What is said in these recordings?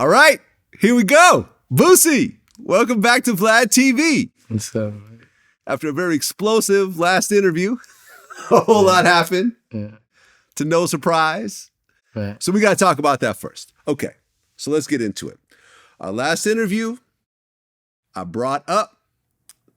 All right, here we go. Boosie, welcome back to Vlad TV. What's up, man? After a very explosive last interview, a whole lot happened. Yeah. To no surprise. Right. So we got to talk about that first. Okay, so let's get into it. Our last interview, I brought up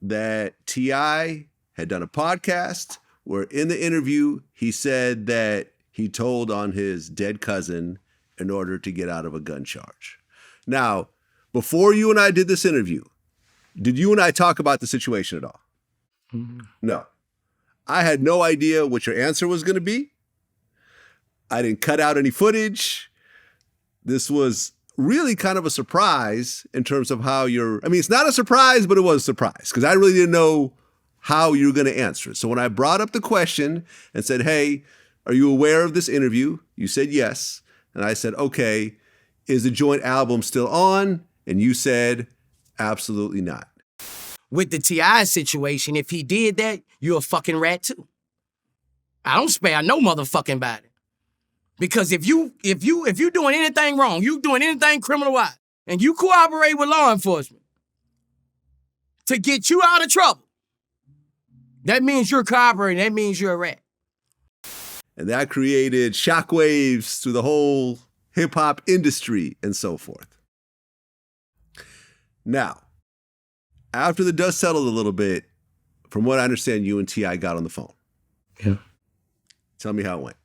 that T.I. had done a podcast where in the interview, he said that he told on his dead cousin in order to get out of a gun charge. Now, before you and I did this interview, did you and I talk about the situation at all? Mm-hmm. No. I had no idea what your answer was going to be. I didn't cut out any footage. This was really kind of a surprise in terms of how it's not a surprise, but it was a surprise because I really didn't know how you were going to answer it. So when I brought up the question and said, hey, are you aware of this interview? You said yes. And I said, okay, is the joint album still on? And you said, absolutely not. With the T.I. situation, if he did that, you're a fucking rat too. I don't spare no motherfucking body. Because if you doing anything wrong, you doing anything criminal-wise, and you cooperate with law enforcement to get you out of trouble, that means you're cooperating. That means you're a rat. And that created shockwaves through the whole hip-hop industry and so forth. Now, after the dust settled a little bit, from what I understand, you and T.I. got on the phone. Yeah. Tell me how it went.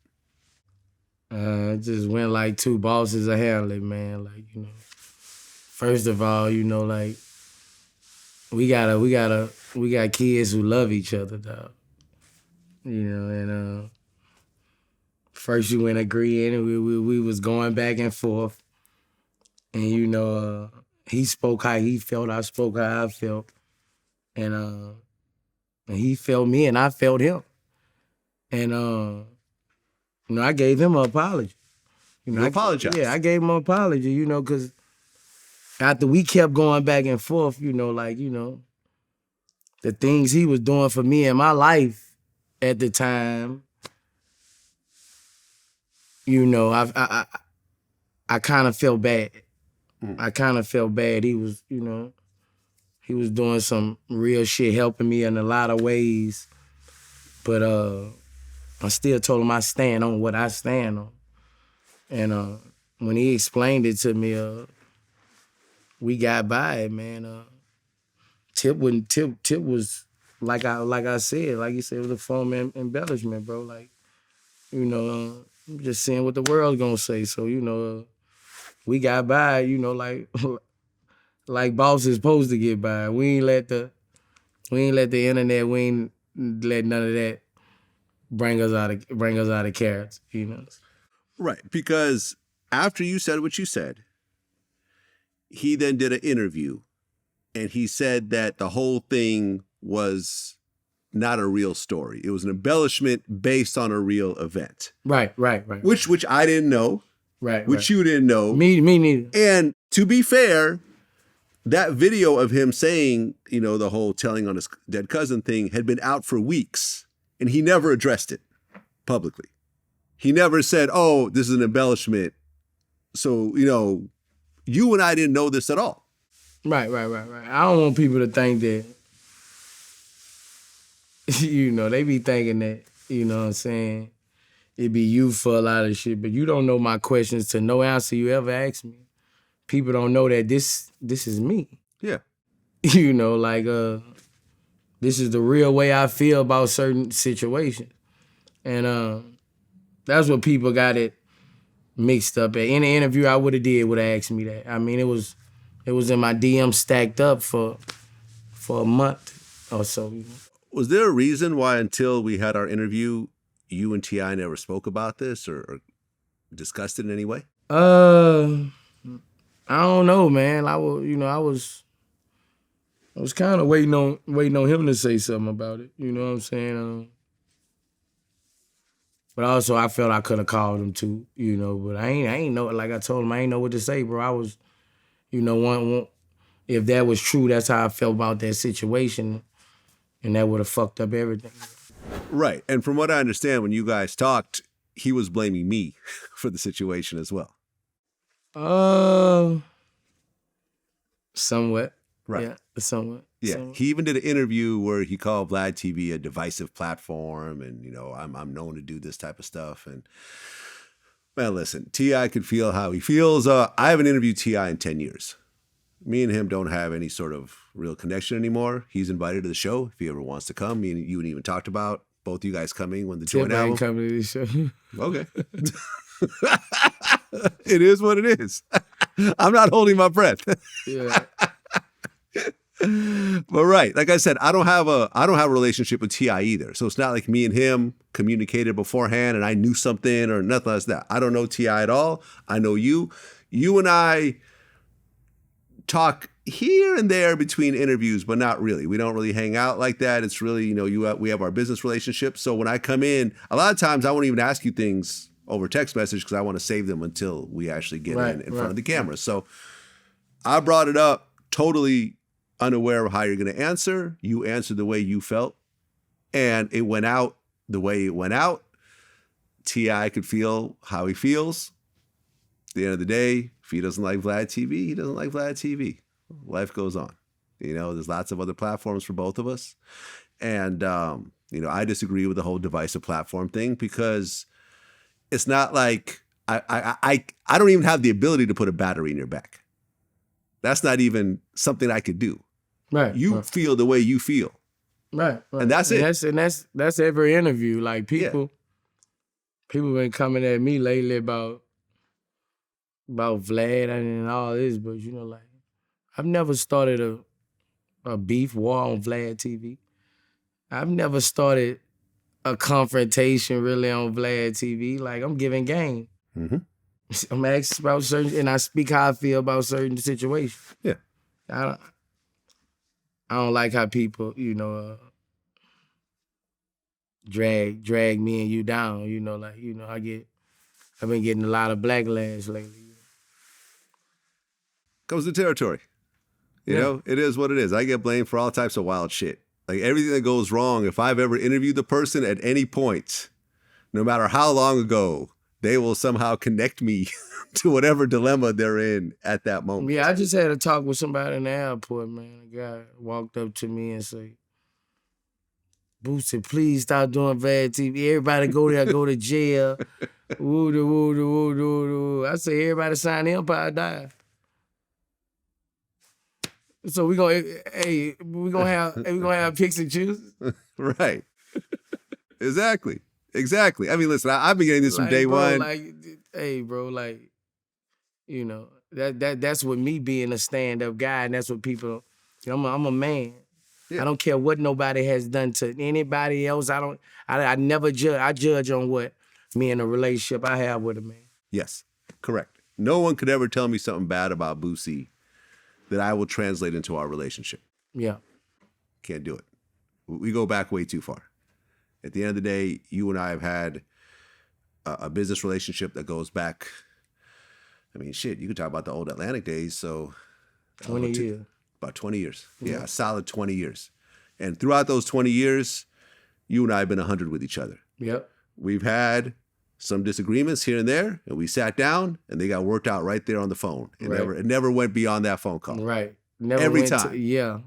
It just went like two bosses of Hamlet, man. Like, first of all, like, we got kids who love each other, dog. And first you went agreeing, and we was going back and forth. And, he spoke how he felt, I spoke how I felt. And he felt me, and I felt him. And, I gave him an apology. You apologized? Yeah, I gave him an apology, because after we kept going back and forth, the things he was doing for me in my life at the time, I kind of felt bad. I kind of felt bad. He was, he was doing some real shit, helping me in a lot of ways. But I still told him I stand on what I stand on. And when he explained it to me, we got by it, man. Tip was like I said, like you said, it was a form of embellishment, bro. Like, I'm just seeing what the world's gonna say. So, we got by, like bosses supposed to get by. We ain't let the internet, we ain't let none of that bring us out of character, Right, because after you said what you said, he then did an interview, and he said that the whole thing was not a real story. It was an embellishment based on a real event. Right. Which I didn't know. Which you didn't know. Me neither. And to be fair, that video of him saying, the whole telling on his dead cousin thing had been out for weeks, and he never addressed it publicly. He never said, oh, this is an embellishment. So, you and I didn't know this at all. Right. I don't want people to think that, they be thinking that, what I'm saying, it be you for a lot of shit, but you don't know my questions to no answer you ever ask me. People don't know that this is me. Yeah. This is the real way I feel about certain situations. And that's what people got it mixed up at. Any interview I would have asked me that. I mean, it was in my DM stacked up for a month or so. Was there a reason why until we had our interview, you and T.I. never spoke about this or discussed it in any way? I don't know, man. I was kind of waiting on him to say something about it. You know what I'm saying? But also I felt I could have called him too, but I ain't know, like I told him, I ain't know what to say, bro. I was, if that was true, that's how I felt about that situation, and that would have fucked up everything. Right. And from what I understand, when you guys talked, he was blaming me for the situation as well. Somewhat. Right. Yeah, somewhat. Yeah, Somewhat. he even did an interview where he called Vlad TV a divisive platform, and I'm known to do this type of stuff. And man, listen, T.I. could feel how he feels. I haven't interviewed T.I. in 10 years. Me and him don't have any sort of real connection anymore. He's invited to the show if he ever wants to come. Me and you and even talked about both you guys coming when the joint Tip album. ain't coming to this show. Okay, it is what it is. I'm not holding my breath. Yeah. But right, like I said, I don't have a relationship with T.I. either. So it's not like me and him communicated beforehand and I knew something or nothing like that. I don't know T.I. at all. I know you. You and I talk here and there between interviews, but not really. We don't really hang out like that. It's really, we have our business relationship. So when I come in, a lot of times I won't even ask you things over text message because I want to save them until we actually get in front of the camera. So I brought it up totally unaware of how you're going to answer. You answered the way you felt, and it went out the way it went out. T.I. could feel how he feels. At the end of the day, if he doesn't like Vlad TV, he doesn't like Vlad TV. Life goes on. There's lots of other platforms for both of us. And, I disagree with the whole divisive platform thing because it's not like I don't even have the ability to put a battery in your back. That's not even something I could do. Right. You feel the way you feel. Right. And that's it. That's every interview. Like people been coming at me lately about Vlad and all this, but like I've never started a beef war on Vlad TV. I've never started a confrontation really on Vlad TV. Like I'm giving game. Mm-hmm. I'm asked about certain, and I speak how I feel about certain situations. Yeah. I don't like how people, drag me and you down. I've been getting a lot of backlash lately. Comes to territory. You know, it is what it is. I get blamed for all types of wild shit. Like everything that goes wrong, if I've ever interviewed the person at any point, no matter how long ago, they will somehow connect me to whatever dilemma they're in at that moment. Yeah, I just had a talk with somebody in the airport, man. A guy walked up to me and said, Boosie, please stop doing Vlad TV. Everybody go there, go to jail. Woo. I say, everybody sign the Empire die. So we gonna have picks and chooses. Right. Exactly. I mean, listen, I've been getting this from day one. That's what me being a stand-up guy, and that's what people. I'm a man. Yeah. I don't care what nobody has done to anybody else. I never judge. I judge on what me in a relationship I have with a man. Yes, correct. No one could ever tell me something bad about Boosie that I will translate into our relationship. Yeah. Can't do it. We go back way too far. At the end of the day, you and I have had a business relationship that goes back. I mean, shit, you could talk about the old Atlantic days. So 20 years. About 20 years. Yeah, a solid 20 years. And throughout those 20 years, you and I have been 100 with each other. Yep. We've had some disagreements here and there, and we sat down and they got worked out right there on the phone. It never went beyond that phone call. Right. Every time. Yeah.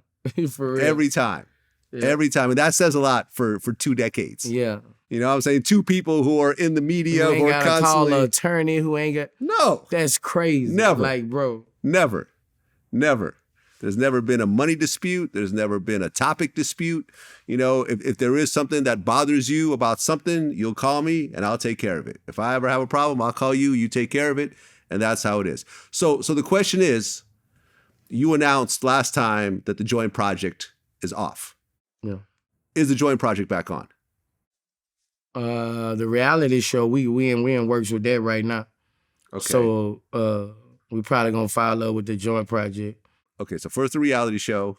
For real. Every time. Yeah. Every time. And that says a lot for 2 decades. Yeah. You know what I'm saying? 2 people who are in the media who who are constantly call an attorney who ain't got. No. That's crazy. Never. Like, bro. Never. There's never been a money dispute. There's never been a topic dispute. If there is something that bothers you about something, you'll call me and I'll take care of it. If I ever have a problem, I'll call you, you take care of it. And that's how it is. So the question is, you announced last time that the joint project is off. Yeah. Is the joint project back on? The reality show, we in works with that right now. Okay. So we probably gonna follow up with the joint project. Okay, so first the reality show,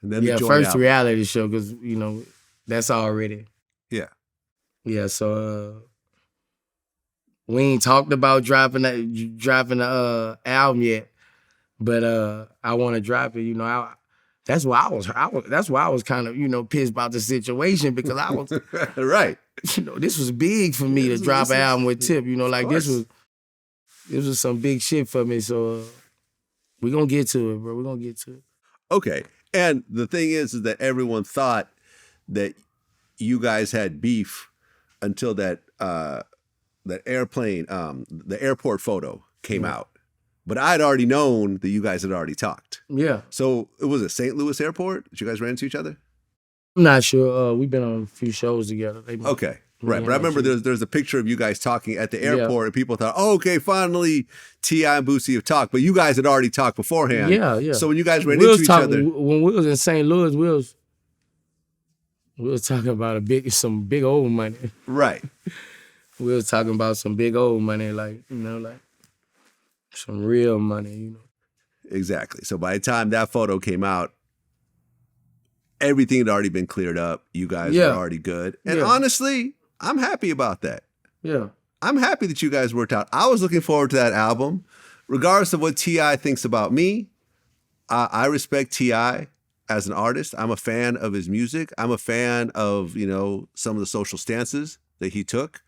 and then the joint first album. the reality show, because that's already. Yeah. Yeah, so we ain't talked about dropping the album yet, but I want to drop it. That's why I was kind of pissed about the situation, because I was right. this was big for me to drop an album with Tip. This was This was some big shit for me, so we gonna get to it, bro. We gonna get to it. Okay. And the thing is that everyone thought that you guys had beef until that airplane, the airport photo came out. But I'd already known that you guys had already talked. Yeah. So it was a St. Louis airport? Did you guys run into each other? I'm not sure. We've been on a few shows together. Okay. Right. But I remember there's a picture of you guys talking at the airport and people thought, oh, okay, finally T.I. and Boosie have talked. But you guys had already talked beforehand. Yeah. So when you guys ran into each other. When we was in St. Louis, we was talking about some big old money. Right. We was talking about some big old money, like some real money, Exactly. So by the time that photo came out, everything had already been cleared up. You guys were already good. And honestly, I'm happy about that. Yeah. I'm happy that you guys worked out. I was looking forward to that album. Regardless of what T.I. thinks about me, I respect T.I. as an artist. I'm a fan of his music. I'm a fan of, some of the social stances that he took.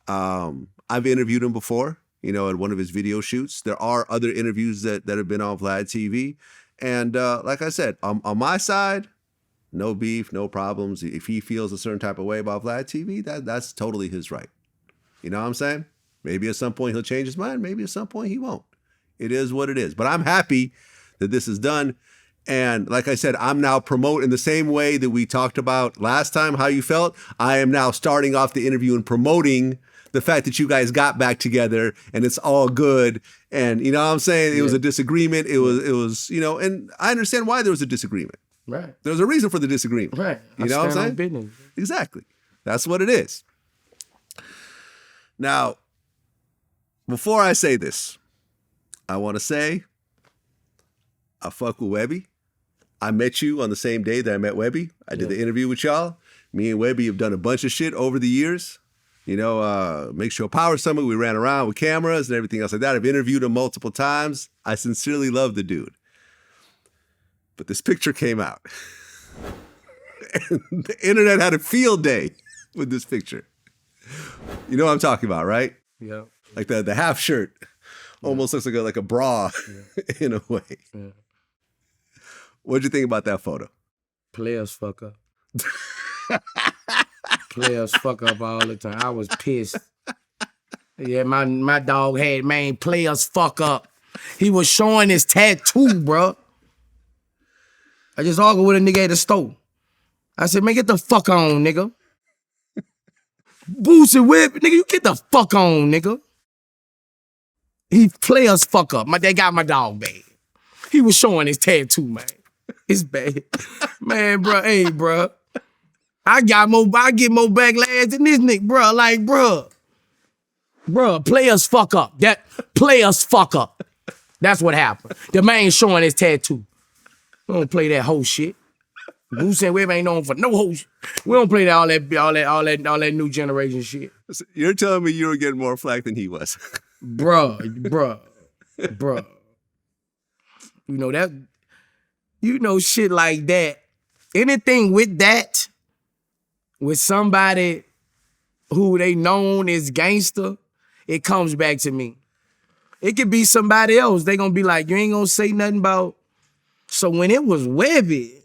I've interviewed him before, at one of his video shoots. There are other interviews that have been on Vlad TV. And like I said, on my side, no beef, no problems. If he feels a certain type of way about Vlad TV, that's totally his right. You know what I'm saying? Maybe at some point he'll change his mind. Maybe at some point he won't. It is what it is. But I'm happy that this is done. And like I said, I'm now promoting the same way that we talked about last time, how you felt. I am now starting off the interview and promoting the fact that you guys got back together and it's all good. And you know what I'm saying? It was a disagreement. It was, and I understand why there was a disagreement. Right. There's a reason for the disagreement. Right. You know what I'm saying? Business. Exactly. That's what it is. Now, before I say this, I want to say I fuck with Webby. I met you on the same day that I met Webby. I did the interview with y'all. Me and Webby have done a bunch of shit over the years. Make Sure Power Summit, we ran around with cameras and everything else like that. I've interviewed him multiple times. I sincerely love the dude. But this picture came out. And the internet had a field day with this picture. You know what I'm talking about, right? Yeah. Like the half shirt almost looks like a bra in a way. Yeah. What'd you think about that photo? Players fuck up. Players fuck up all the time. I was pissed. Yeah, my dog had, players fuck up. He was showing his tattoo, bro. I just argued with a nigga at the store. I said, man, get the fuck on, nigga. Boosie whip, nigga, you get the fuck on, nigga. He players fuck up. They got my dog bad. He was showing his tattoo, man. It's bad. Man, bro, hey, bro. I get more backlash than this nigga, bro. Like, bro, players fuck up. That players fuck up. That's what happened. The man showing his tattoo. We don't play that whole shit. Boosie and Web ain't known for no whole shit. We don't play all that new generation shit. You're telling me you were getting more flack than he was. Bruh. Shit like that. Anything with that, with somebody who they known as gangster, it comes back to me. It could be somebody else. They gonna be like, you ain't gonna say nothing about. So when it was Webby,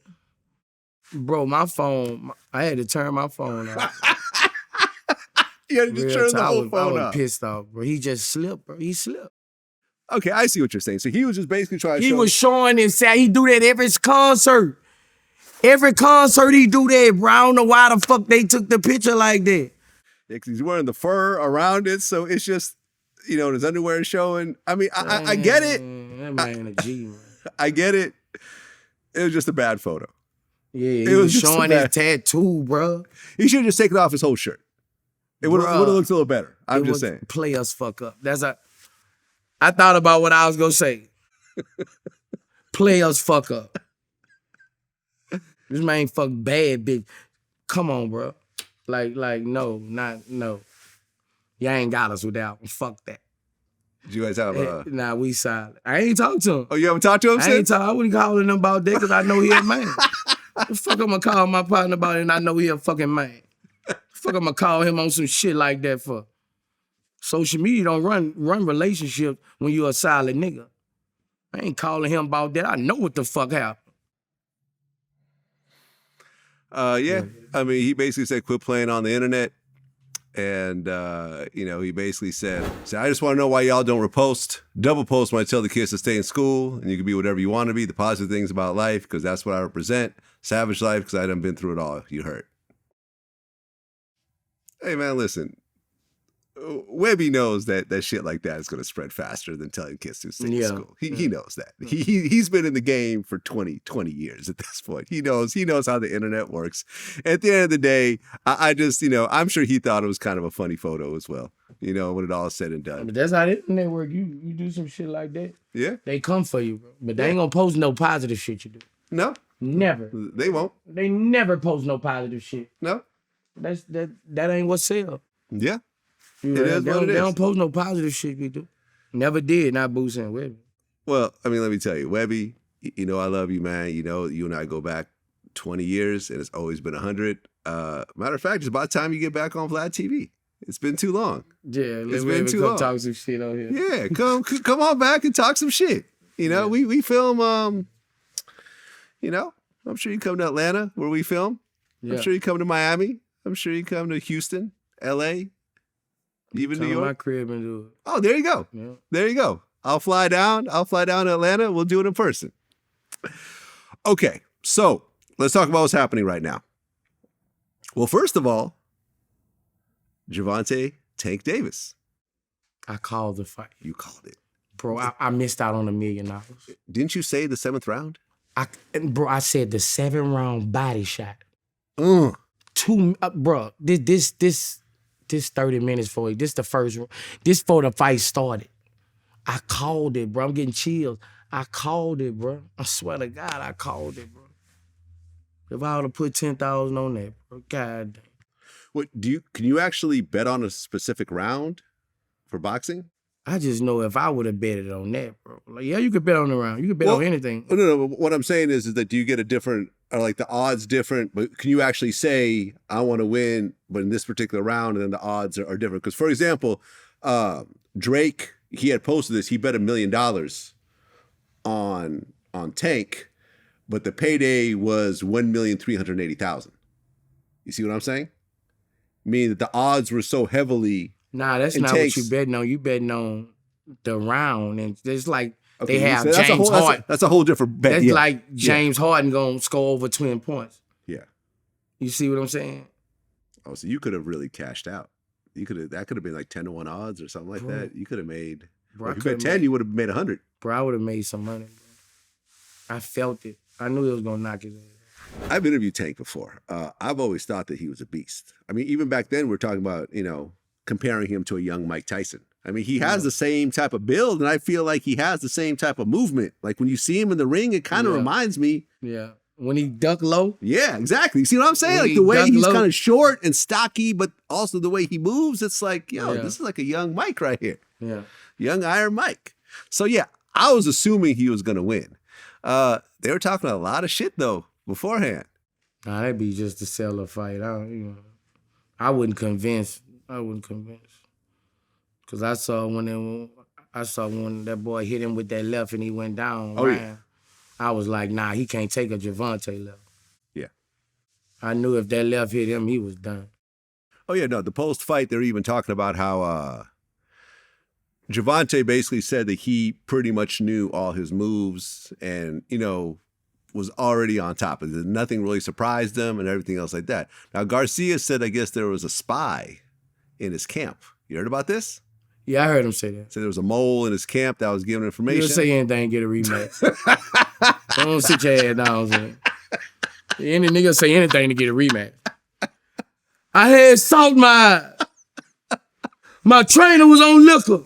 bro, my phone, I had to turn my phone off. You had to turn the whole phone off. I was pissed off, bro. He just slipped, bro. He slipped. Okay, I see what you're saying. So he was just basically trying to show. He was showing himself. He do that every concert. Every concert he do that, bro. I don't know why the fuck they took the picture like that. Yeah, because he's wearing the fur around it, so it's just, his underwear is showing. I mean, I get it. That man a G, man. I get it. It was just a bad photo. Yeah, he was showing his tattoo, bro. He should have just taken off his whole shirt. It would have looked a little better. I'm just saying. Players fuck up. I thought about what I was gonna say. Players fuck up. This man fuck bad, bitch. Come on, bro. Like, no. Y'all ain't got us with that one. Fuck that. Did you guys have Nah, we silent. I ain't talked to him. Oh, you haven't talked to him since? I wouldn't call him about that because I know he a man. The fuck I'm gonna call my partner about it and I know he a fucking man. The fuck I'm gonna call him on some shit like that for? Social media don't run relationships when you're a solid nigga. I ain't calling him about that. I know what the fuck happened. Yeah. I mean, he basically said, quit playing on the internet. And, he basically said, I just want to know why y'all don't repost, double post when I tell the kids to stay in school and you can be whatever you want to be, the positive things about life, because that's what I represent. Savage life, because I done been through it all. You heard. Hey, man, listen. Webby knows that shit like that is going to spread faster than telling kids to stay in school. He knows that. He's been in the game for 20 years at this point. He knows how the internet works. At the end of the day, I just, I'm sure he thought it was kind of a funny photo as well, when it all is said and done. But that's how the internet work. You do some shit like that. Yeah. They come for you, bro. But they ain't going to post no positive shit you do. No. Never. They won't. They never post no positive shit. No. That ain't what sell. Yeah. They don't post no positive shit we do. Never did, not Boosie and Webby. Well, I mean, let me tell you, Webby, I love you, man. You and I go back 20 years, and it's always been 100. Matter of fact, it's about time you get back on Vlad TV. It's been too long. Yeah, it's been too long. Talk some shit on here. Yeah, come on back and talk some shit. We film. I'm sure you come to Atlanta where we film. Yeah. I'm sure you come to Miami. I'm sure you come to Houston, L.A., even New York. My crib and do it. Oh, there you go. Yeah. There you go. I'll fly down to Atlanta. We'll do it in person. Okay, so let's talk about what's happening right now. Well, first of all, Gervonta Tank Davis. I called the fight. You called it. Bro, I missed out on $1 million. Didn't you say the 7th round? I said the 7th-round body shot. Bro, this 30 minutes for it. This the first. This for the fight started. I called it, bro. I'm getting chills. I called it, bro. I swear to God, I called it, bro. If I would have put 10,000 on that, bro, God damn. What can you actually bet on a specific round for boxing? I just know if I would have betted on that, bro. Like, yeah, you could bet on the round. You could bet on anything. No. What I'm saying is that do you get a different, are like the odds different? But can you actually say, I want to win, but in this particular round, and then the odds are different? Because, for example, Drake, he had posted this. He bet $1 million on Tank, but the payday was $1,380,000. You see what I'm saying? Meaning that the odds were so heavily. Nah, that's not what you betting on. You betting on the round, and it's like they have James Harden. That's a whole different bet. That's like James Harden gonna score over 20 points. Yeah. You see what I'm saying? Oh, so you could have really cashed out. That could have been like 10-1 odds or something like that. You could have made. Bro, if you bet 10, you would have made 100. Bro, I would have made some money. Bro. I felt it. I knew it was gonna knock his ass. I've interviewed Tank before. I've always thought that he was a beast. I mean, even back then, we're talking about, comparing him to a young Mike Tyson. I mean, he has the same type of build, and I feel like he has the same type of movement. Like when you see him in the ring, it kind of reminds me. Yeah. When he duck low. Yeah, exactly. You see what I'm saying? Like the way he's kind of short and stocky, but also the way he moves, it's like, this is like a young Mike right here. Yeah. Young Iron Mike. So yeah, I was assuming he was going to win. They were talking a lot of shit though beforehand. Nah, that'd be just to sell a fight. I wouldn't convince. Cause I saw when that boy hit him with that left and he went down. Oh, yeah. I was like, nah, he can't take a Gervonta left. Yeah. I knew if that left hit him, he was done. Oh yeah, no. The post-fight, they're even talking about how Gervonta basically said that he pretty much knew all his moves and was already on top of it. Nothing really surprised him and everything else like that. Now Garcia said, I guess there was a spy in his camp. You heard about this? Yeah, I heard him say that. So there was a mole in his camp that was giving information. You don't say anything, get a rematch. Don't sit your head down, son. Any nigga say anything to get a rematch. I had salt my trainer was on liquor.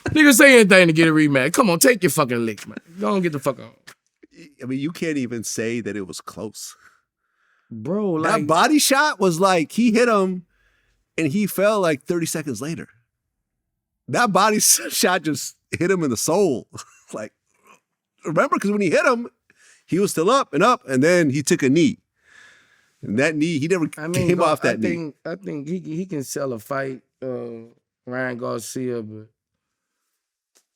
Nigga say anything to get a rematch. Come on, take your fucking licks, man. Go on, get the fuck on. I mean, you can't even say that it was close. Bro, that body shot was like he hit him and he fell like 30 seconds later. That body shot just hit him in the soul. Like, remember, because when he hit him, he was still up, and then he took a knee. And that knee, he never came off that knee. I think he can sell a fight Ryan Garcia, but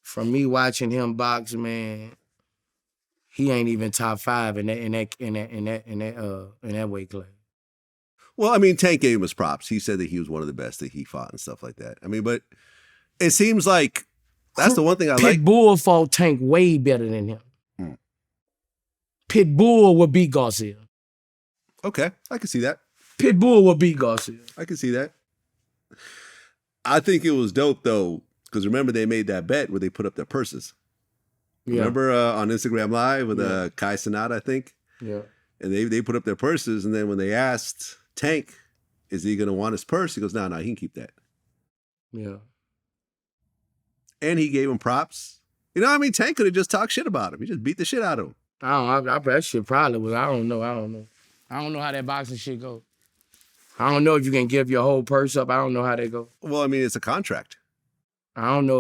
from me watching him box, man, he ain't even top 5 in that weight class. Well, I mean, Tank gave him his props. He said that he was one of the best that he fought and stuff like that. I mean, but it seems like that's the one thing I like. Pitbull fought Tank way better than him. Pitbull would beat Garcia. Okay, I can see that. Pitbull would beat Garcia. I can see that. I think it was dope though, because remember they made that bet where they put up their purses. Yeah. Remember on Instagram Live with Kai Cenat, I think? Yeah. And they put up their purses, and then when they asked Tank, is he going to want his purse? He goes, no, he can keep that. Yeah. And he gave him props. You know what I mean? Tank could have just talked shit about him. He just beat the shit out of him. That shit probably was, I don't know. I don't know how that boxing shit go. I don't know if you can give your whole purse up. I don't know how they go. Well, I mean, it's a contract. I don't know.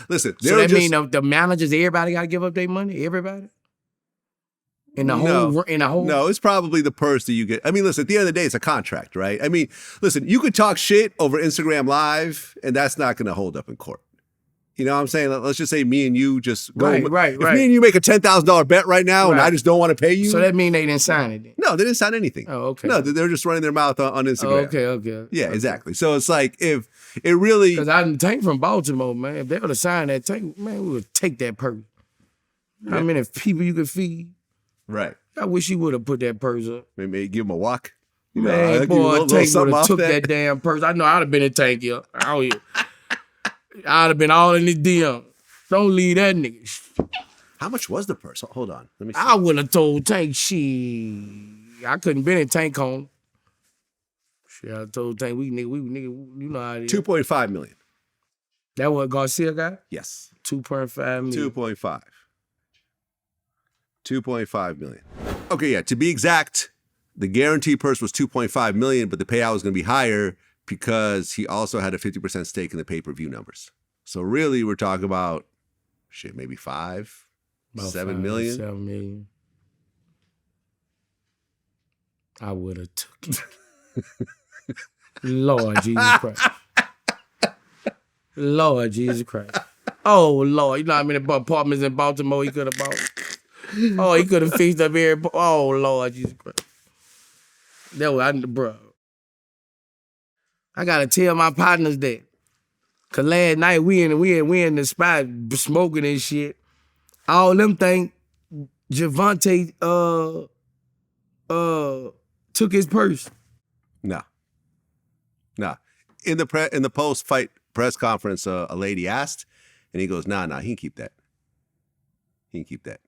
Listen. So that mean the managers, everybody got to give up their money? Everybody? In the whole. No, it's probably the purse that you get. I mean, listen, at the end of the day, it's a contract, right? I mean, listen, you could talk shit over Instagram Live, and that's not going to hold up in court. You know what I'm saying? Let's just say me and you just go. Right. If me and you make a $10,000 bet right now, and I just don't want to pay you. So that mean they didn't sign it then? No, they didn't sign anything. Oh, okay. No, they're just running their mouth on Instagram. Okay. Yeah, exactly. So it's like if it really. Because I didn't Tank from Baltimore, man. If they would have signed that Tank, man, we would take that purse. Yeah. How many people you could feed? Right. I wish he would have put that purse up. Maybe give him a walk. Man, boy, Tank would have took that damn purse. I know I'd have been in Tank here. I'd have been all in the DM. Don't leave that nigga. How much was the purse? Hold on. Let me see. I would have told Tank, I couldn't been in Tank home. Shit, I told Tank, we nigga, you know how it is. $2.5 million. That what Garcia got? Yes. 2.5 million. 2.5. 2.5 million. Okay, yeah. To be exact, the guarantee purse was 2.5 million, but the payout was going to be higher because he also had a 50% stake in the pay-per-view numbers. So really, we're talking about maybe 7 million. 7 million. I would have took it. Lord Jesus Christ. Lord Jesus Christ. Oh, Lord. You know how many apartments in Baltimore he could have bought? Oh, he could have fixed up here. Oh, Lord Jesus Christ. That was, bro. I got to tell my partners that. Cause last night we in the spot smoking and shit. All them think Javante took his purse. No. In the post-fight press conference, a lady asked, and he goes, nah, he can keep that. He can keep that.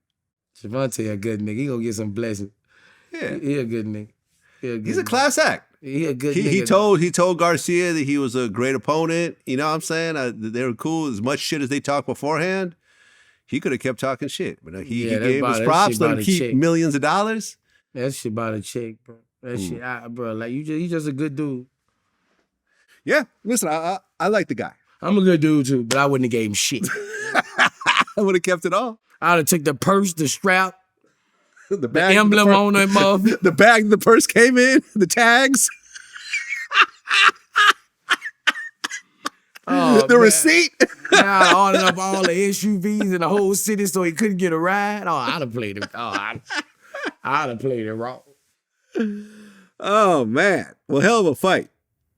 Javante a good nigga. He gonna get some blessings. Yeah. He a good nigga. He's a class act. He a good nigga. He told Garcia that he was a great opponent. You know what I'm saying? They were cool. As much shit as they talked beforehand, he could have kept talking shit. But he gave his props, let him keep millions of dollars. That shit about a check, bro. That shit, bro. Like you just a good dude. Yeah, listen, I like the guy. I'm a good dude too, but I wouldn't have gave him shit. I would have kept it all. I'd have took the purse, the strap, the bag, the emblem on that motherfucker. The bag the purse came in, the tags. The receipt. Now I ordered up all the SUVs in the whole city so he couldn't get a ride. Oh, I'd have played it. I'd have played it wrong. Oh man. Well, hell of a fight.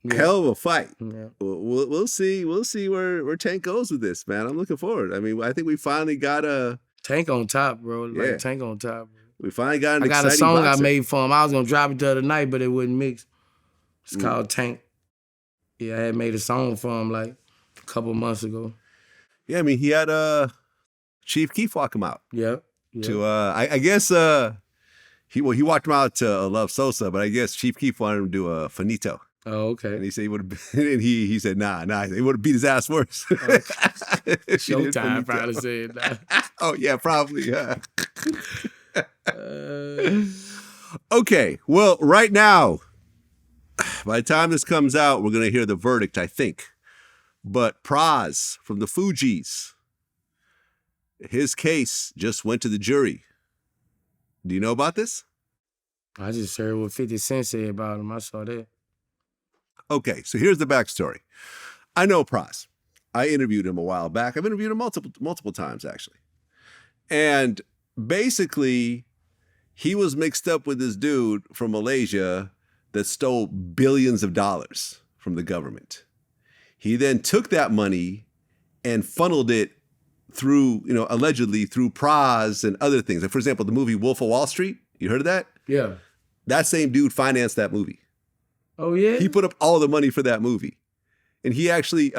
Yeah. Hell of a fight. Yeah. We'll see. We'll see where Tank goes with this, man. I'm looking forward. I mean, I think we finally got a Tank on top, bro. Like Tank on top. Bro. We finally got an I got a exciting song boxer. I made for him. I was gonna drop it the other night, but it wouldn't mix. It's called Tank. Yeah, I had made a song for him like a couple months ago. Yeah, I mean, he had Chief Keef walk him out. Yeah. To I guess he walked him out to Love Sosa, but I guess Chief Keef wanted him to do a Finito. Oh, okay. And he said he would have been, and he said nah. He would have beat his ass worse. Showtime probably said that. Oh yeah, probably. Yeah. Okay. Well, right now, by the time this comes out, we're gonna hear the verdict, I think. But Praz from the Fugees, his case just went to the jury. Do you know about this? I just heard what 50 Cent said about him. I saw that. Okay, so here's the backstory. I know Pras. I interviewed him a while back. I've interviewed him multiple times, actually. And basically, he was mixed up with this dude from Malaysia that stole billions of dollars from the government. He then took that money and funneled it through, allegedly through Pras and other things. Like, for example, the movie Wolf of Wall Street. You heard of that? Yeah. That same dude financed that movie. Oh, yeah? He put up all the money for that movie. And he actually,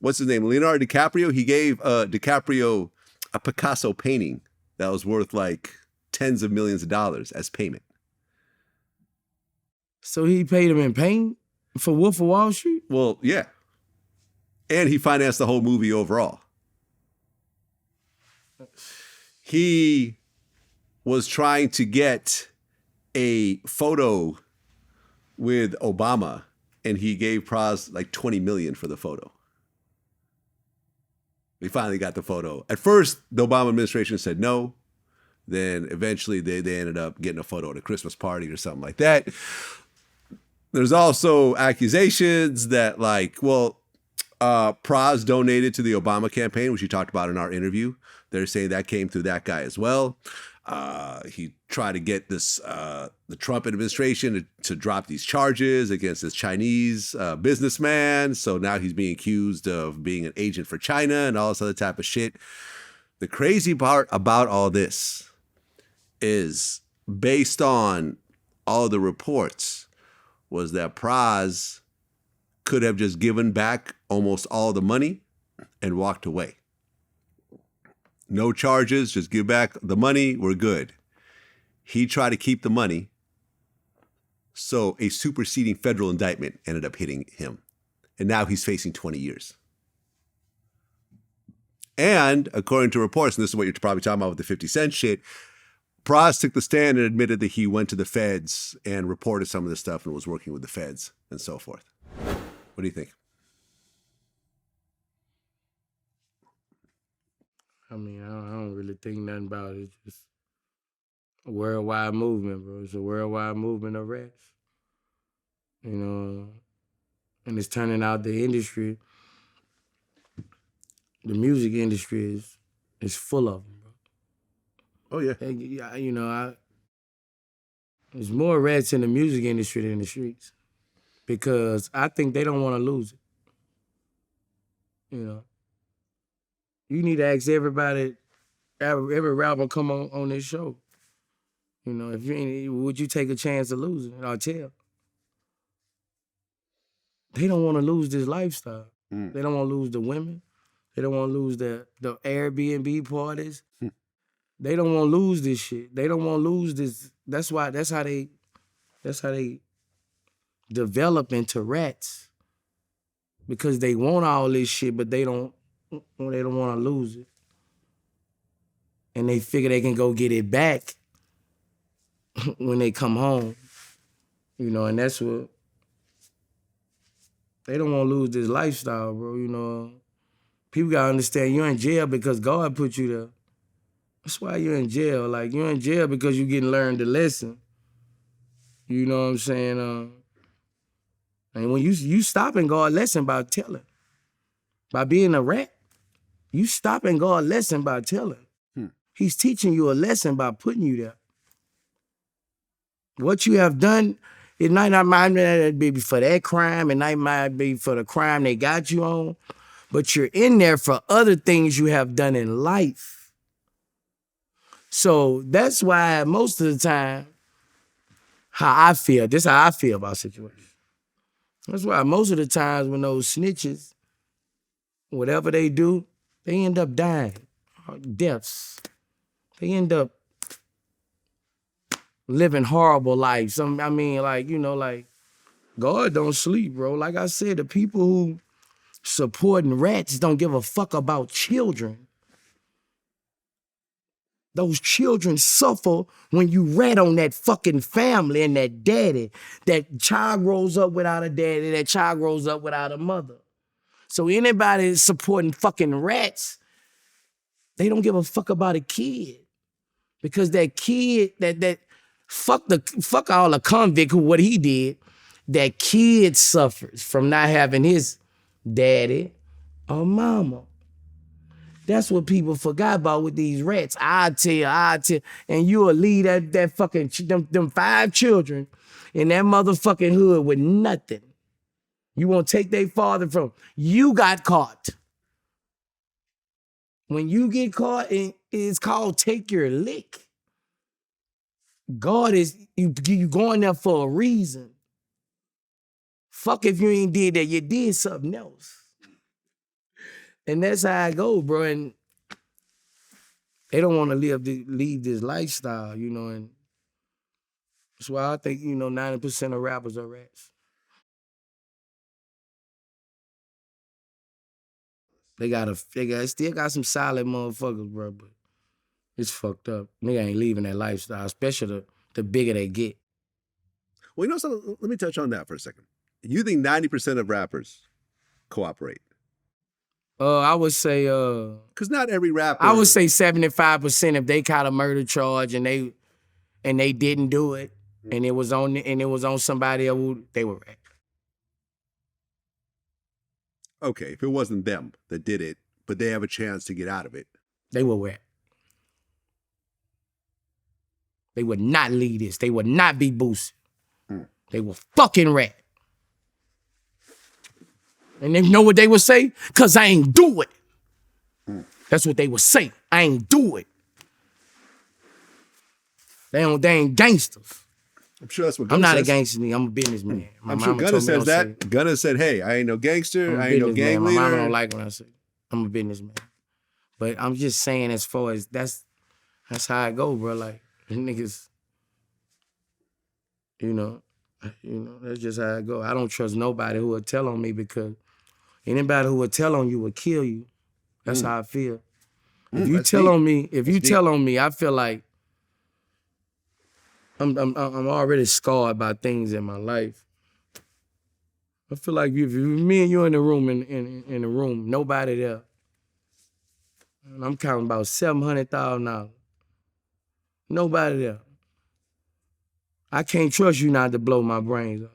what's his name? Leonardo DiCaprio. He gave DiCaprio a Picasso painting that was worth like tens of millions of dollars as payment. So he paid him in paint for Wolf of Wall Street? Well, yeah. And he financed the whole movie overall. He was trying to get a photo with Obama, and he gave Pras like $20 million for the photo. We finally got the photo. At first, the Obama administration said no. Then eventually they ended up getting a photo at a Christmas party or something like that. There's also accusations that Pras donated to the Obama campaign, which you talked about in our interview. They're saying that came through that guy as well. He tried to get the Trump administration to drop these charges against this Chinese businessman. So now he's being accused of being an agent for China and all this other type of shit. The crazy part about all this is, based on all the reports, was that Pras could have just given back almost all the money and walked away. No charges, just give back the money, we're good. He tried to keep the money, so a superseding federal indictment ended up hitting him. And now he's facing 20 years. And according to reports, and this is what you're probably talking about with the 50 Cent shit, Pras took the stand and admitted that he went to the feds and reported some of this stuff and was working with the feds and so forth. What do you think? I mean, I don't really think nothing about it. It's just a worldwide movement, bro. It's a worldwide movement of rats. And it's turning out the industry, the music industry is full of them, bro. Oh, yeah. And, there's more rats in the music industry than in the streets, because I think they don't want to lose it. You need to ask everybody, every rapper come on this show. If you ain't, would you take a chance of losing it? I'll tell. They don't want to lose this lifestyle. They don't want to lose the women. They don't want to lose the Airbnb parties. They don't want to lose this shit. They don't want to lose this. That's how they develop into rats. Because they want all this shit, but they don't want to lose it. And they figure they can go get it back when they come home. And that's what, they don't want to lose this lifestyle, bro. People gotta understand you're in jail because God put you there. That's why you're in jail. Like, you're in jail because you getting learned the lesson. You know what I'm saying? And when you stopping God lesson by telling, by being a rat, you stopping God lesson by telling. He's teaching you a lesson by putting you there. What you have done, it might be for that crime, and it might be for the crime they got you on, but you're in there for other things you have done in life. So that's why most of the time, this is how I feel about situations. That's why most of the times when those snitches, whatever they do, they end up dying, deaths. They end up living horrible lives. God don't sleep, bro. Like I said, the people who supporting rats don't give a fuck about children. Those children suffer when you rat on that fucking family and that daddy. That child grows up without a daddy, that child grows up without a mother. So anybody supporting fucking rats, they don't give a fuck about a kid. Because that kid, fuck all the convict who what he did. that kid suffers from not having his daddy or mama. That's what people forgot about with these rats. I tell, and you'll leave that fucking them 5 children in that motherfucking hood with nothing. You won't take their father from. You got caught. When you get caught, it's called take your lick. God is you going there for a reason. Fuck if you ain't did that, you did something else. And that's how I go, bro. And they don't want to leave this lifestyle, you know, and that's why I think, 90% of rappers are rats. They still got some solid motherfuckers, bro, but it's fucked up. Nigga ain't leaving that lifestyle, especially the bigger they get. Well, something, let me touch on that for a second. You think 90% of rappers cooperate? I would say because not every rapper. I would say 75% if they caught a murder charge and they didn't do it, and it was on somebody else, they were rats. Okay, if it wasn't them that did it, but they have a chance to get out of it, they were rats. They would not lead this. They would not be Boosie. They were fucking rat. And they know what they would say? Cause I ain't do it. That's what they would say. I ain't do it. They ain't gangsters. I'm sure that's what Gunna I'm not says. a gangster, I'm a businessman. I'm sure Gunna says that. Gunna said, hey, I ain't no gangster, I ain't no gang leader. My mama don't like when I say I'm a businessman. But I'm just saying as far as that's how I go, bro. Like, niggas, that's just how I go. I don't trust nobody who will tell on me because anybody who will tell on you will kill you. That's how I feel. If you tell on me, I feel like I'm already scarred by things in my life. I feel like if me and you in the room, in the room, nobody there, and I'm counting about $700,000. Nobody there. I can't trust you not to blow my brains out.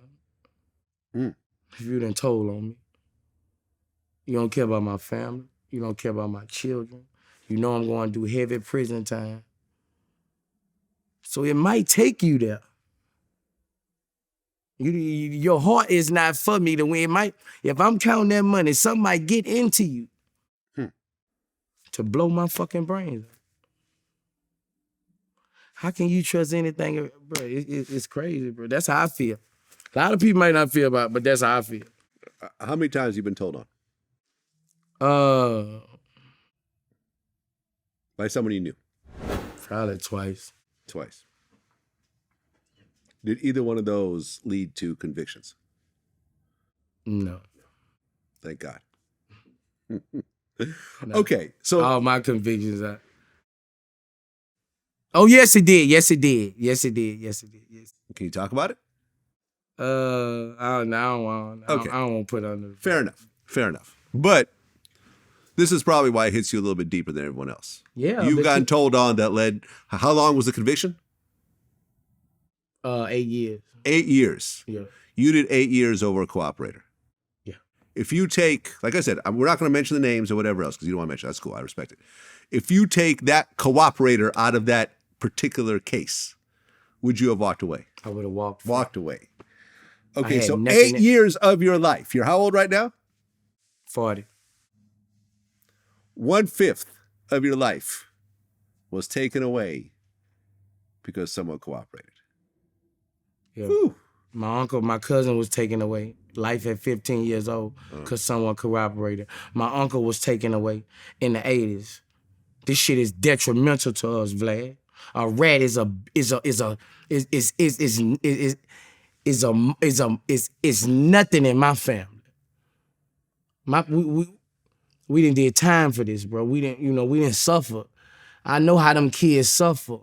If you done told on me. You don't care about my family. You don't care about my children. You know I'm going to do heavy prison time. So it might take you there. Your heart is not for me to win. It might, if I'm counting that money, something might get into you to blow my fucking brains out. How can you trust anything, bro? It's crazy, bro. That's how I feel. A lot of people might not feel about it, but that's how I feel. How many times have you been told on? By someone you knew? Probably twice. Twice. Did either one of those lead to convictions? No. Thank God. No. Okay, so all my convictions are. Oh, yes, it did. Yes, it did. Yes, it did. Yes, it did. Yes. Can you talk about it? I don't want to put under the Fair enough. But this is probably why it hits you a little bit deeper than everyone else. Yeah. You've gotten told on that led. How long was the conviction? 8 years. 8 years. Yeah. You did 8 years over a cooperator. Yeah. If you take, like I said, we're not going to mention the names or whatever else because you don't want to mention. That's cool. I respect it. If you take that cooperator out of that particular case, would you have walked away? I would have walked away. Okay, so 8 years of your life. You're how old right now? 40. 1/5 of your life was taken away because someone cooperated. Yeah. My cousin was taken away. Life at 15 years old because someone cooperated. My uncle was taken away in the 80s. This shit is detrimental to us, Vlad. A rat is nothing in my family. We didn't did time for this, bro. We didn't suffer. I know how them kids suffer.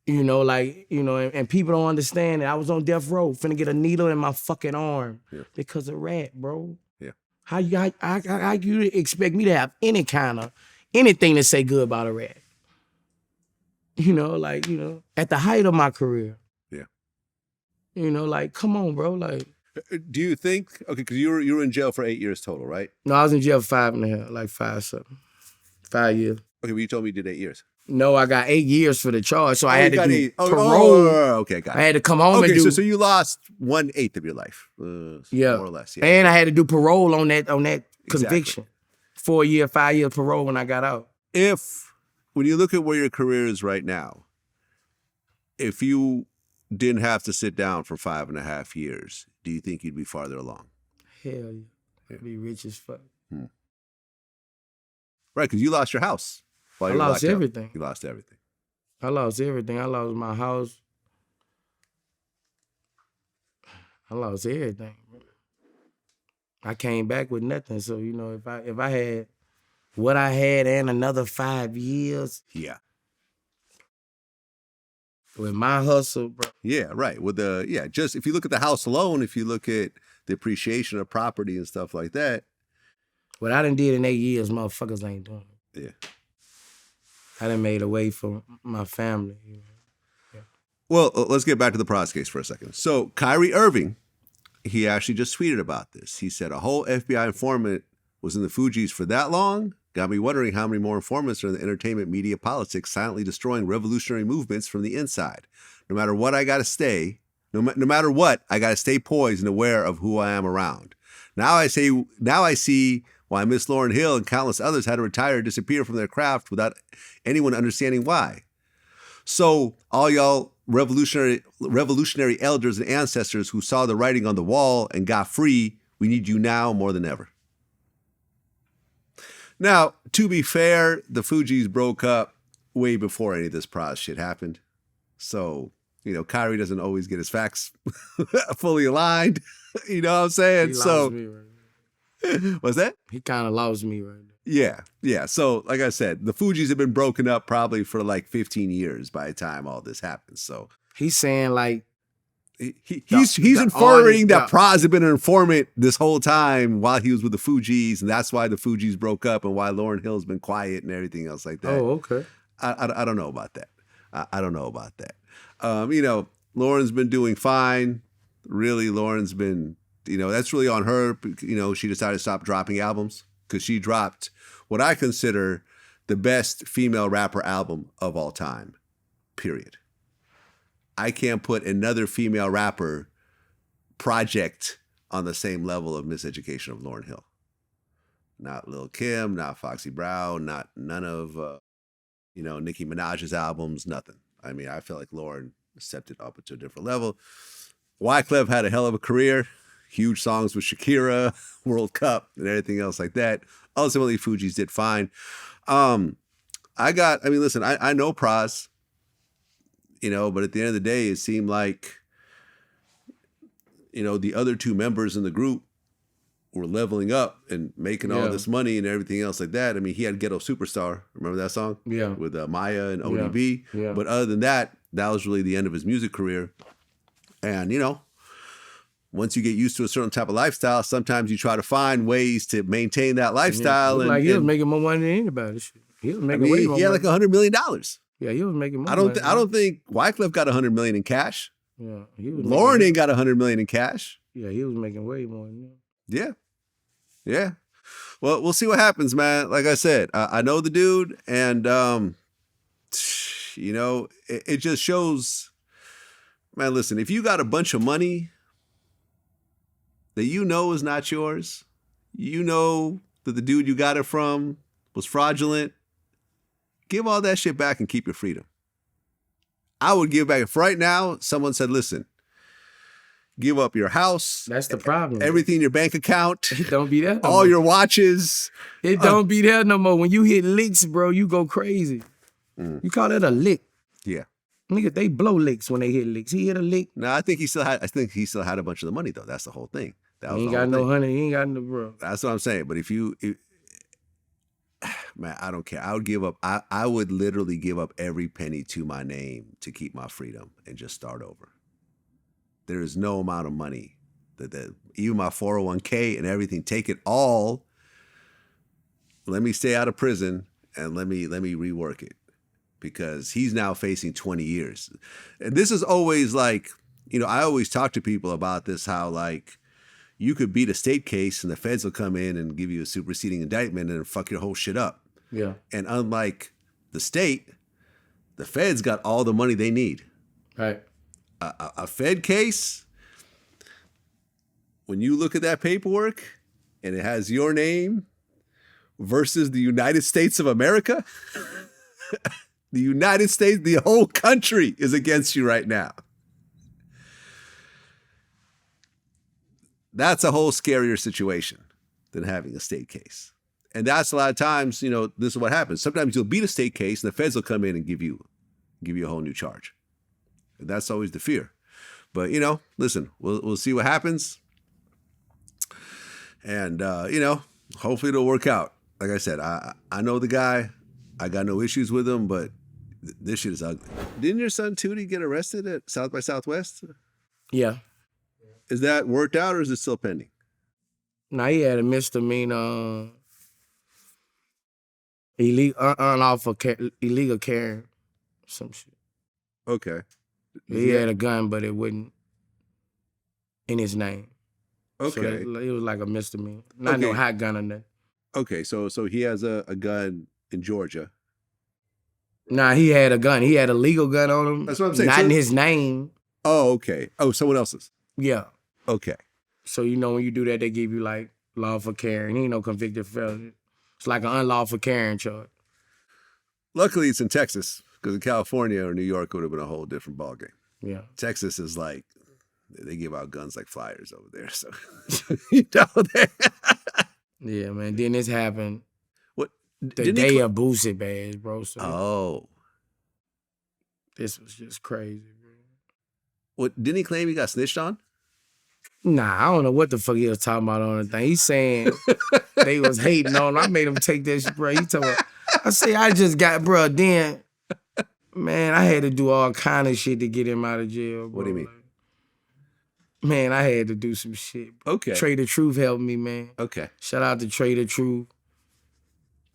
And people don't understand that I was on death row, finna get a needle in my fucking arm because of rat, bro. Yeah. How you expect me to have anything to say good about a rat? At the height of my career. Yeah. You know, like, come on, bro. Like, Do you think, okay, because you were in jail for 8 years total, right? no, I was in jail for 5.5, like 5 years. Okay, but you told me you did 8 years. No, I got 8 years for the charge, so I had to do eight. parole. Okay, got it. I had to come home Okay, and do. so you lost 1/8 of your life, Yeah. more or less. Yeah. And I had to do parole on that conviction. Exactly. 4 year, 5 year parole when I got out. When you look at where your career is right now, if you didn't have to sit down for 5.5 years, do you think you'd be farther along? Hell yeah. I'd be rich as fuck. Right, because you lost your house. While I you were lost locked up. everything. You lost everything. I lost everything. I lost my house. I lost everything. I came back with nothing. So, you know, if I had what I had and another 5 years Yeah. with my hustle, bro. Yeah, right. Just if you look at the house alone, if you look at the appreciation of property and stuff like that. What I done did in 8 years, motherfuckers ain't doing it. Yeah. I done made a way for my family. You know? Well, let's get back to the Pros case for a second. So Kyrie Irving, he actually just tweeted about this. He said, a whole FBI informant was in the Fugees for that long? Got me wondering how many more informants are in the entertainment media politics silently destroying revolutionary movements from the inside. No matter what, I got to stay. No matter what, I got to stay poised and aware of who I am around. Now I see why Miss Lauryn Hill and countless others had to retire or disappear from their craft without anyone understanding why. So all y'all revolutionary elders and ancestors who saw the writing on the wall and got free, we need you now more than ever. Now, to be fair, the Fugees broke up way before any of this Pros shit happened. So, you know, Kyrie doesn't always get his facts fully aligned. You know what I'm saying? He lost me right now. What's that? He kind of lost me right now. Yeah. So, like I said, the Fugees have been broken up probably for like 15 years by the time all this happens. So he's saying like he's inferring that Pros had been an informant this whole time while he was with the Fugees, and that's why the Fugees broke up and why Lauryn Hill's been quiet and everything else like that. Oh, okay. I don't know about that. I don't know about that. You know, Lauren's been doing fine. Really, Lauren's been, you know, that's really on her. You know, she decided to stop dropping albums because she dropped what I consider the best female rapper album of all time, period. I can't put another female rapper project on the same level of Miseducation of Lauryn Hill. Not Lil' Kim, not Foxy Brown, none of, you know, Nicki Minaj's albums, nothing. I mean, I feel like Lauryn stepped it up to a different level. Wyclef had a hell of a career. Huge songs with Shakira, World Cup, and everything else like that. Ultimately, Fugees did fine. Listen, I know Pros, you know, but at the end of the day, it seemed like, you know, the other two members in the group were leveling up and making all this money and everything else like that. I mean, he had Ghetto Superstar. Remember that song? Yeah. With Maya and ODB. Yeah. But other than that, that was really the end of his music career. And, you know, once you get used to a certain type of lifestyle, sometimes you try to find ways to maintain that lifestyle. And he was making more money than anybody. He was making way more he had money. like $100 million. Yeah, he was making more I don't think Wyclef got $100 million in cash. Yeah, he was. Lauryn ain't got $100 million in cash. Yeah, he was making way more than that. Yeah. Well, we'll see what happens, man. Like I said, I know the dude, and you know, it just shows. Man, listen, if you got a bunch of money that you know is not yours, you know that the dude you got it from was fraudulent, give all that shit back and keep your freedom. I would give back. If right now someone said, listen, give up your house. That's the problem. Everything in your bank account. It don't be that. All your watches. It don't be there no more. When you hit licks, bro, you go crazy. You call that a lick. Yeah. Nigga, they blow licks when they hit licks. He hit a lick. No, I think he still had a bunch of the money though. That's the whole thing. That was He ain't got no honey. He ain't got no bro. That's what I'm saying. But man, I don't care. I would give up. I would literally give up every penny to my name to keep my freedom and just start over. There is no amount of money that even my 401k and everything, take it all. Let me stay out of prison and let me rework it, because he's now facing 20 years. And this is always like I always talk to people about this, how like you could beat a state case and the feds will come in and give you a superseding indictment and fuck your whole shit up. Yeah. And unlike the state, the feds got all the money they need. Right. A Fed case, when you look at that paperwork and it has your name versus the United States of America, the United States, the whole country is against you right now. That's a whole scarier situation than having a state case. And that's a lot of times, this is what happens. Sometimes you'll beat a state case and the feds will come in and give you a whole new charge. And that's always the fear. But, listen, we'll see what happens. And, hopefully it'll work out. Like I said, I know the guy. I got no issues with him, but this shit is ugly. Didn't your son Tootie get arrested at South by Southwest? Yeah. Is that worked out or is it still pending? Now he had a misdemeanor, illegal carrying, some shit. Okay. He had a gun, but it wasn't in his name. Okay. So it was like a misdemeanor. Not no hot gun or nothing. Okay, so he has a gun in Georgia. Nah, he had a gun. He had a legal gun on him. That's what I'm saying. Not in his name. Oh, okay. Oh, someone else's. Yeah. Okay. So, when you do that, they give you like lawful carrying. He ain't no convicted felon. It's like an unlawful carrying charge. Luckily, it's in Texas, because in California or New York, it would have been a whole different ballgame. Yeah. Texas is like, they give out guns like flyers over there. So, Yeah, man. Then this happened What? the day of Boosie badge, bro. So Oh. this was just crazy, bro. What? Didn't he claim he got snitched on? Nah, I don't know what the fuck he was talking about on the thing. He's saying they was hating on him. I made him take that shit, bro. He told me, I say, I just got, bro, then, man, I had to do all kind of shit to get him out of jail, bro. What do you mean? Like, man, I had to do some shit, bro. Okay. Trader Truth helped me, man. Okay. Shout out to Trader Truth.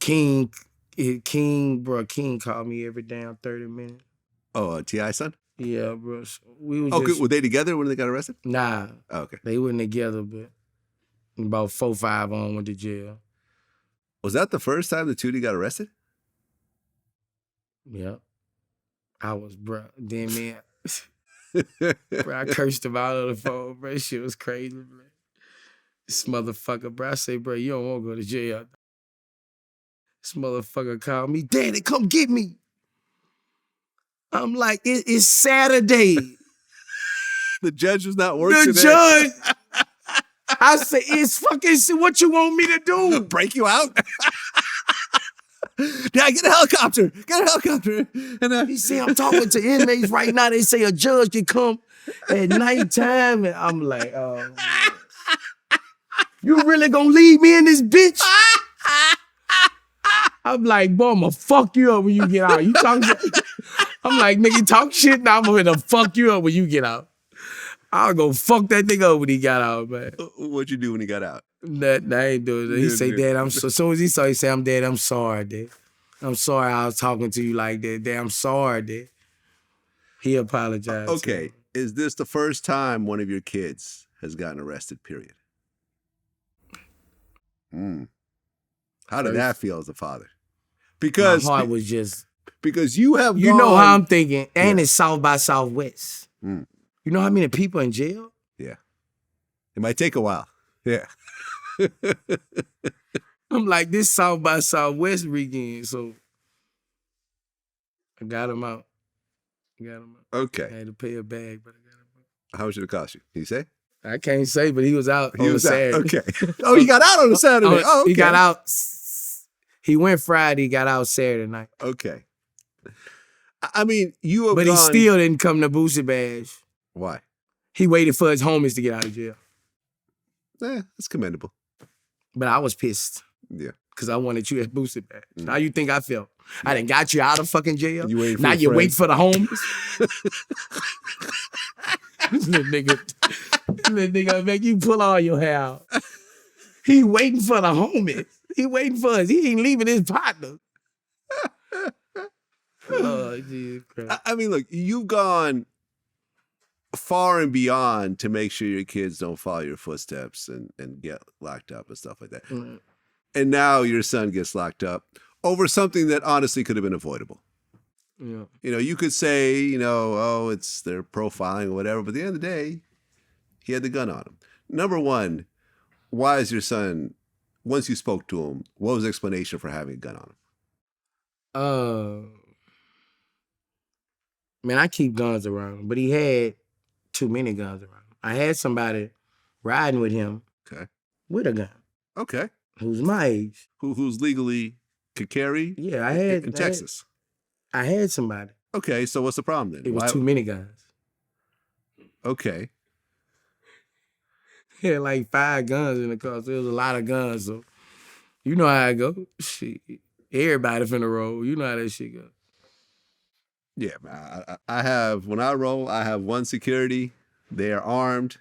King called me every damn 30 minutes. Oh, T.I. son? Yeah, bro. So we was Okay. just, Were they together when they got arrested? nah, Oh, okay. they wasn't together, but about 4-5 on went to jail. Was that the first time the Tootie got arrested? Yeah. I was, bro. Then, man, bro, I cursed him out on the phone, bro. Shit was crazy, bro. This motherfucker, bro. I say, bro, you don't want to go to jail. This motherfucker called me, Daddy, come get me. I'm like, it's Saturday. The judge was not working. The judge. I say, it's fucking, what you want me to do? Break you out? Dad, get a helicopter. Get a helicopter. And He say, I'm talking to inmates right now. They say a judge can come at nighttime. And I'm like, oh, man. You really gonna leave me in this bitch? I'm like, boy, I'm gonna fuck you up when you get out. You talking shit? I'm like, nigga, talk shit now. I'm gonna fuck you up when you get out. I'll go fuck that nigga up when he got out, man. what'd you do when he got out? Nothing, I ain't doing it. He say, Dad, I'm so. As soon as he saw, he say, I'm Dad, I'm sorry, Dad. I'm sorry I was talking to you like that, Dad. I'm sorry, Dad. He apologized. Okay, is this the first time one of your kids has gotten arrested, period? How did that feel as a father? Because my heart was just, because you have you gone, know how I'm thinking, and it's South by Southwest. Mm. You know how many people in jail? Yeah. It might take a while. Yeah. I'm like, this South by Southwest weekend, so I got him out. I Okay. had to pay a bag, but I got him out. How much did it cost you? Can you say? I can't say, but he was out He on was a out. Saturday. Okay. Oh, he got out on a Saturday. Oh, okay. He got out. He went Friday, got out Saturday night. Okay. I mean, you have But gone... he still didn't come to Boosie badge. Why? He waited for his homies to get out of jail. That's commendable. But I was pissed. Yeah. Because I wanted you at Boosie badge. How you think I felt? I done got you out of fucking jail. You waiting for now your you friends. wait for the homies. Little nigga make you pull all your hair out. He waiting for the homies. He waiting for us. He ain't leaving his partner. Oh, Jesus Christ. I mean, look, you've gone far and beyond to make sure your kids don't follow your footsteps and get locked up and stuff like that. Mm. And now your son gets locked up over something that honestly could have been avoidable. Yeah. You could say, oh, it's their profiling or whatever, but at the end of the day, he had the gun on him. Number one, why is your son, once you spoke to him, what was the explanation for having a gun on him? Man, I keep guns around, but he had too many guns around. I had somebody riding with him Okay. with a gun Okay. who's my age. Who's legally could carry Yeah, I had in Texas. I had somebody. Okay, so what's the problem then? It was too many guns. Okay. He had like 5 guns in the car, so there was a lot of guns. So you know how it go. Shit, everybody finna roll. You know how that shit go. Yeah, man. I have, when I roll, I have one security. They are armed.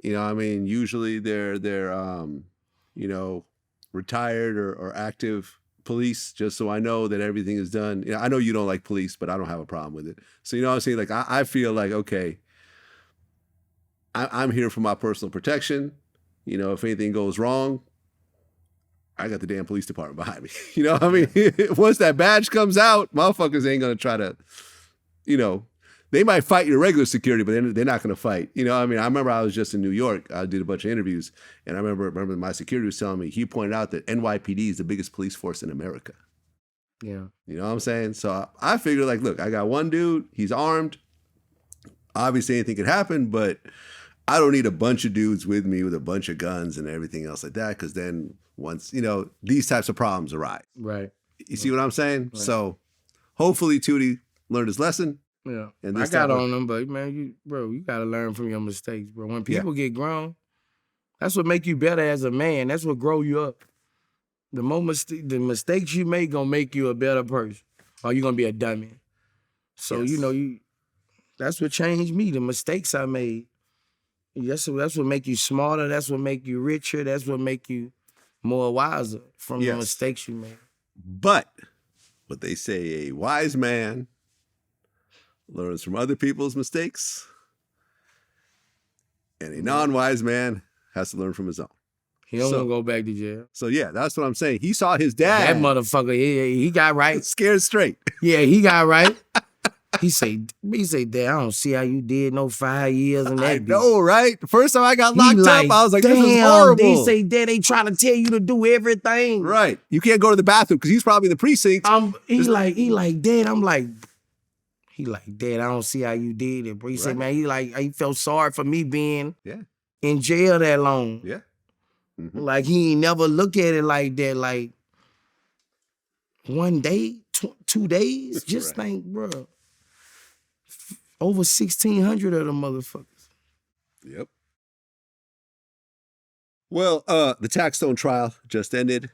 Usually they're retired or active police, just so I know that everything is done. I know you don't like police, but I don't have a problem with it. So, what I'm saying? Like, I feel like, okay, I'm here for my personal protection. If anything goes wrong, I got the damn police department behind me. Once that badge comes out, motherfuckers ain't going to try to, they might fight your regular security, but they're not going to fight. I remember I was just in New York. I did a bunch of interviews, and I remember my security was telling me, he pointed out that NYPD is the biggest police force in America. Yeah. You know what I'm saying? So I figured, like, look, I got one dude, he's armed. Obviously anything could happen, but I don't need a bunch of dudes with me with a bunch of guns and everything else like that, because then once, these types of problems arise. Right. You see what I'm saying? Right. So hopefully Tootie learned his lesson. Yeah. And I got on them, but man, you gotta learn from your mistakes, bro. When people get grown, that's what make you better as a man. That's what grow you up. The mistakes you make gonna make you a better person, or you're gonna be a dummy. So Yes. That's what changed me. The mistakes I made. That's what make you smarter. That's what make you richer. That's what make you more wiser from the mistakes you made. But what they say, a wise man learns from other people's mistakes, and a non-wise man has to learn from his own. He don't want to go back to jail. So yeah, that's what I'm saying. He saw his dad. That motherfucker, he got right. Scared straight. Yeah, he got right. He say, Dad, I don't see how you did no 5 years in that. I know, right? The first time I got locked up, I was like, this is damn, horrible. They say, Dad, they trying to tell you to do everything. Right. You can't go to the bathroom because he's probably in the precinct. He like, Dad, I'm like, Dad, I don't see how you did it, bro. He said, man, he felt sorry for me being in jail that long. Yeah. Mm-hmm. Like, he ain't never look at it like that, like, one day, 2 days, just think, bro. Over 1,600 of them motherfuckers. Yep. Well, the Taxstone trial just ended.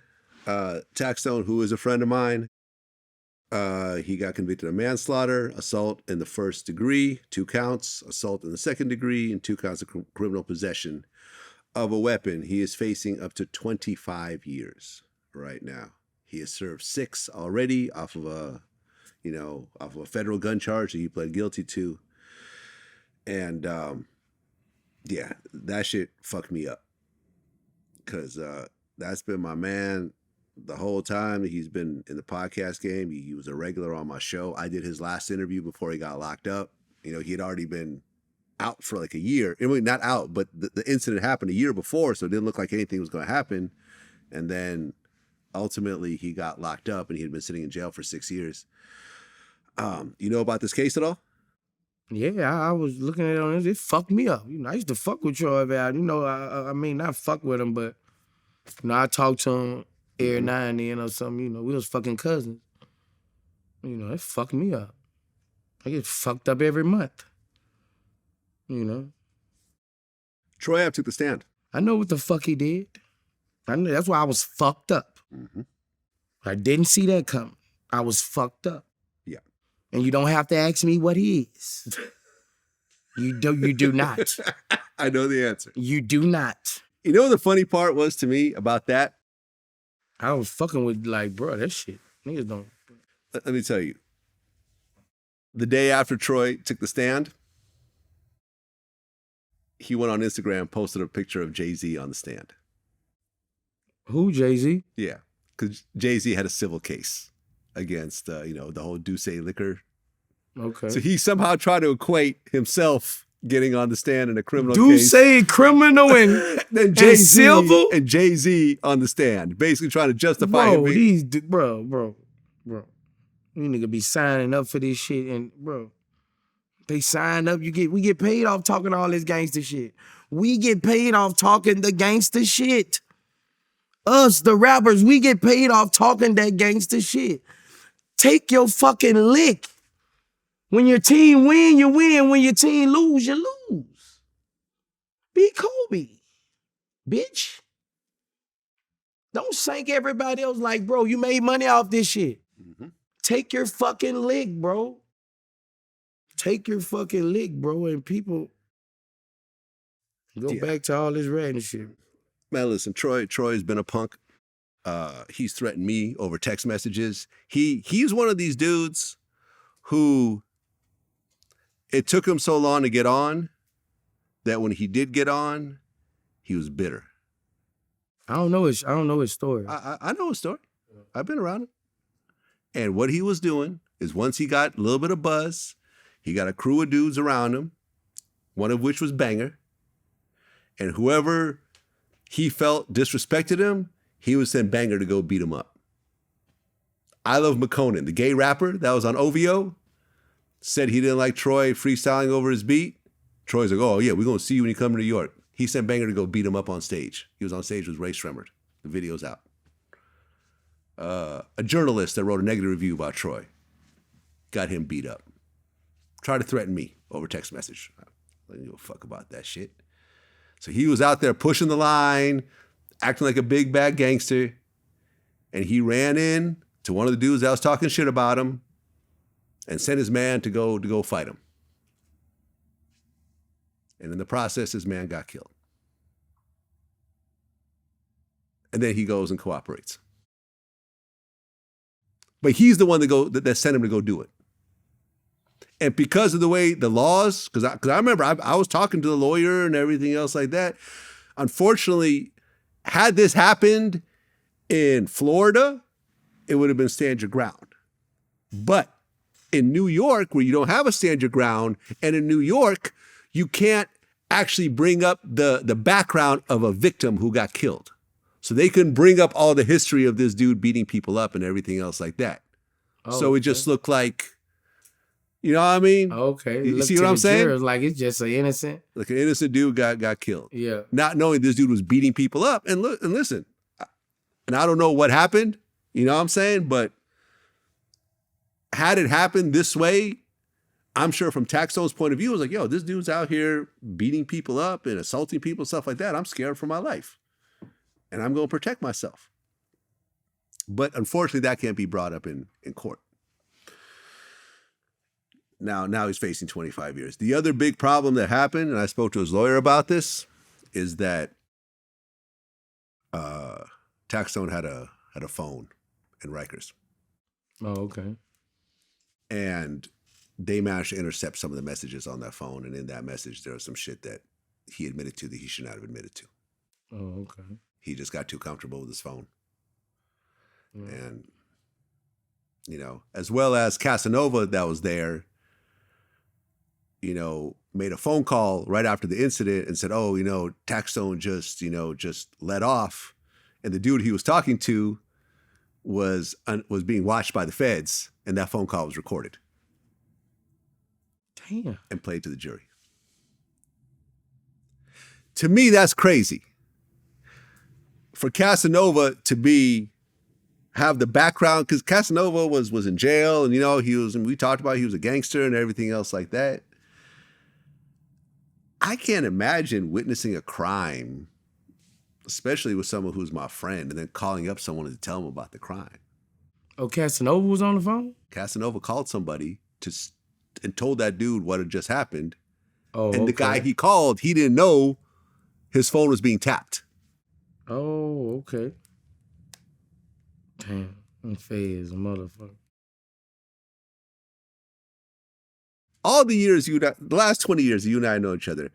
Taxstone, who is a friend of mine, he got convicted of manslaughter, assault in the first degree, 2 counts, assault in the second degree, and 2 counts of criminal possession of a weapon. He is facing up to 25 years right now. He has served 6 already off of a federal gun charge that he pled guilty to. And that shit fucked me up. Because that's been my man the whole time that he's been in the podcast game. He was a regular on my show. I did his last interview before he got locked up. He had already been out for like a year. I mean, not out, but the incident happened a year before, so it didn't look like anything was going to happen. And then ultimately he got locked up and he had been sitting in jail for 6 years. You know about this case at all? Yeah, I was looking at it on this. It fucked me up. I used to fuck with Troy about. I mean, not fuck with him, but I talked to him every now and then or something. We was fucking cousins. It fucked me up. I get fucked up every month. Troy Ave took the stand. I know what the fuck he did. I know that's why I was fucked up. Mm-hmm. I didn't see that coming. I was fucked up. Yeah. And you don't have to ask me what he is. You do not. I know the answer. You do not. You know what the funny part was to me about that? I was fucking with bro, that shit. Niggas don't. Let me tell you. The day after Troy took the stand, he went on Instagram, posted a picture of Jay-Z on the stand. Who, Jay-Z? Yeah, because Jay-Z had a civil case against, the whole Douce liquor. Okay. So he somehow tried to equate himself getting on the stand in a criminal case. Douce criminal and then Jay-Z civil? and Jay-Z on the stand, basically trying to justify him being... Bro. You nigga be signing up for this shit, and bro, they sign up. We get paid off talking all this gangster shit. We get paid off talking the gangster shit. Us, the rappers, we get paid off talking that gangster shit. Take your fucking lick. When your team win, you win. When your team lose, you lose. Be Kobe, bitch. Don't sink everybody else like, bro, you made money off this shit. Mm-hmm. Take your fucking lick, bro. Take your fucking lick, bro, and people go back to all this ratting shit. Man, listen, Troy's been a punk. He's threatened me over text messages. He's one of these dudes who it took him so long to get on that when he did get on, he was bitter. I don't know his story. I know his story. I've been around him. And what he was doing is once he got a little bit of buzz, he got a crew of dudes around him, one of which was Banger. And whoever he felt disrespected him, he would send Banger to go beat him up. I Love McConan, the gay rapper that was on OVO, said he didn't like Troy freestyling over his beat. Troy's like, oh yeah, we're going to see you when you come to New York. He sent Banger to go beat him up on stage. He was on stage with Ray Shremmerd. The video's out. A journalist that wrote a negative review about Troy got him beat up. Tried to threaten me over text message. I didn't give a fuck about that shit. So he was out there pushing the line, acting like a big bad gangster, and he ran in to one of the dudes that was talking shit about him and sent his man to go fight him. And in the process, his man got killed. And then he goes and cooperates. But he's the one that sent him to go do it. And because of the way the laws, because I remember I was talking to the lawyer and everything else like that. Unfortunately, had this happened in Florida, it would have been stand your ground. But in New York, where you don't have a stand your ground, and in New York, you can't actually bring up the background of a victim who got killed. So they couldn't bring up all the history of this dude beating people up and everything else like that. Oh, so it just looked like, you know what I mean? Okay. You see what I'm saying? Like it's just an innocent. Like an innocent dude got killed. Yeah. Not knowing this dude was beating people up. And look, and listen, and I don't know what happened, you know what I'm saying? But had it happened this way, I'm sure from Taxstone's point of view, it was like, yo, this dude's out here beating people up and assaulting people, stuff like that. I'm scared for my life. And I'm going to protect myself. But unfortunately, that can't be brought up in court. Now he's facing 25 years. The other big problem that happened, and I spoke to his lawyer about this, is that Taxstone had a phone in Rikers. Oh, okay. And they managed to intercept some of the messages on that phone. And in that message, there was some shit that he admitted to that he should not have admitted to. Oh, okay. He just got too comfortable with his phone. Yeah. And, you know, as well as Casanova that was there, you know, made a phone call right after the incident and said, oh, you know, Taxstone just let off. And the dude he was talking to was being watched by the feds, and that phone call was recorded. Damn. And played to the jury. To me, that's crazy. For Casanova to have the background, because Casanova was in jail, and you know, we talked about he was a gangster and everything else like that. I can't imagine witnessing a crime, especially with someone who's my friend, and then calling up someone to tell them about the crime. Oh, Casanova was on the phone? Casanova called somebody and told that dude what had just happened. Oh, and the guy he called, he didn't know his phone was being tapped. Oh, okay. Damn, I'm fed as a motherfucker. All the years the last 20 years you and I know each other,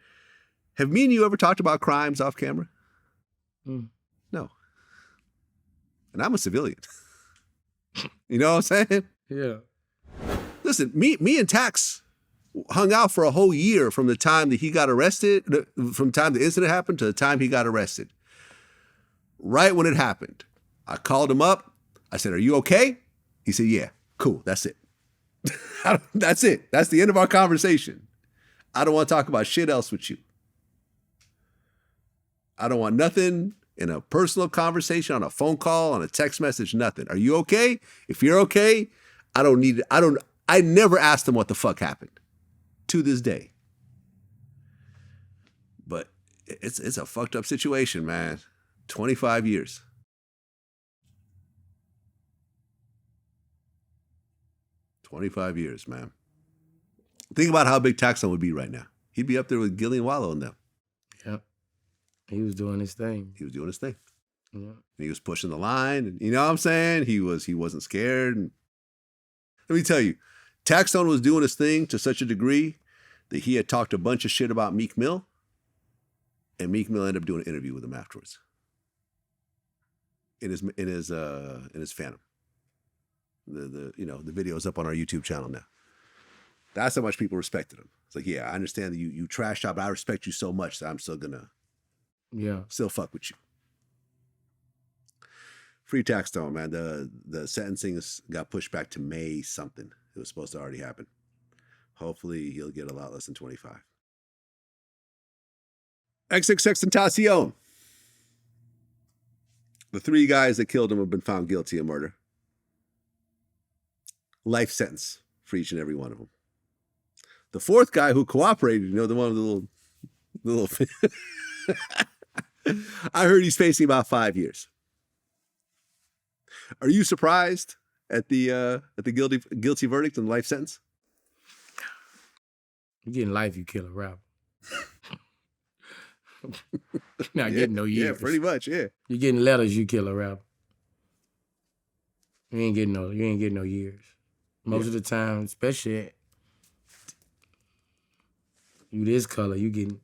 Have me and you ever talked about crimes off camera? Mm. No. And I'm a civilian. You know what I'm saying? Yeah. Listen, me and Tax hung out for a whole year from the time that he got arrested, from the time the incident happened to the time he got arrested. Right when it happened, I called him up. I said, "Are you okay?" He said, "Yeah, cool, that's it." That's it. That's the end of our conversation. I don't want to talk about shit else with you. I don't want nothing in a personal conversation, on a phone call, on a text message, nothing. Are you okay? If you're okay, I never asked him what the fuck happened to this day. But it's a fucked up situation, man. 25 years. Man. Think about how big Taxon would be right now. He'd be up there with Gillian Wallow and them. Yep. He was doing his thing. Yeah. He was pushing the line. And, you know what I'm saying? He wasn't scared. And let me tell you, Taxon was doing his thing to such a degree that he had talked a bunch of shit about Meek Mill. And Meek Mill ended up doing an interview with him afterwards. In his Phantom. The video's up on our YouTube channel now. That's how much people respected him. It's like, yeah, I understand that you trashed out, but I respect you so much that I'm still gonna still fuck with you. Free Taxstone, man. The sentencing got pushed back to May something. It was supposed to already happen. Hopefully he'll get a lot less than 25. XXXTentacion. The 3 guys that killed him have been found guilty of murder. Life sentence for each and every one of them. The 4th guy who cooperated, the one with the little I heard he's facing about 5 years. Are you surprised at the guilty verdict and life sentence? You getting life, you kill a rapper. Not getting no years. Yeah, pretty much, yeah. You getting letters, you kill a rapper. You ain't getting no years. Most of the time, especially you this color, you getting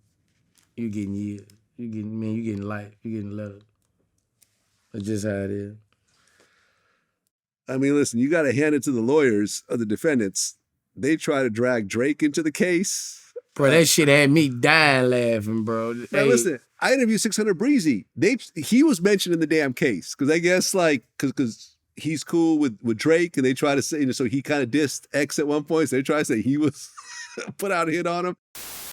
years. You getting life. You getting letters. That's just how it is. I mean, listen, you got to hand it to the lawyers of the defendants. They try to drag Drake into the case. Bro, that shit had me dying laughing, bro. Now, Hey, listen, I interviewed 600 Breezy. He was mentioned in the damn case because I guess because he's cool with Drake, and they try to say, so he kind of dissed X at one point. So they try to say he was put out a hit on him.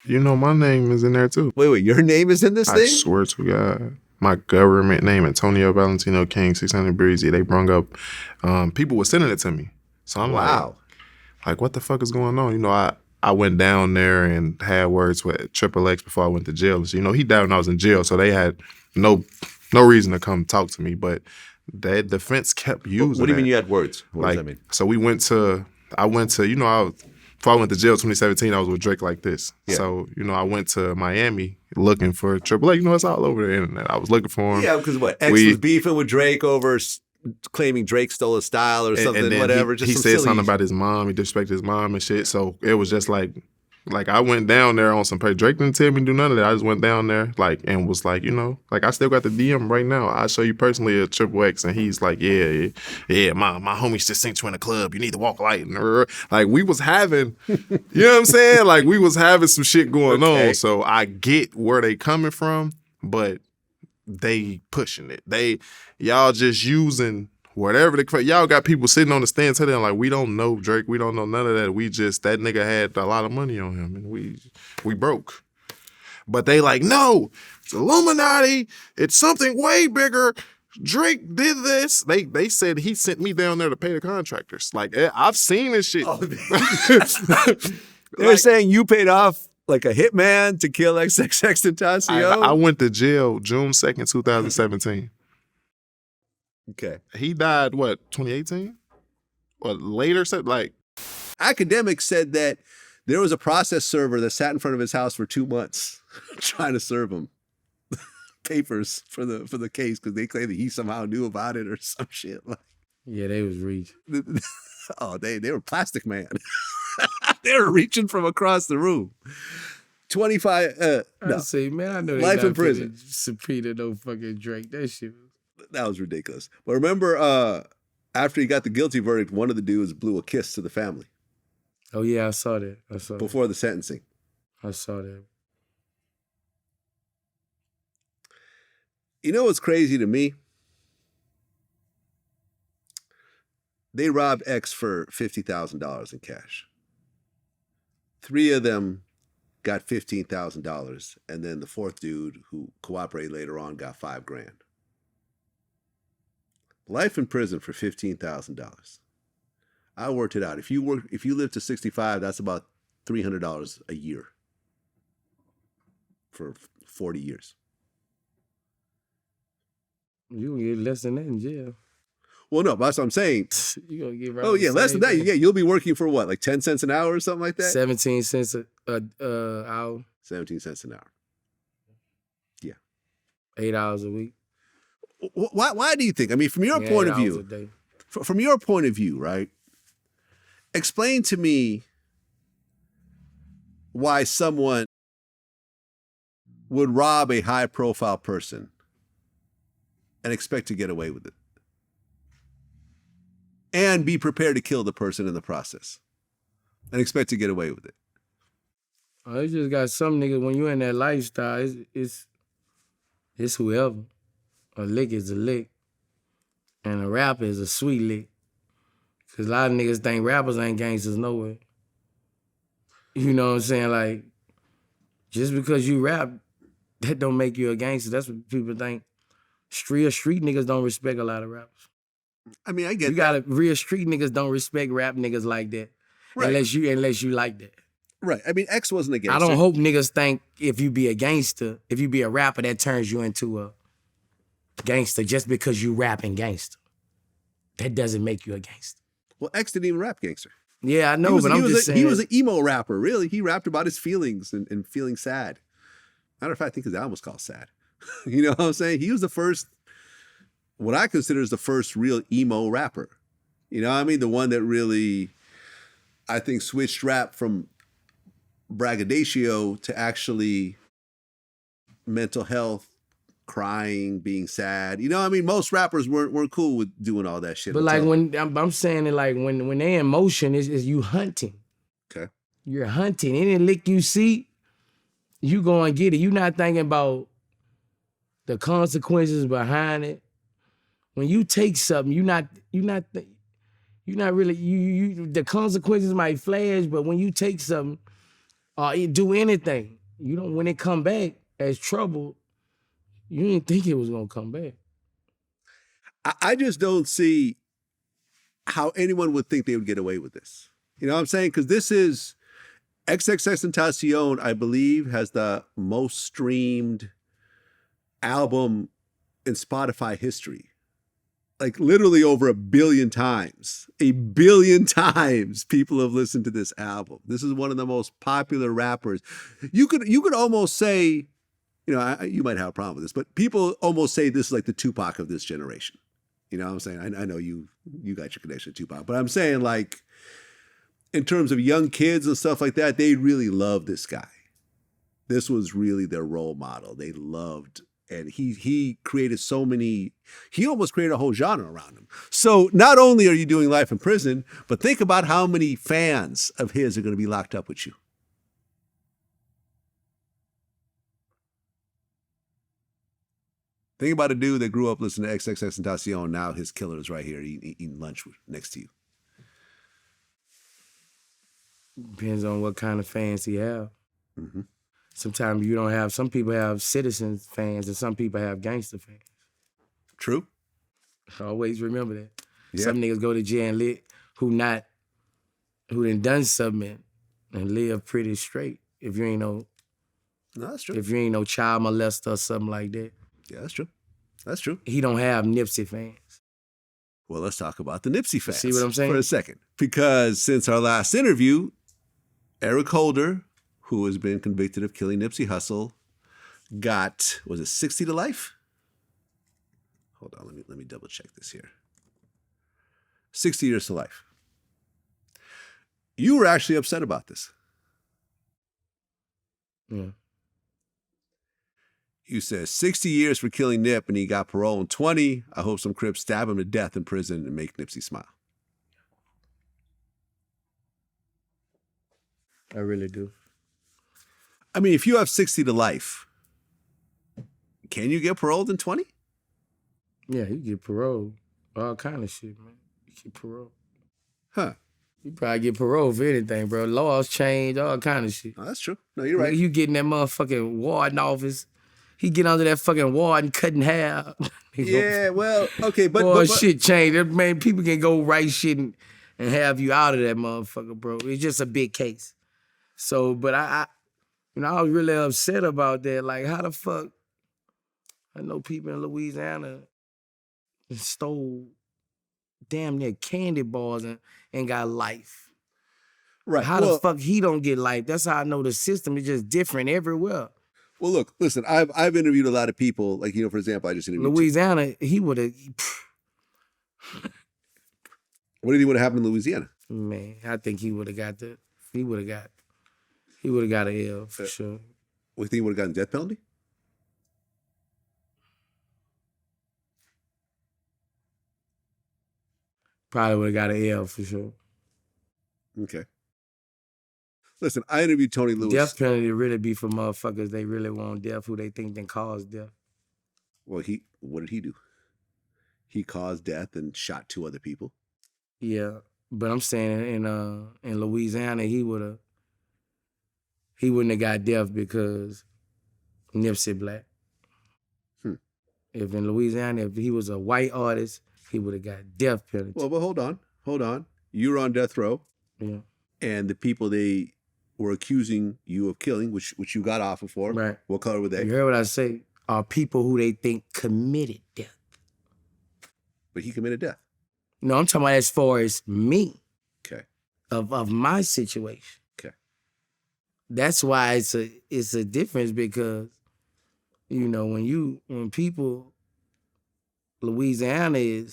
My name is in there too. Wait, your name is in this thing? I swear to God. My government name, Antonio Valentino King, 600 Breezy. They brung up, people were sending it to me. So I'm like, what the fuck is going on? I went down there and had words with Triple X before I went to jail. So, he died when I was in jail, so they had no reason to come talk to me. But that defense kept using. What do you mean you had words? What does that mean? So before I went to jail 2017, I was with Drake like this. Yeah. So, I went to Miami looking for Triple X. It's all over the internet. I was looking for him. Yeah, because X was beefing with Drake over claiming Drake stole his style or something, and then whatever. He said something about his mom. He disrespected his mom and shit. So it was just like I went down there on some pay. Drake didn't tell me to do none of that. I just went down there and was like, I still got the DM right now. I'll show you personally a Triple X. And he's like, yeah, my homies just sent you in a club. You need to walk light. Like we was having, you know what I'm saying? Like we was having some shit going on. So I get where they coming from, but they pushing it. Y'all just using whatever y'all got people sitting on the stand telling them like, we don't know Drake, we don't know none of that. That nigga had a lot of money on him and we broke. But they like, no, it's Illuminati, it's something way bigger. Drake did this. They said he sent me down there to pay the contractors. Like I've seen this shit. They're saying you paid off like a hitman to kill XXXTentacion? I went to jail June 2nd, 2017. Okay. He died, 2018? What, later? Academics said that there was a process server that sat in front of his house for 2 months trying to serve him papers for the case because they claim that he somehow knew about it or some shit. Yeah, they was reaching. Oh, they were Plastic Man. They were reaching from across the room. 25. I No, say, man, I know they Life not in prison. finna subpoena no fucking Drake. That shit. that was ridiculous. But remember, after he got the guilty verdict, one of the dudes blew a kiss to the family Oh yeah, I saw that. before the sentencing. I saw that. You know what's crazy to me? They robbed X for $50,000 in cash. 3 of them got $15,000, and then the fourth dude who cooperated later on got $5,000. Life in prison for $15,000. I worked it out. If you live to 65, that's about $300 a year for 40 years. You gonna get less than that in jail. Well, no, that's what I'm saying. You gonna get right. Oh yeah, less than that. Yeah, you'll be working for what, like 10 cents an hour or something like that? 17 cents a hour. 17 cents an hour. Yeah. 8 hours a week. Why do you think? I mean, from your point of 8 hours a view, day. from your point of view, right? Explain to me why someone would rob a high-profile person and expect to get away with it, and be prepared to kill the person in the process, and expect to get away with it. Oh, you just got some niggas, when you in that lifestyle, it's whoever. A lick is a lick. And a rapper is a sweet lick. Because a lot of niggas think rappers ain't gangsters no way. You know what I'm saying? Like, just because you rap, that don't make you a gangster. That's what people think. Real street niggas don't respect a lot of rappers. I mean, I get Real street niggas don't respect rap niggas like that. Right. Unless you like that. Right. I mean, X wasn't a gangster. I don't hope niggas think if you be a gangster, if you be a rapper, that turns you into a gangster just because you rapping gangster. That doesn't make you a gangster. Well, X didn't even rap gangster. Yeah, I know, but I'm just saying. He was an emo rapper, really. He rapped about his feelings and feeling sad. Matter of fact, I think his album was called Sad. You know what I'm saying? He was the first, what I consider is the first real emo rapper. You know what I mean? The one that really, I think, switched rap from braggadocio to actually mental health, crying, being sad. You know what I mean? Most rappers weren't cool with doing all that shit. But like when I'm saying it, like when they in motion, is you hunting. Okay. You're hunting. Any lick you see, you go and get it. You not thinking about the consequences behind it. When you take something, you not really the consequences might flash, but when you take something or do anything, you don't, when it come back as trouble, you didn't think it was gonna come back. I just don't see how anyone would think they would get away with this. You know what I'm saying? Because this is XXXTentacion, I believe, has the most streamed album in Spotify history. Like literally over 1 billion times. 1 billion times people have listened to this album. This is one of the most popular rappers. You could almost say, you know, you might have a problem with this, but people almost say this is like the Tupac of this generation. You know what I'm saying? I know you got your connection to Tupac, but I'm saying, like, in terms of young kids and stuff like that, they really love this guy. This was really their role model. They loved, and he created so many, he almost created a whole genre around him. So not only are you doing life in prison, but think about how many fans of his are going to be locked up with you. Think about a dude that grew up listening to XXXTentacion. Now his killer is right here eating lunch next to you. Depends on what kind of fans he have. Mm-hmm. Sometimes you don't have, some people have citizen fans and some people have gangster fans. True. Always remember that. Yeah. Some niggas go to jail and live who done something and live pretty straight. If you ain't no that's true. If you ain't no child molester or something like that. Yeah, that's true. That's true. He don't have Nipsey fans. Well, let's talk about the Nipsey fans. See what I'm saying? For a second. Because since our last interview, Eric Holder, who has been convicted of killing Nipsey Hussle, got, was it 60 to life? Hold on, let me double check this here. 60 years to life. You were actually upset about this. Yeah. You said 60 years for killing Nip and he got parole in 20. I hope some Crips stab him to death in prison and make Nipsey smile. I really do. I mean, if you have 60 to life, can you get paroled in 20? Yeah, you get parole. All kind of shit, man. You get parole. Huh. You probably get parole for anything, bro. Laws change, all kind of shit. Oh, that's true. No, you're right. You get in that motherfucking warden office. He get under that fucking warden cutting hair. Yeah, well, okay, but, Boy, but shit changed. Man, people can go write shit and have you out of that motherfucker, bro. It's just a big case. So, but I was really upset about that. Like, how the fuck? I know people in Louisiana stole damn near candy bars and got life. right. How the fuck he don't get life? That's how I know the system is just different everywhere. Well, look, listen, I've interviewed a lot of people. Like, for example, I just interviewed Louisiana, he would have. What do you think would have happened in Louisiana? Man, I think he would have got an L for sure. What do you think he would have gotten death penalty? Probably would have got an L for sure. Okay. Listen, I interviewed Tony Lewis. Death penalty really be for motherfuckers they really want death, who they think then caused death. Well, what did he do? He caused death and shot 2 other people. Yeah, but I'm saying in Louisiana he wouldn't have got death because Nipsey black. If in Louisiana, if he was a white artist, he would have got death penalty. Well, but hold on. You were on death row. Yeah. And the people they were accusing you of killing, which you got off of for, Right. What color were they? You heard what I say? Are people who they think committed death. But he committed death. No, I'm talking about as far as me. Okay. Of my situation. Okay. That's why it's a difference because, when people, Louisiana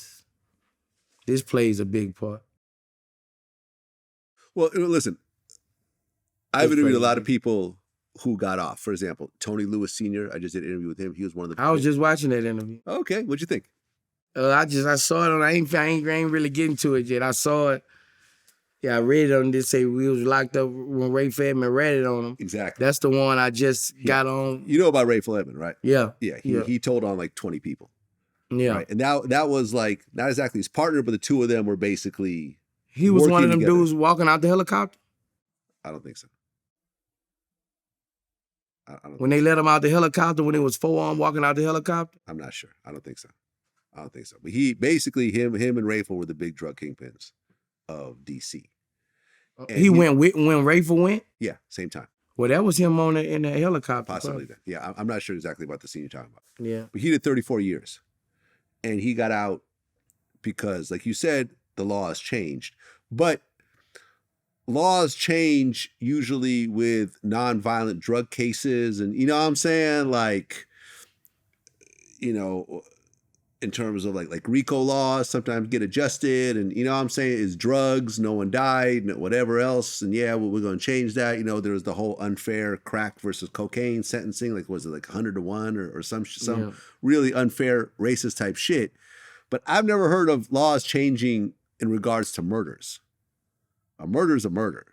this plays a big part. Well, listen, I've interviewed a lot of people who got off. For example, Tony Lewis Sr., I just did an interview with him. He was one of the... I was just watching that interview. Okay, what'd you think? I saw it on, I ain't really getting to it yet. I saw it. Yeah, I read it on this, say we was locked up when Ray Fedman read it on him. Exactly. That's the one I just got on. You know about Ray Fedman, right? Yeah. Yeah, he told on like 20 people. Yeah. Right? And that was like, not exactly his partner, but the 2 of them were basically He was one of them together. dudes walking out the helicopter? I don't think so. I don't When they let him out the helicopter, when it was 4 on walking out the helicopter? I'm not sure. I don't think so. But he basically, him and Rayful were the big drug kingpins of DC. And He went when Rayful went? Yeah, same time. Well, that was him in the helicopter. Possibly then. Yeah, I'm not sure exactly about the scene you're talking about. Yeah. But he did 34 years. And he got out because, like you said, the law has changed. But laws change usually with nonviolent drug cases. And you know what I'm saying? Like, in terms of like RICO laws sometimes get adjusted, and you know what I'm saying, is drugs, no one died, whatever else, and yeah, well, we're going to change that. There was the whole unfair crack versus cocaine sentencing, like was it like 100-1 or some really unfair racist type shit. But I've never heard of laws changing in regards to murders. A murder is a murder.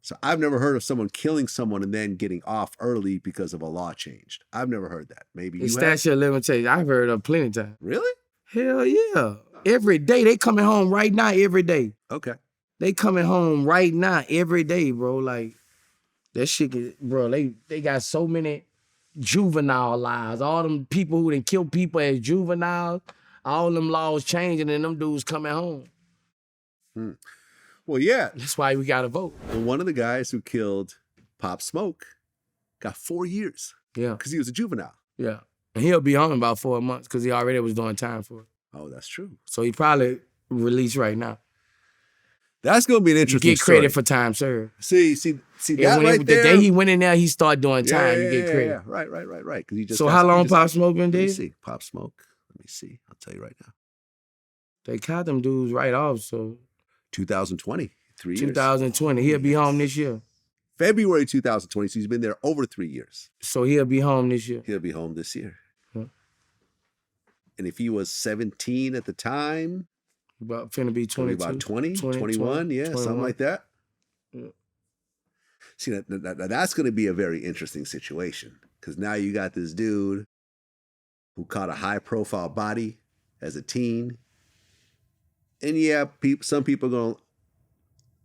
So I've never heard of someone killing someone and then getting off early because of a law changed. I've never heard that. Maybe you have. Statute of limitations. I've heard of plenty of times. Really? Hell yeah. Every day. They coming home right now every day. Okay. They coming home right now every day, bro. Like, that shit, bro, they got so many juvenile lives. All them people who done kill people as juveniles, all them laws changing and them dudes coming home. Well, yeah. That's why we got to vote. Well, one of the guys who killed Pop Smoke got 4 years. Yeah. Because he was a juvenile. Yeah. And he'll be home in about 4 months because he already was doing time for it. Oh, that's true. So he probably released right now. That's going to be an interesting Get credit story. for time served. See that right there. The day he went in there, he started doing time. You get credit. Yeah. Right. He just So how long Pop Smoke been Let me dead? see. Pop Smoke. Let me see. I'll tell you right now. They caught them dudes right off, so 2020. 3 years. 2020. He'll be home this year. February 2020. So he's been there over 3 years. So he'll be home this year. He'll be home this year. Huh. And if he was 17 at the time, About finna be 22. about 20, 21, yeah, 21. something like that. Yeah. See, that's going to be a very interesting situation because now you got this dude who caught a high-profile body as a teen, and yeah, some people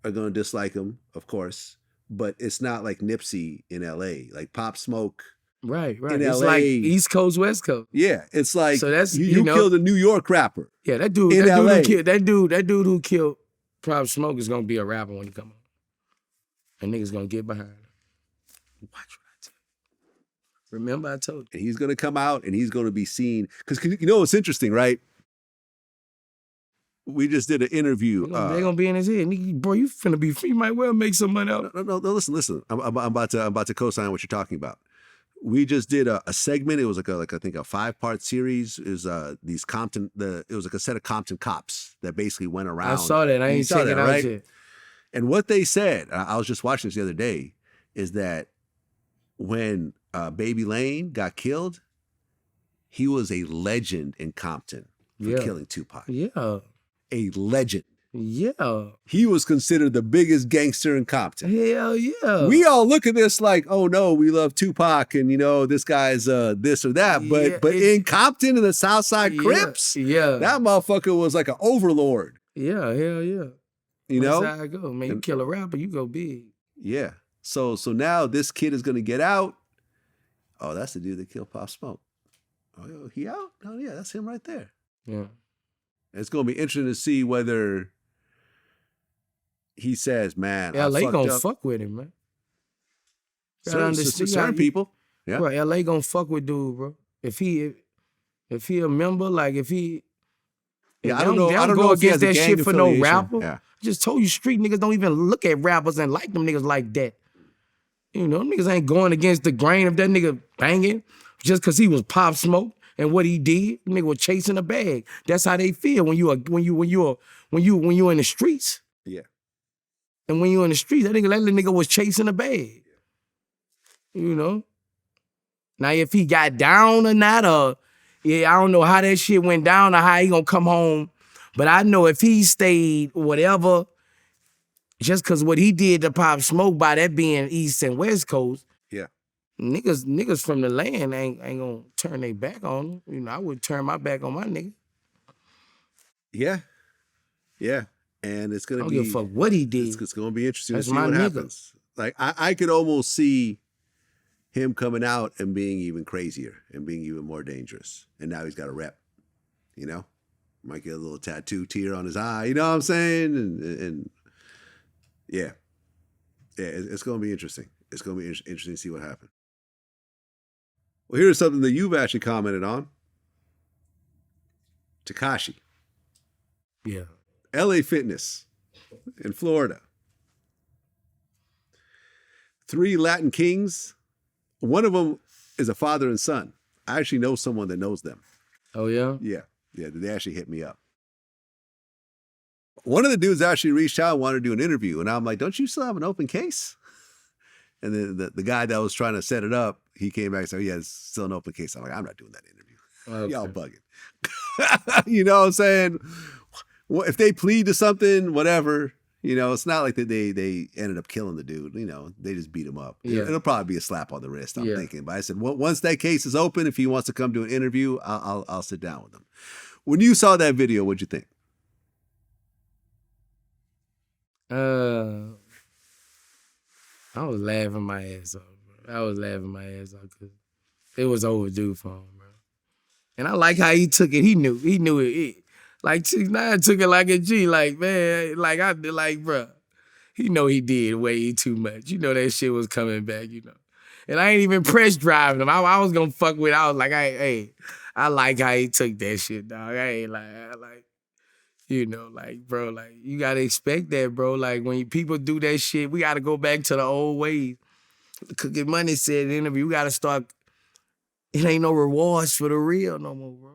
are going to dislike him, of course, but it's not like Nipsey in L.A. Like Pop Smoke. Right. In It's LA. like East Coast, West Coast. Yeah, it's like So that's, you killed a New York rapper. Yeah, that dude. In That LA. dude who killed Pop Smoke is gonna be a rapper when he come on. And niggas gonna get behind him. Watch what I tell you. Remember I told you. And he's going to come out and he's going to be seen. Because you know what's interesting, right? We just did an interview. They gonna be in his head. Nigga, bro, you finna be free. You might well make some money out. No, listen. I'm about to co-sign what you're talking about. We just did a segment. It was like I think a 5-part series. It was these Compton. It was like a set of Compton cops that basically went around. I saw that. I ain't saw checking that, out right? yet. And what they said, I was just watching this the other day, is that when Baby Lane got killed, he was a legend in Compton for killing Tupac. Yeah. A legend. Yeah. He was considered the biggest gangster in Compton. Hell yeah. We all look at this like, oh no, we love Tupac and this guy's this or that. But in Compton in the Southside Crips, that motherfucker was like an overlord. Yeah, hell yeah. You know? That's how I go. Man, you kill a rapper, you go big. Yeah. So now this kid is gonna get out. Oh, that's the dude that killed Pop Smoke. Oh, he out? Oh yeah, that's him right there. Yeah. It's gonna be interesting to see whether he says, man, LA gonna up. fuck with him, man. Certain people. Yeah. Bro, LA gonna fuck with dude, bro. If he a member, like if he I don't know. They I don't go know if he against has a that gang shit for no affiliation. rapper. Yeah. I just told you street niggas don't even look at rappers and like them niggas like that. Niggas ain't going against the grain of that nigga banging just cause he was Pop Smoke and what he did. Nigga was chasing a bag. That's how they feel when you in the streets. Yeah. And when you in the streets, that nigga was chasing a bag. Now if he got down or not, I don't know how that shit went down or how he gonna come home. But I know if he stayed whatever, just cause what he did to Pop Smoke by that being East and West Coast, yeah, niggas from the land ain't gonna turn their back on him. I would turn my back on my nigga. Yeah. Yeah. And it's gonna I don't give a fuck what he did. It's gonna be interesting That's to see my what nigga. happens. Like I could almost see him coming out and being even crazier and being even more dangerous. And now he's got a rep, Might get a little tattoo tear on his eye, you know what I'm saying? And yeah, it's going to be interesting. It's going to be interesting to see what happens. Well, here's something that you've actually commented on. Tekashi. Yeah. LA Fitness in Florida. 3 Latin kings. One of them is a father and son. I actually know someone that knows them. Oh yeah? Yeah, they actually hit me up. One of the dudes actually reached out and wanted to do an interview. And I'm like, don't you still have an open case? And then the guy that was trying to set it up, he came back and said, yeah, it's still an open case. I'm like, I'm not doing that interview. Okay. Y'all bugging. You know what I'm saying? Well, if they plead to something, whatever, it's not like that they ended up killing the dude. They just beat him up. Yeah. It'll probably be a slap on the wrist, I'm thinking. But I said, once that case is open, if he wants to come do an interview, I'll sit down with him. When you saw that video, what'd you think? I was laughing my ass off, bro. I was laughing my ass off because it was overdue for him, bro. And I like how he took it. He knew it. Like 6ix9ine took it like a G. Like, man, bro. He know he did way too much. That shit was coming back, And I ain't even press driving him. I was gonna fuck with it. I was like, hey, I like how he took that shit, dog. Bro, you gotta expect that, bro. Like, when people do that shit, we gotta go back to the old ways. Cookie Money said in the interview, we gotta start, it ain't no rewards for the real no more, bro.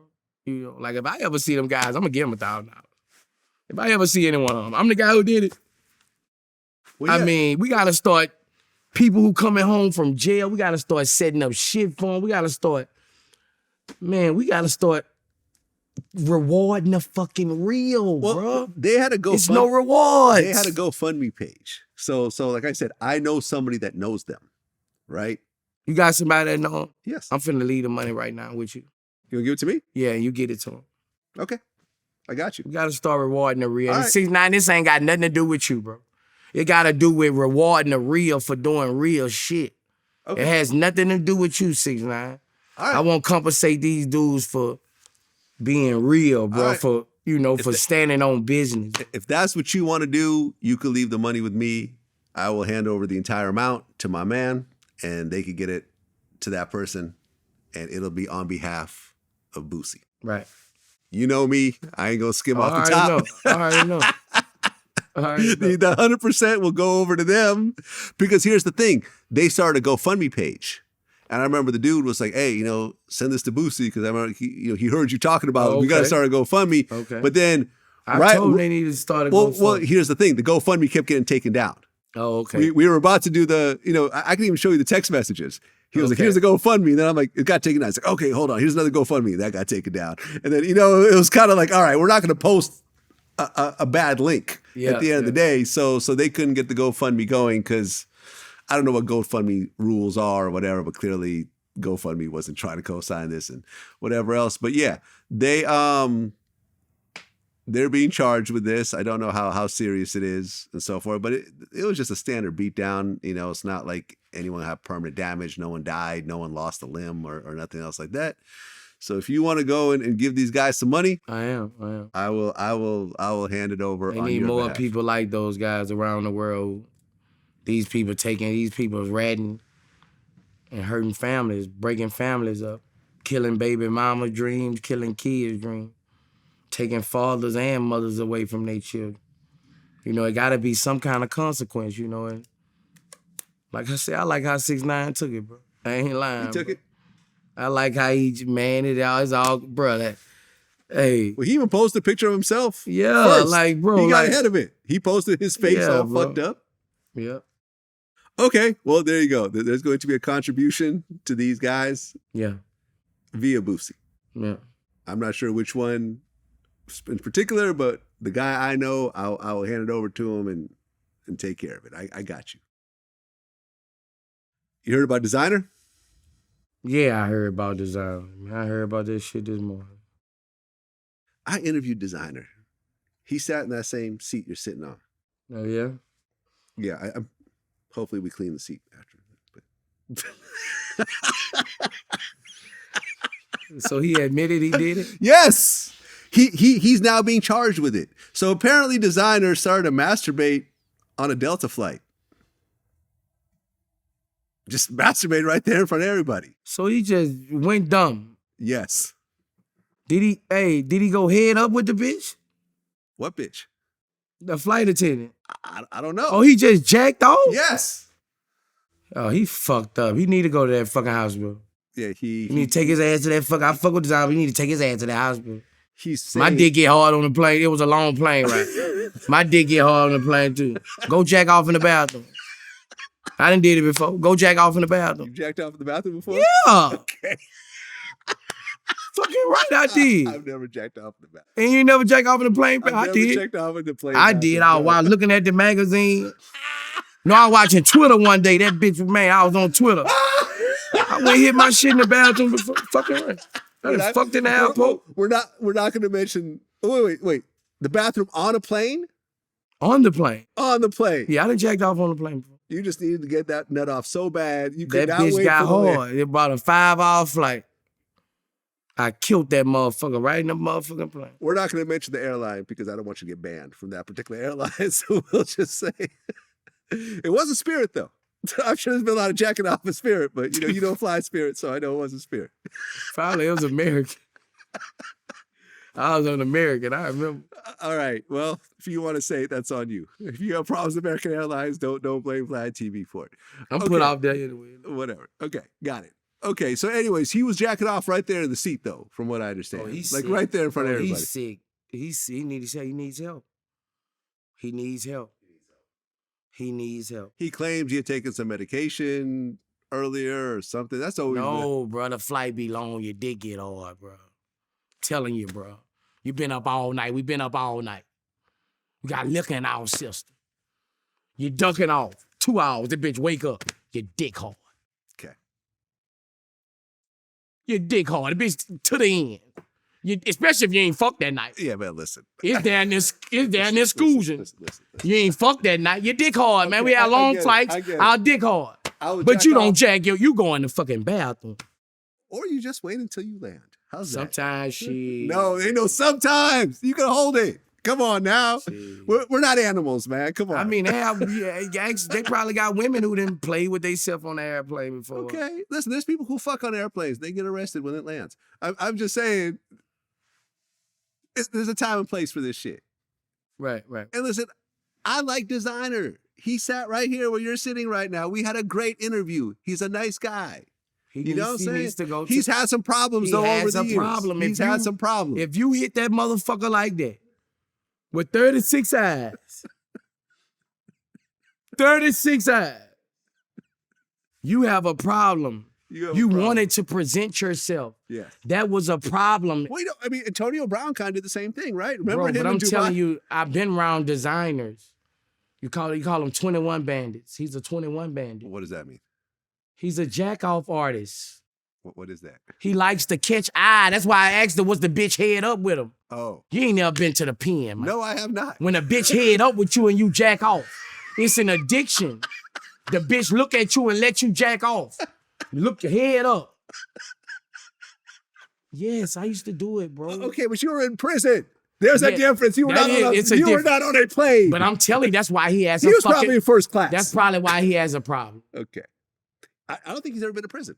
If I ever see them guys, I'm gonna give them $1,000. If I ever see any one of them, I'm the guy who did it. Well, yeah. I mean, we gotta start people who coming home from jail, we gotta start setting up shit for them. We gotta start rewarding the fucking real, bro. They had a It's no rewards. They had a GoFundMe page. So like I said, I know somebody that knows them, right? You got somebody that know 'em? Yes. I'm finna leave the money right now with you. You gonna give it to me? Yeah, you get it to him. Okay. I got you. We gotta start rewarding the real. All And right. 6ix9ine, this ain't got nothing to do with you, bro. It gotta do with rewarding the real for doing real shit. Okay. It has nothing to do with you, 6ix9ine. All right. I won't compensate these dudes for being real, bro, All right. for standing on business. If that's what you want to do, you could leave the money with me. I will hand over the entire amount to my man, and they could get it to that person, and it'll be on behalf of Boosie. Right. You know me. I ain't gonna skim off the I top. already know. The 100% will go over to them, because here's the thing. They started a GoFundMe page. And I remember the dude was like, hey, send this to Boosie, because I remember he heard you talking about it. We got to start a GoFundMe. Okay. But then, I told them they needed to start a GoFundMe. Well, here's the thing. The GoFundMe kept getting taken down. Oh, okay. We were about to do I can even show you the text messages. He was like, here's a GoFundMe. And then I'm like, it got taken down. It's like, okay, hold on. Here's another GoFundMe. That got taken down. And then, it was kind of like, all right, we're not going to post a bad link at the end of the day. So they couldn't get the GoFundMe going, because I don't know what GoFundMe rules are or whatever, but clearly GoFundMe wasn't trying to co-sign this and whatever else. But yeah, they're being charged with this. I don't know how serious it is and so forth, but it was just a standard beatdown. It's not like anyone had permanent damage. No one died. No one lost a limb or nothing else like that. So if you want to go and give these guys some money, I am. I will hand it over. They on need your more behalf. people like those guys around the world. These people ratting and hurting families, breaking families up, killing baby mama dreams, killing kids' dreams, taking fathers and mothers away from their children. It got to be some kind of consequence, And like I said, I like how 6ix9ine took it, bro. I ain't lying. He took bro. it. I like how it's all, bro. Hey. Well, he even posted a picture of himself. Yeah, first. like, bro. He got ahead of it. He posted his face all bro. fucked up. Yeah. Okay, well, there you go. There's going to be a contribution to these guys Yeah. via Boosie. Yeah. I'm not sure which one in particular, but the guy I know, I will hand it over to him and take care of it. I got you. You heard about Designer? Yeah, I heard about Designer. I heard about this shit this morning. I interviewed Designer. He sat in that same seat you're sitting on. Oh, yeah? Yeah, hopefully we clean the seat after. But So he admitted he did it? yes, he's now being charged with it. So apparently, Designer started to masturbate on a Delta flight. Just masturbate right there in front of everybody. So he just went dumb. Yes. Did he go head up with the bitch? What bitch? The flight attendant. I don't know. Oh, he just jacked off? Yes. Oh, he fucked up. He need to go to that fucking hospital. Yeah, He need to take his ass to that fuck. I fuck with Designer. He need to take his ass to that hospital. He's saying, My dick get hard on the plane. It was a long plane ride. My dick get hard on the plane too. Go jack off in the bathroom. I done did it before. Go jack off in the You bathroom. jacked off in the bathroom before? Yeah. Okay. Fucking right, I did. I've never jacked off in the bathroom. And you never jack off in the plane? I've I never did. jacked off in the plane. I did. I was while looking at the magazine. No, I was watching Twitter one day. That bitch was, man, I was on Twitter. I went and hit my shit in the bathroom before. Fucking right. I done fucked in the airport. We're not going to mention. Oh, wait. The bathroom on a plane? On the plane. On the plane. Yeah, I done jacked off on the plane before. You just needed to get that nut off so bad. You could That not bitch wait got for the hard. It brought a 5-hour flight. I killed that motherfucker right in the motherfucking plane. We're not going to mention the airline because I don't want you to get banned from that particular airline. So we'll just say it wasn't Spirit, though. I'm sure there's been a lot of jacking off of Spirit, but you don't fly Spirit, so I know it wasn't Spirit. Probably it was American. I was an American, I remember. All right. Well, if you want to say it, that's on you. If you have problems with American Airlines, don't blame Vlad TV for it. I'm put off there anyway. Whatever. Okay, got it. Okay, so anyways, he was jacking off right there in the seat, though, from what I understand. Oh, he's like sick. right there in front of Oh, everybody. He's sick. He needs help. He needs help. He needs help. He needs help. He claims you had taken some medication earlier or something. That's always No, bro, the flight be long. Your dick get hard, bro. Telling you, bro. You been up all night. We been up all night. We got liquor in our system. You dunking off. 2 hours. The bitch wake up. Your dick hard. Okay. Your dick hard. The bitch to the end. Especially if you ain't fucked that night. Yeah, man, listen. It's down this exclusion. Listen. You ain't fucked that night. Your dick hard, man. We had long flights. Our dick hard. But you don't jack you go in the fucking bathroom. Or you just wait until you land. How's that? Sometimes she. No, ain't no sometimes. You can hold it. Come on now. We're not animals, man. Come on. I mean, they probably got women who didn't play with themselves on the airplane before. Okay. Listen, there's people who fuck on airplanes. They get arrested when it lands. I'm just saying, there's a time and place for this shit. Right. And listen, I like Designer. He sat right here where you're sitting right now. We had a great interview. He's a nice guy. You know what I'm saying? He's had some problems though over the years. He's had some problems. If you hit that motherfucker like that with 36 eyes, 36 eyes, you have a problem. You wanted to present yourself. Yeah. That was a problem. Well, I mean, Antonio Brown kind of did the same thing, right? Remember him? But I'm in Dubai? telling you, I've been around designers. You call them 21 bandits. He's a 21 bandit. What does that mean? He's a jack-off artist. What is that? He likes to catch eye. That's why I asked him, what's the bitch head up with him? Oh. You ain't never been to the pen, man. No, I have not. When a bitch head up with you and you jack off, it's an addiction. The bitch look at you and let you jack off. Look your head up. Yes, I used to do it, bro. Okay, but you were in prison. There's a difference. You were not on a plane. But I'm telling you, that's why he has he was probably in first class. That's probably why he has a problem. Okay. I don't think he's ever been to prison.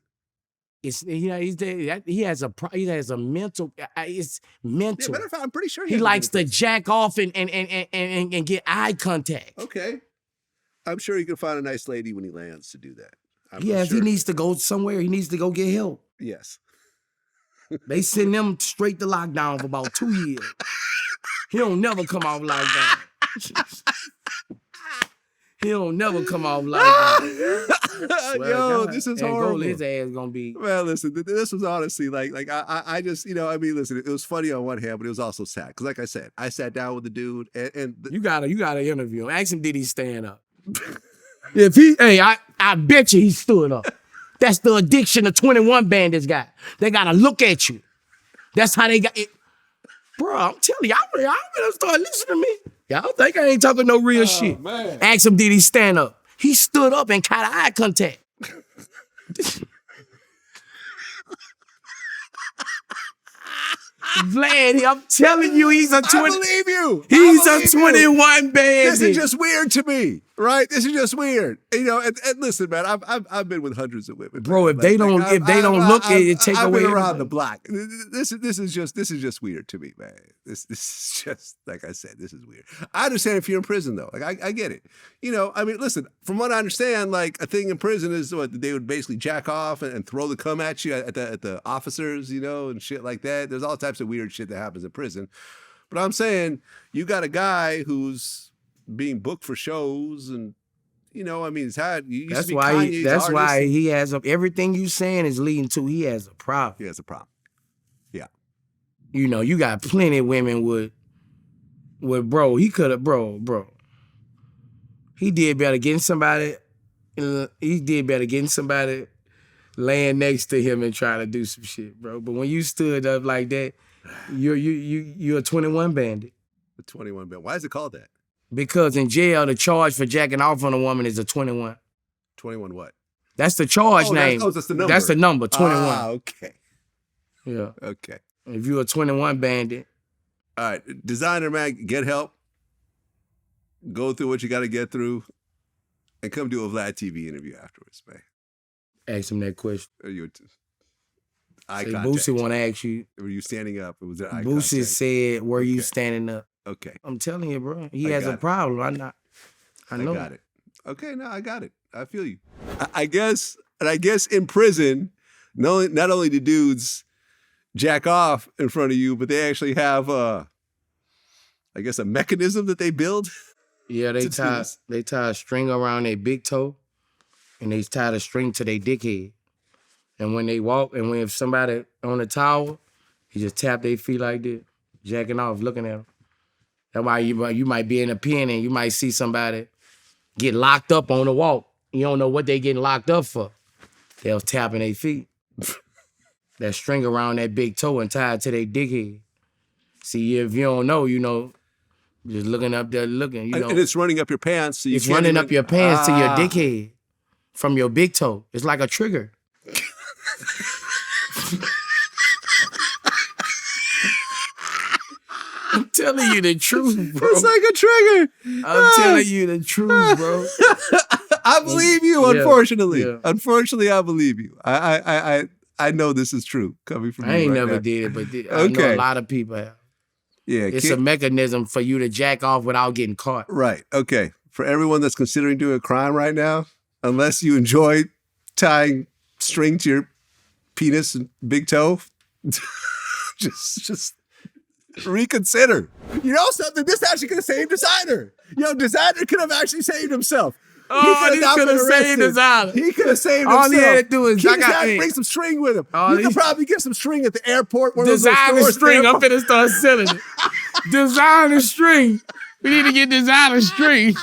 He has a mental. It's mental. Yeah, matter of fact, I'm pretty sure he likes to jack off and get eye contact. Okay. I'm sure he can find a nice lady when he lands to do that. If he needs to go somewhere, he needs to go get help. Yes. They send them straight to lockdown for about 2 years. He don't never come off lockdown. He don't never come off lockdown. Yo, this is horrible. His ass gonna be. Well, listen, this was honestly like I just, I mean, listen, it was funny on one hand, but it was also sad. Because like I said, I sat down with the dude and you gotta interview him. Ask him, did he stand up? I bet you he stood up. That's the addiction the 21 bandits got. They gotta look at you. That's how they got it. Bro, I'm telling you, y'all better start listening to me. Y'all think I ain't talking no real shit. Man. Ask him, did he stand up? He stood up and caught eye contact. Vlad, I'm telling you, he's a 20. I believe you. He's a 21 bandit. This is just weird to me, right? This is just weird. And listen, man, I've been with hundreds of women, bro. If they don't look, it take I've away been around the block. This is just weird to me, man. This is just, like I said, this is weird. I understand if you're in prison though. Like I get it. I mean, listen. From what I understand, like a thing in prison is what they would basically jack off and throw the cum at you at the officers, and shit like that. There's all types of weird shit that happens in prison. But I'm saying you got a guy who's being booked for shows, and I mean, that's why he has everything you saying is leading to he has a problem. He has a problem. Yeah. You got plenty of women with bro. He could have, bro. He did better getting somebody. He did better getting somebody laying next to him and trying to do some shit, bro. But when you stood up like that, you're a 21 bandit. A 21 bandit. Why is it called that? Because in jail, the charge for jacking off on a woman is a 21. 21 what? That's the charge name. That's the number. That's the number, 21. Ah, okay. Yeah. Okay. If you're a 21 bandit. All right. Designer, man, get help. Go through what you got to get through. And come do a Vlad TV interview afterwards, man. Ask him that question. Eye Say, contact. Boosie want to ask you. Were you standing up? Or was there eye Boosie contact? said, were you standing up? Okay. I'm telling you, bro. He has a problem. I know. I got it. Okay, no, I got it. I feel you. I guess in prison, not only do dudes jack off in front of you, but they actually have, I guess, a mechanism that they build. Yeah, to do this. they tie a string around their big toe, and they tie the string to their dickhead. And when they walk, and when if somebody on the tower, you just tap their feet like this, jacking off, looking at them. That's why you might be in a pen and you might see somebody get locked up on the walk. You don't know what they getting locked up for. They was tapping their feet. That string around that big toe and tied to their dickhead. See, if you don't know, you know, just looking up there looking, you know. And it's running up your pants. So It's running up your pants to your dickhead from your big toe. It's like a trigger. I'm telling you the truth, bro. It's like a trigger. I'm telling you the truth, bro. I believe you, unfortunately. Yeah. Unfortunately, I believe you. I know this is true coming from you. I ain't right never now. did it, but I know a lot of people have. Yeah, It's a mechanism for you to jack off without getting caught. right. Okay. For everyone that's considering doing a crime right now, unless you enjoy tying string to your penis and big toe, just reconsider. You know something? This actually could have saved Designer. Designer could have actually saved himself. Oh, he could have saved Designer. He could have saved All himself. he had to do is he just had to bring some string with him. You could probably get some string at the airport. Designer string. I'm finna start selling it. Designer string. We need to get designer string.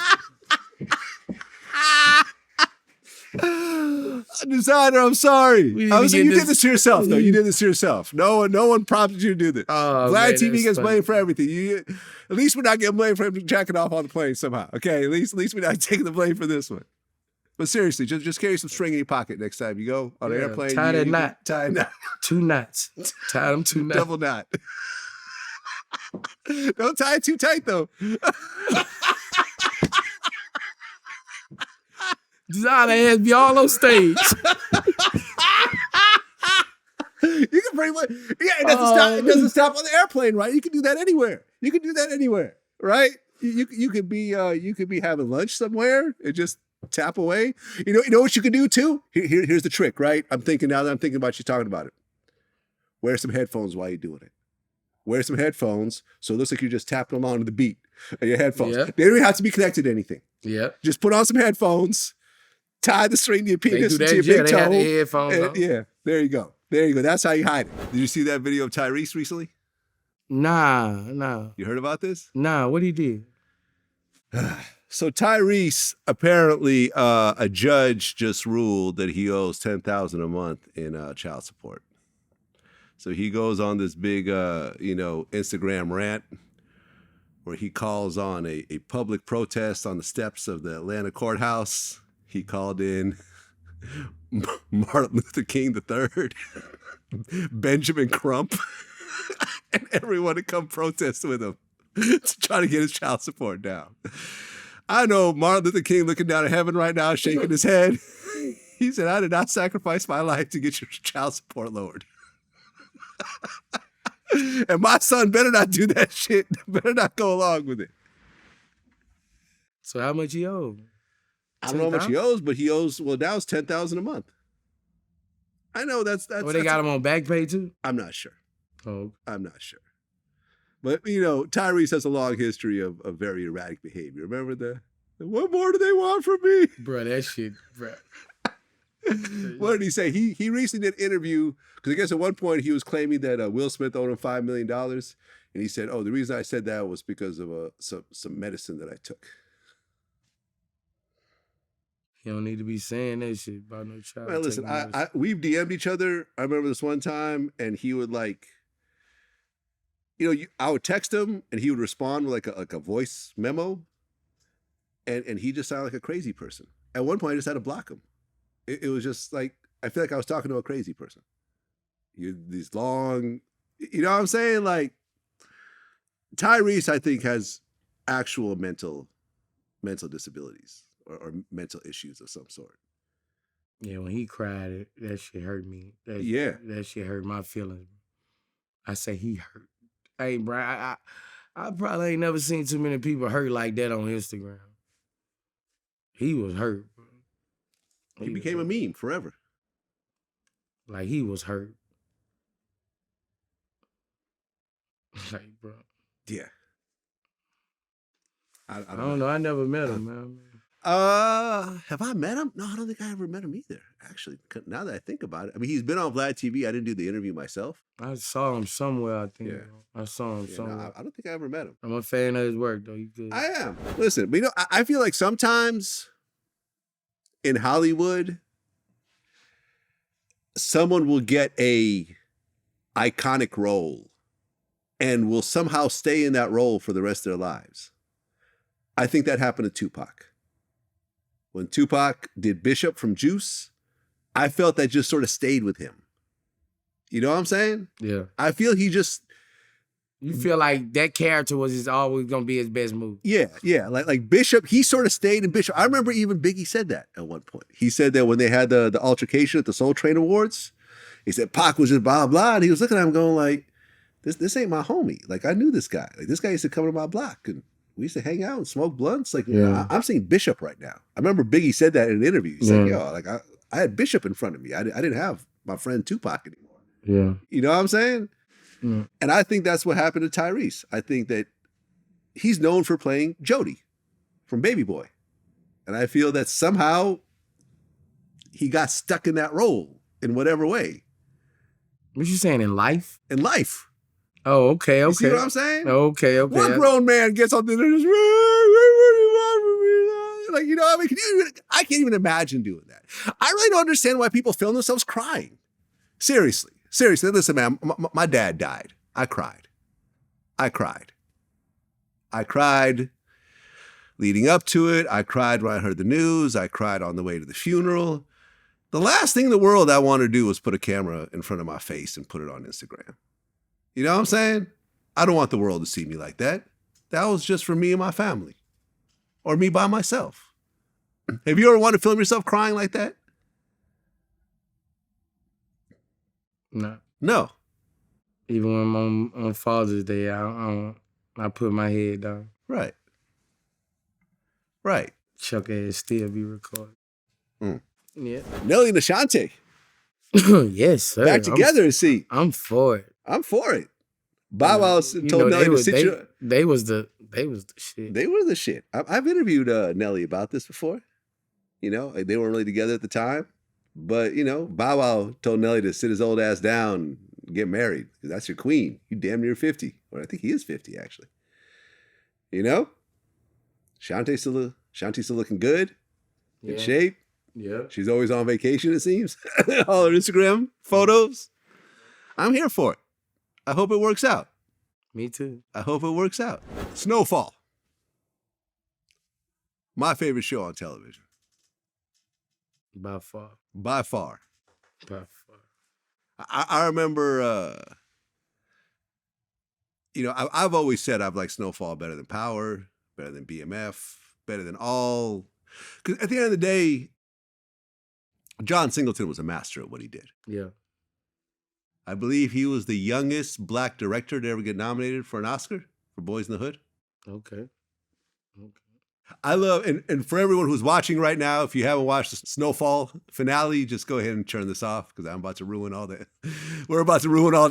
Designer, I'm sorry. We need I to was get saying you this- did this to yourself, though. You did this to yourself. No one prompted you to do this. Oh, Vlad man, TV that's gets funny. blamed for everything. At least we're not getting blamed for him jacking off on the plane somehow. Okay, at least we're not taking the blame for this one. But seriously, just carry some string in your pocket next time you go on an airplane. Tie that knot. Tie a knot. 2 knots. Tie them 2 knots. Double knot. Don't tie it too tight, though. Designer has me all on stage. You can pretty much, it doesn't stop on the airplane, right? You can do that anywhere. Right? You could be having lunch somewhere and just tap away. You know what you could do too? Here's the trick, right? I'm thinking about you talking about it. Wear some headphones while you're doing it. Wear some headphones so it looks like you're just tapping along to the beat of your headphones. Yeah. They don't even have to be connected to anything. Yeah. Just put on some headphones, tie the string to your penis, do to your that, yeah, big they toe. got the headphones and- on. yeah, there you go. That's how you hide it. Did you see that video of Tyrese recently? Nah. You heard about this? Nah, what he did? So Tyrese, apparently a judge just ruled that he owes $10,000 a month in child support. So he goes on this big Instagram rant where he calls on a public protest on the steps of the Atlanta courthouse. He called in Martin Luther King III, Benjamin Crump, and everyone to come protest with him to try to get his child support down. I know Martin Luther King looking down at heaven right now, shaking his head. He said, I did not sacrifice my life to get your child support lowered. And my son better not do that shit. Better not go along with it. So how much he owe? I don't know how much he owes, but he owes, now it's $10,000 a month. I know that's. Well, they got him on back pay too? I'm not sure. Oh. I'm not sure. But, Tyrese has a long history of very erratic behavior. Remember the what more do they want from me? Bro, that shit, bro. What did he say? He recently did an interview, because I guess at one point he was claiming that Will Smith owed him $5 million. And he said, the reason I said that was because of some medicine that I took. You don't need to be saying that shit about no child. Man, listen, we've DM'd each other. I remember this one time, and he would I would text him, and he would respond with like a voice memo, and he just sounded like a crazy person. At one point, I just had to block him. It was just like, I feel like I was talking to a crazy person. These long, you know what I'm saying? Like, Tyrese, I think, has actual mental disabilities or mental issues of some sort. Yeah, when he cried, that shit hurt me. That shit hurt my feelings. I say he hurt. Hey, bro, I probably ain't never seen too many people hurt like that on Instagram. He was hurt, bro. He became a meme forever. Like, he was hurt. Like, bro. Yeah. I I don't know. I never met him, man. Have I met him? No, I don't think I ever met him either. Actually, now that I think about it, I mean, he's been on Vlad TV. I didn't do the interview myself. I saw him somewhere, I think. Yeah. I saw him Yeah, somewhere. no, I don't think I ever met him. I'm a fan of his work, though. He's good. I am. Listen, but you know, I feel like sometimes in Hollywood, someone will get a iconic role and will somehow stay in that role for the rest of their lives. I think that happened to Tupac. When Tupac did Bishop from Juice, I felt that just sort of stayed with him. You know what I'm saying? Yeah. I feel he just... You feel like that character was just always going to be his best movie. Yeah. Like Bishop, he sort of stayed in Bishop. I remember even Biggie said that at one point. He said that when they had the altercation at the Soul Train Awards, he said Pac was just blah, blah. And he was looking at him going like, this ain't my homie. Like, I knew this guy. Like, this guy used to come to my block and we used to hang out and smoke blunts. Like, I'm seeing Bishop right now. I remember Biggie said that in an interview. He said, yo, like, I had Bishop in front of me. I didn't have my friend Tupac anymore. Yeah. You know what I'm saying? Mm. And I think that's what happened to Tyrese. I think that he's known for playing Jody from Baby Boy. And I feel that somehow he got stuck in that role in whatever way. What you saying, in life? In life. Oh, okay. You see what I'm saying? Okay. One grown man gets on the internet, like, you know, I mean, I can't even imagine doing that. I really don't understand why people film themselves crying. Seriously, listen, man, my dad died. I cried leading up to it. I cried when I heard the news. I cried on the way to the funeral. The last thing in the world I wanted to do was put a camera in front of my face and put it on Instagram. You know what I'm saying? I don't want the world to see me like that. That was just for me and my family. Or me by myself. Have you ever wanted to film yourself crying like that? No. Even when I'm on Father's Day, I put my head down. Right. Chuck ass still be recording. Mm. Yeah. Nelly and Ashanti. Yes, sir. Back together, see. I'm for it. I'm for it. Bow Wow told Nelly to sit you. They was the shit. They were the shit. I've interviewed Nelly about this before. You know, they weren't really together at the time. But, you know, Bow Wow told Nelly to sit his old ass down and get married. Because that's your queen. You damn near 50. Or I think he is 50, actually. You know? Shanti's still looking good. In shape. Yeah. She's always on vacation, it seems. All her Instagram photos. I'm here for it. I hope it works out. Me too. I hope it works out. Snowfall. My favorite show on television. By far. I remember, you know, I've always said I've liked Snowfall better than Power, better than BMF, better than all. Because at the end of the day, John Singleton was a master at what he did. Yeah. I believe he was the youngest black director to ever get nominated for an Oscar for Boys in the Hood. Okay. I love, and for everyone who's watching right now, if you haven't watched the Snowfall finale, just go ahead and turn this off because we're about to ruin all the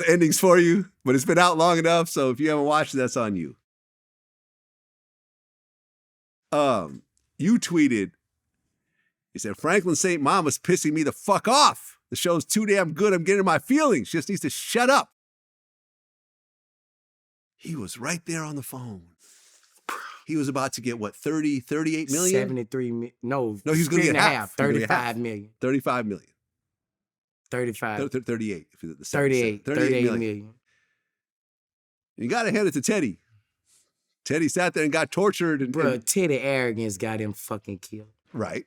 endings for you. But it's been out long enough, so if you haven't watched it, that's on you. You tweeted, you said, Franklin St. Mama's pissing me the fuck off. The show's too damn good. I'm getting in my feelings. She just needs to shut up. He was right there on the phone. He was about to get, what, 38 million? 73 million. No, he was going to get half. 35 million. 35 million. 35. 38. 38 million. You got to hand it to Teddy. Teddy sat there and got tortured. Bro, Teddy arrogance got him fucking killed. Right.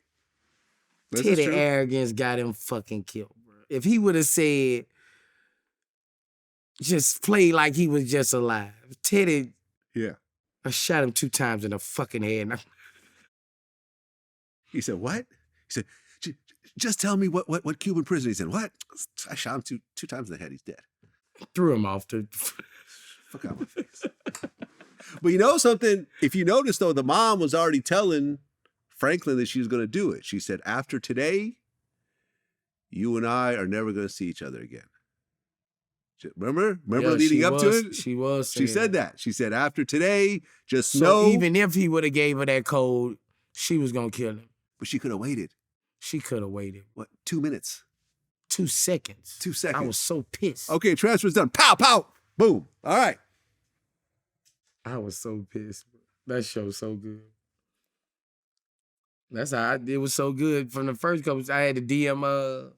Teddy arrogance got him fucking killed, bro. If he would have said, just play like he was just alive. Teddy. Yeah. I shot him 2 times in the fucking head. He said, what? He said, just tell me what Cuban prison. He said, what? I shot him two times in the head. He's dead. Threw him off the... Fuck out my face. But you know something? If you notice, though, the mom was already telling Franklin that she was going to do it. She said, after today, you and I are never going to see each other again. Remember Yeah, leading she up to was- it? She was. She saying said that. She said, after today, just So know. even if he would have gave her that code, she was gonna kill him. But she could have waited. She could have waited. What? 2 minutes. 2 seconds. 2 seconds. I was so pissed. Okay, transfer's done. Pow, pow. Boom. All right. I was so pissed. That show's so good. That's how it was so good from the first couple. I had to DM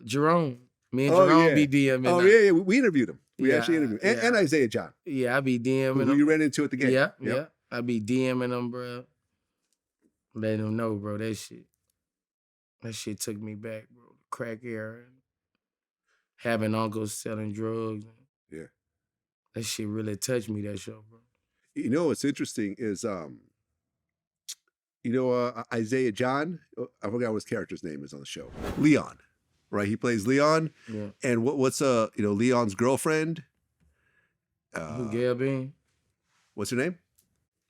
Jerome. Me and Jerome be DMing. Oh, now. yeah. We interviewed him. We Yeah, actually interviewed him. yeah. And Isaiah John, Yeah, I be DMing who him. you ran into at the game. Yeah, Yep. yeah. I be DMing him, bro. Letting him know, bro. That shit took me back, bro. Crack era. Having uncles selling drugs. Yeah. That shit really touched me, that show, bro. You know what's interesting is, Isaiah John, I forgot what his character's name is on the show. Leon, right? He plays Leon. Yeah. And what's Leon's girlfriend? Who, Gail Bean? What's her name?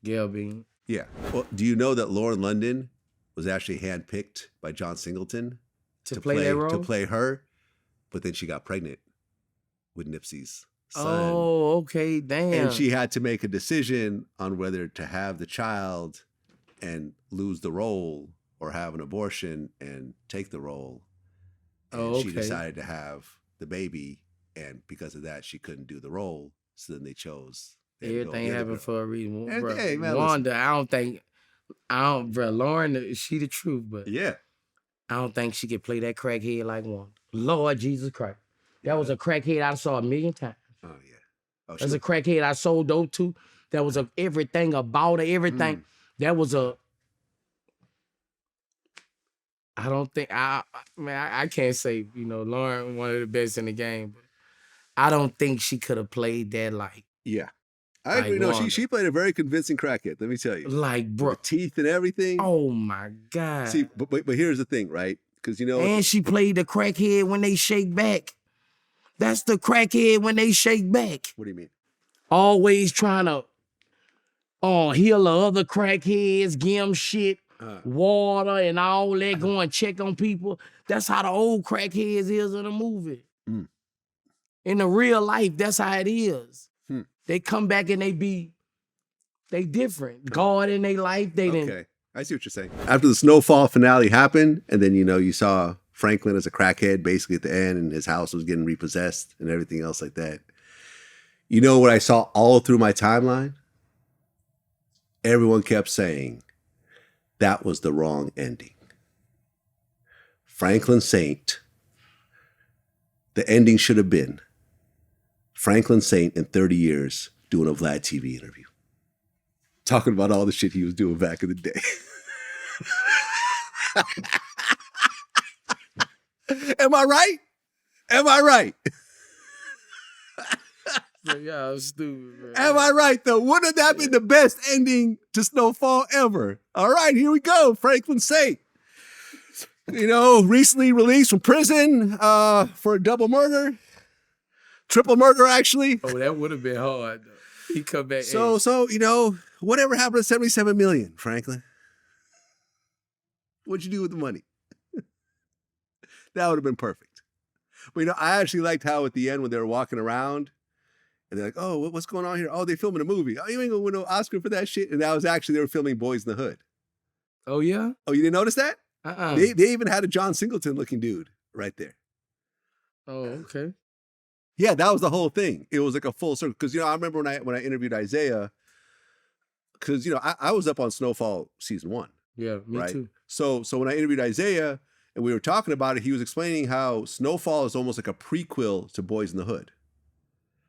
Gail Bean. Yeah. Well, do you know that Lauren London was actually handpicked by John Singleton To play that role? To play her, but then she got pregnant with Nipsey's son. Oh, okay, damn. And she had to make a decision on whether to have the child and lose the role or have an abortion and take the role. And she decided to have the baby, and because of that, she couldn't do the role. So then they chose. Everything happened for a reason. Bro, Hey, man, Wanda, bro, Lauren, she the truth, but yeah. I don't think she could play that crackhead like Wanda. Lord Jesus Christ. That was a crackhead I saw 1,000,000 times. Oh, yeah. Oh, That's a crackhead I sold dope to. That was everything about her, everything. That was I don't think, I can't say, Lauren, one of the best in the game, but I don't think she could have played that like. Yeah. I agree. Like No, Wanda. she played a very convincing crackhead, let me tell you. Like, bro. The teeth and everything. Oh, my God. See, but here's the thing, right? Because, And she played the crackhead when they shake back. That's the crackhead when they shake back. What do you mean? Always trying to heal the other crackheads, give them shit, water and all that, go and check on people. That's how the old crackheads is in the movie. Mm. In the real life, that's how it is. Hmm. They come back and they different. God in their life, they didn't. Okay. I see what you're saying. After the Snowfall finale happened, and then, you saw Franklin as a crackhead basically at the end, and his house was getting repossessed and everything else like that. You know what I saw all through my timeline? Everyone kept saying that was the wrong ending. Franklin Saint, the ending should have been Franklin Saint in 30 years doing a Vlad TV interview. Talking about all the shit he was doing back in the day. Am I right? Am I right? Yeah, I'm stupid, bro. Am I right, though? Wouldn't that been the best ending to Snowfall ever? All right, here we go. Franklin Saint. Recently released from prison for a double murder. Triple murder, actually. Oh, that would have been hard, though. He come back. So, whatever happened to $77 million, Franklin? What'd you do with the money? That would have been perfect. But, I actually liked how at the end when they were walking around and they're like, oh, what's going on here? Oh, they're filming a movie. Oh, you ain't gonna win no Oscar for that shit. And that was actually, they were filming Boys in the Hood. Oh, yeah? Oh, you didn't notice that? Uh-uh. They even had a John Singleton looking dude right there. Oh, okay. Yeah, that was the whole thing. It was like a full circle. Because, I remember when I interviewed Isaiah, because, I was up on Snowfall season 1. Yeah, me right? too. So when I interviewed Isaiah and we were talking about it, he was explaining how Snowfall is almost like a prequel to Boys in the Hood.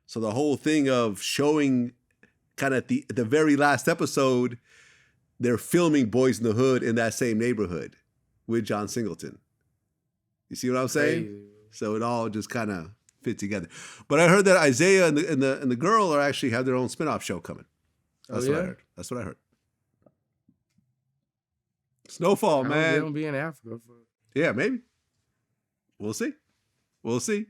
So the whole thing of showing kind of at the very last episode, they're filming Boys in the Hood in that same neighborhood with John Singleton. You see what I'm saying? Crazy. So it all just kind of fit together. But I heard that Isaiah and the girl are actually have their own spinoff show coming. That's what I heard. That's what I heard. Snowfall, man. They don't be in Africa. Yeah, maybe. We'll see. We'll see.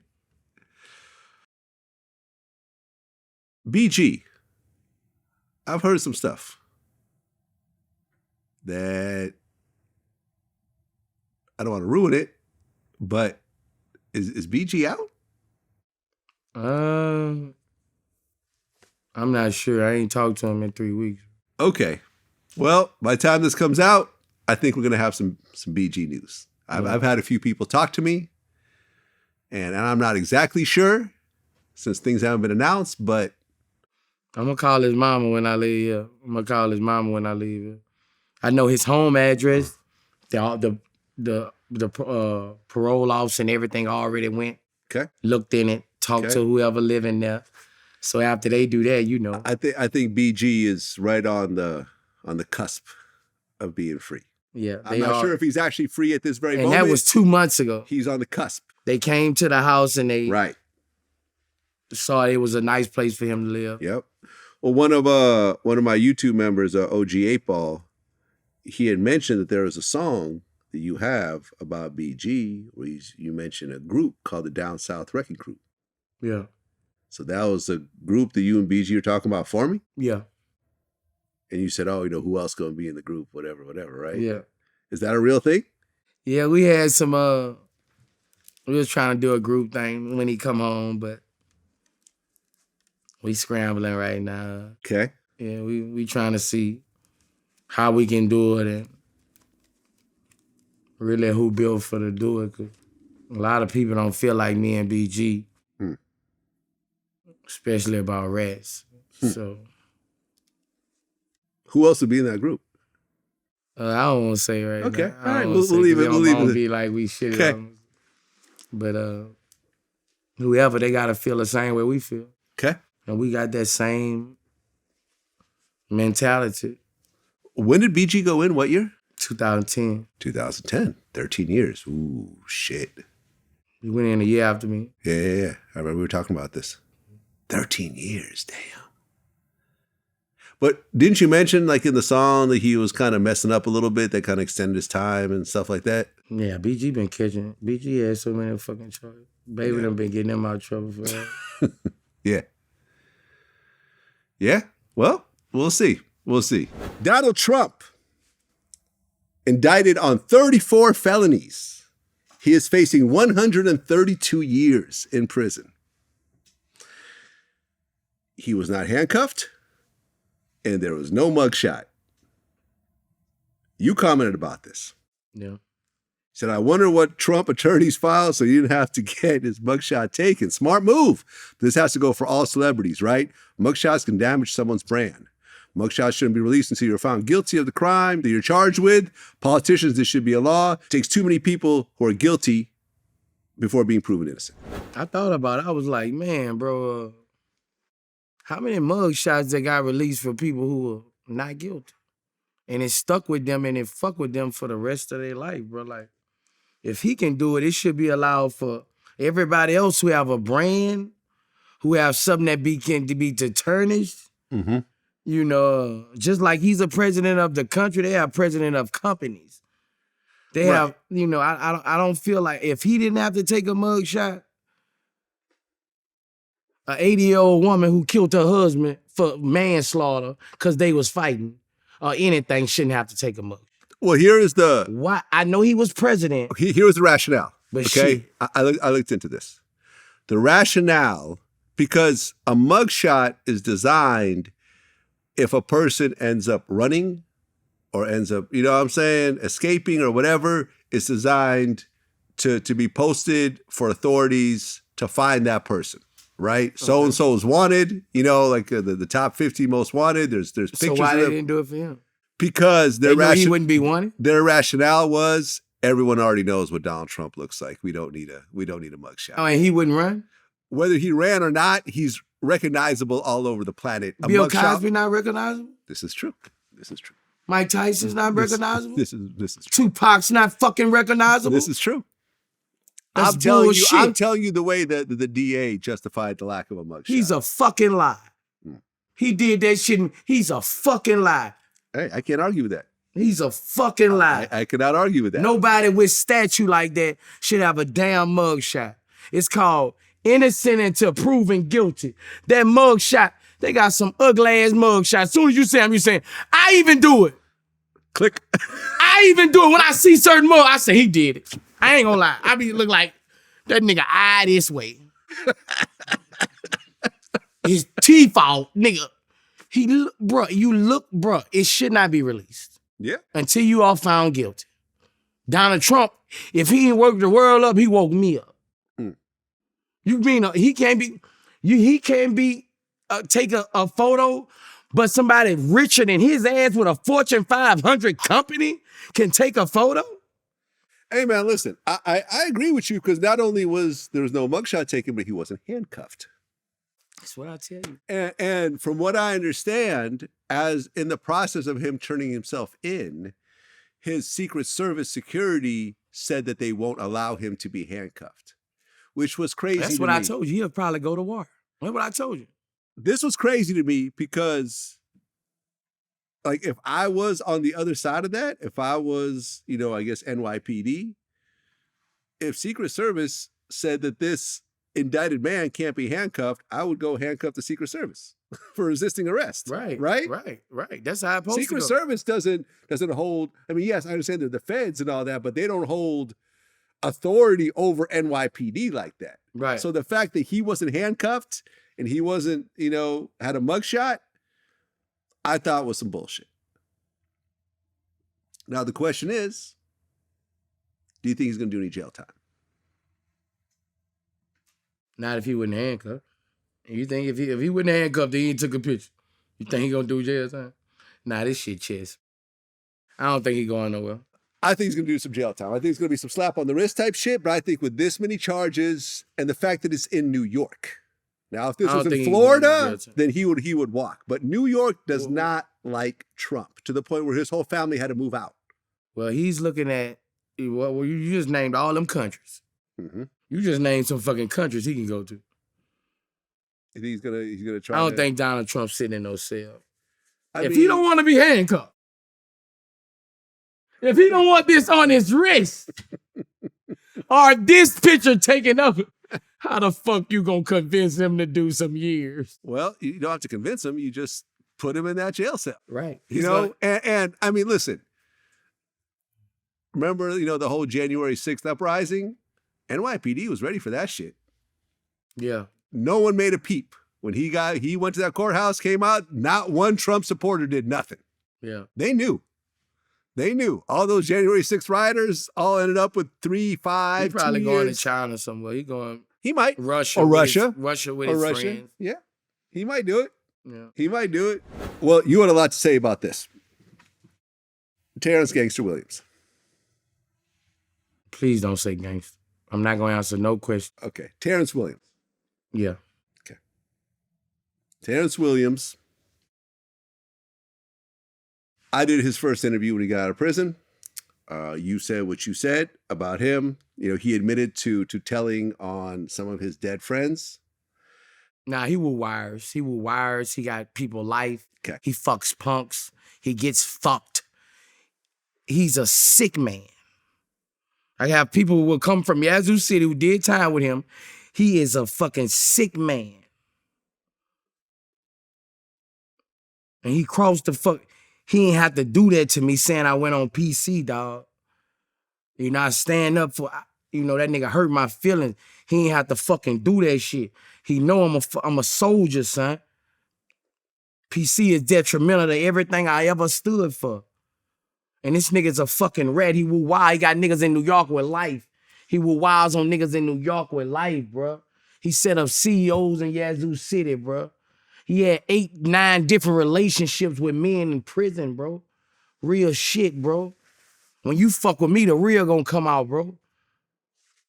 BG. I've heard some stuff that I don't want to ruin it, but is BG out? I'm not sure. I ain't talked to him in 3 weeks. Okay. Well, by the time this comes out, I think we're gonna have some BG news. I've had a few people talk to me, and I'm not exactly sure since things haven't been announced, but I'm gonna call his mama when I leave here. I know his home address. The parole office and everything already went. okay. Looked in it. Talked Okay. to whoever living there. So after they do that, you know. I think BG is right on the cusp of being free. Yeah, I'm not sure if he's actually free at this very and moment. that was 2 months ago. He's on the cusp. They came to the house and they Right. saw it was a nice place for him to live. Yep. Well, one of my YouTube members, OG 8-Ball, he had mentioned that there is a song that you have about BG where you mentioned a group called the Down South Wrecking Crew. Yeah. So that was a group that you and BG were talking about forming? Yeah. And you said, oh, who else going to be in the group, whatever, right? Yeah. Is that a real thing? Yeah, we had some, we was trying to do a group thing when he come home, but we scrambling right now. Okay. Yeah, we trying to see how we can do it and really who built for to do it. 'Cause a lot of people don't feel like me and BG, especially about rats. So Who else would be in that group? I don't want to say right Okay. now. All right, we'll leave it. We'll leave it. Be like we shit Okay. on them. But whoever, they gotta feel the same way we feel, Okay. and we got that same mentality. When did BG go in? What year? 2010. 2010. 13 years. Ooh, shit. He went in a year after me. Yeah. I remember we were talking about this. 13 years, damn. But didn't you mention, like in the song, that he was kind of messing up a little bit, that kind of extended his time and stuff like that? Yeah, BG been catching it. BG had so many fucking charges. Baby done been getting him out of trouble for that. Yeah. Yeah. Well, we'll see. Donald Trump, indicted on 34 felonies. He is facing 132 years in prison. He was not handcuffed, and there was no mugshot. You commented about this. Yeah. Said, I wonder what Trump attorneys filed so he didn't have to get his mugshot taken. Smart move. This has to go for all celebrities, right? Mugshots can damage someone's brand. Mugshots shouldn't be released until you're found guilty of the crime that you're charged with. Politicians, this should be a law. It takes too many people who are guilty before being proven innocent. I thought about it. I was like, man, bro, how many mug shots that got released for people who were not guilty? And it stuck with them and it fucked with them for the rest of their life, bro. Like, if he can do it, it should be allowed for everybody else who have a brand, who have something that can be tarnished. Mm-hmm. Just like he's a president of the country, they have president of companies. They have, I don't feel like if he didn't have to take a mug shot, an 80-year-old woman who killed her husband for manslaughter because they was fighting or anything shouldn't have to take a mug. Well, here is the... Why? I know he was president. Here was the rationale. But okay? shit. I looked into this. The rationale, because a mugshot is designed if a person ends up running or ends up, escaping or whatever, it's designed to be posted for authorities to find that person, right? Okay. So-and-so is wanted, like the top 50 most wanted. There's pictures So why of they them. didn't do it for him? Because They knew he wouldn't be wanted? Their rationale was everyone already knows what Donald Trump looks like. We don't need a mugshot. Oh, and he wouldn't run? Whether he ran or not, he's recognizable all over the planet. Bill Cosby not recognizable? This is true. Mike Tyson's not recognizable? This is true. Tupac's not fucking recognizable? This is true. That's I'm telling you the way that the DA justified the lack of a mugshot. He's a fucking lie. He did that shit. He's a fucking lie. Hey, I can't argue with that. He's a fucking lie. I cannot argue with that. Nobody with statue like that should have a damn mugshot. It's called innocent until proven guilty. That mugshot, they got some ugly ass mugshots. As soon as you say them, you're saying, I even do it. Click. I even do it. When I see certain mug, I say he did it. I ain't gonna lie. I be look like that nigga eye this way. His teeth out, nigga. Bruh, it should not be released. Yeah. Until you are found guilty. Donald Trump, if he ain't woke the world up, he woke me up. You mean he can't be take a photo, but somebody richer than his ass with a Fortune 500 company can take a photo? Hey man, listen, I agree with you because not only was there was no mugshot taken, but he wasn't handcuffed. That's what I tell you. And from what I understand, as in the process of him turning himself in, his Secret Service security said that they won't allow him to be handcuffed, which was crazy. That's what I told you. He'll probably go to war. That's what I told you. This was crazy to me because, like, if I was on the other side of that, if I was, I guess NYPD, if Secret Service said that this indicted man can't be handcuffed, I would go handcuff the Secret Service for resisting arrest. Right. That's how it's supposed Secret to go. Service doesn't hold. I mean, yes, I understand they're the feds and all that, but they don't hold authority over NYPD like that. Right. So the fact that he wasn't handcuffed and he wasn't, had a mugshot, I thought was some bullshit. Now the question is, do you think he's going to do any jail time? Not if he wasn't handcuffed. You think if he wasn't handcuffed, then he took a picture, you think he gonna do jail time? Nah, this shit chess. I don't think he going nowhere. I think he's going to do some jail time. I think it's going to be some slap on the wrist type shit, but I think with this many charges and the fact that it's in New York. Now, if this was in Florida, then he would walk. But New York does not like Trump to the point where his whole family had to move out. Well, he's looking at, well, you just named all them countries. Mm-hmm. You just named some fucking countries he can go to. You think he's gonna try? I don't think Donald Trump's sitting in no cell. If he don't want to be handcuffed, if he don't want this on his wrist, or this picture taken up, how the fuck you gonna convince him to do some years? Well, you don't have to convince him. You just put him in that jail cell. Right. And I mean, listen, remember, the whole January 6th uprising? NYPD was ready for that shit. Yeah. No one made a peep. When he went to that courthouse, came out, not one Trump supporter did nothing. Yeah. They knew. All those January 6th rioters all ended up with 3, 5, 2 years. He probably going to China somewhere. He might. Russia with his friends. Yeah. He might do it. Yeah. He might do it. Well, you had a lot to say about this. Terrence Gangster Williams. Please don't say gangster. I'm not going to answer no question. Okay. Terrence Williams. Yeah. Okay. Terrence Williams. I did his first interview when he got out of prison. You said what you said about him. He admitted to telling on some of his dead friends. Nah, he will wires. He got people life. Okay. He fucks punks. He gets fucked. He's a sick man. I have people who will come from Yazoo City who did time with him. He is a fucking sick man. And he crossed the fuck. He ain't have to do that to me saying I went on PC, dog. I stand up for, that nigga hurt my feelings. He ain't have to fucking do that shit. He know I'm a soldier, son. PC is detrimental to everything I ever stood for. And this nigga's a fucking rat. He will wild. He got niggas in New York with life. He will wiles on niggas in New York with life, bro. He set up CEOs in Yazoo City, bro. He had 8, 9 different relationships with men in prison, bro. Real shit, bro. When you fuck with me, the real gonna come out, bro.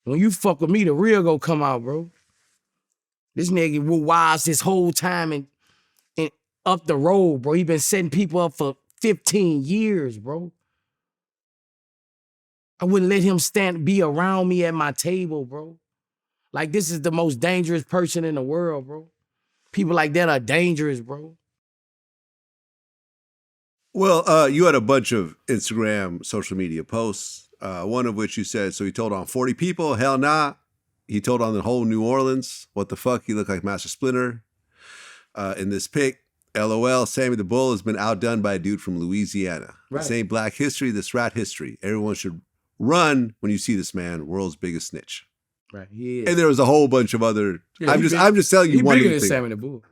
When you fuck with me, the real gonna come out, bro. This nigga will wiles this whole time and up the road, bro. He been setting people up for 15 years, bro. I wouldn't let him be around me at my table, bro. Like, this is the most dangerous person in the world, bro. People like that are dangerous, bro. Well, you had a bunch of Instagram social media posts, one of which you said, so he told on 40 people, hell nah. He told on the whole New Orleans, what the fuck, he looked like Master Splinter. In this pic, LOL, Sammy the Bull has been outdone by a dude from Louisiana. Right. This ain't black history, this rat history. Everyone should run when you see this man, world's biggest snitch. Right, he is. And there was a whole bunch of other. Yeah, I'm just telling you he one bigger thing. than Sammy the Bull.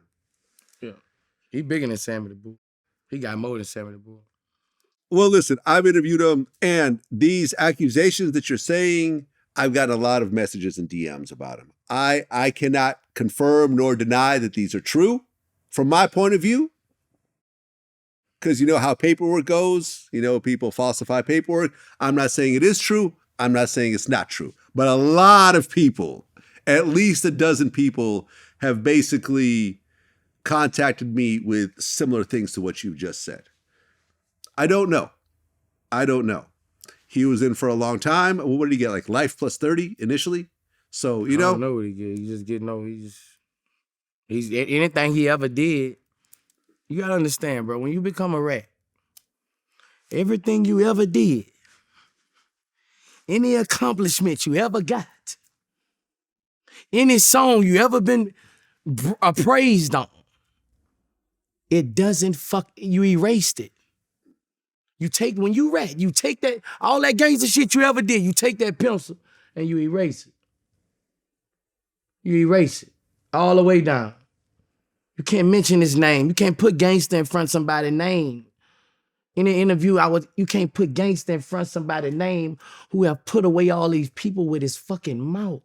He bigger than Sammy the Bull. He got more than Sammy the Bull. Well, listen, I've interviewed him, and these accusations that you're saying, I've gotten a lot of messages and DMs about him. I cannot confirm nor deny that these are true from my point of view, because you know how paperwork goes. You know, people falsify paperwork. I'm not saying it is true. I'm not saying it's not true. But a lot of people, at least a dozen people, have basically contacted me with similar things to what you just said. I don't know. He was in for a long time. What did he get? Like life plus 30 initially? So, you know. I don't know what he get. He just get he's anything he ever did. You gotta understand, bro. When you become a rat, everything you ever did, any accomplishment you ever got, any song you ever been praised on, it doesn't you erased it. When you rat, you take that, all that gangster shit you ever did, you take that pencil and you erase it. You erase it all the way down. You can't mention his name. You can't put gangster in front of somebody's name. In an interview, you can't put gangster in front of somebody's name who have put away all these people with his fucking mouth.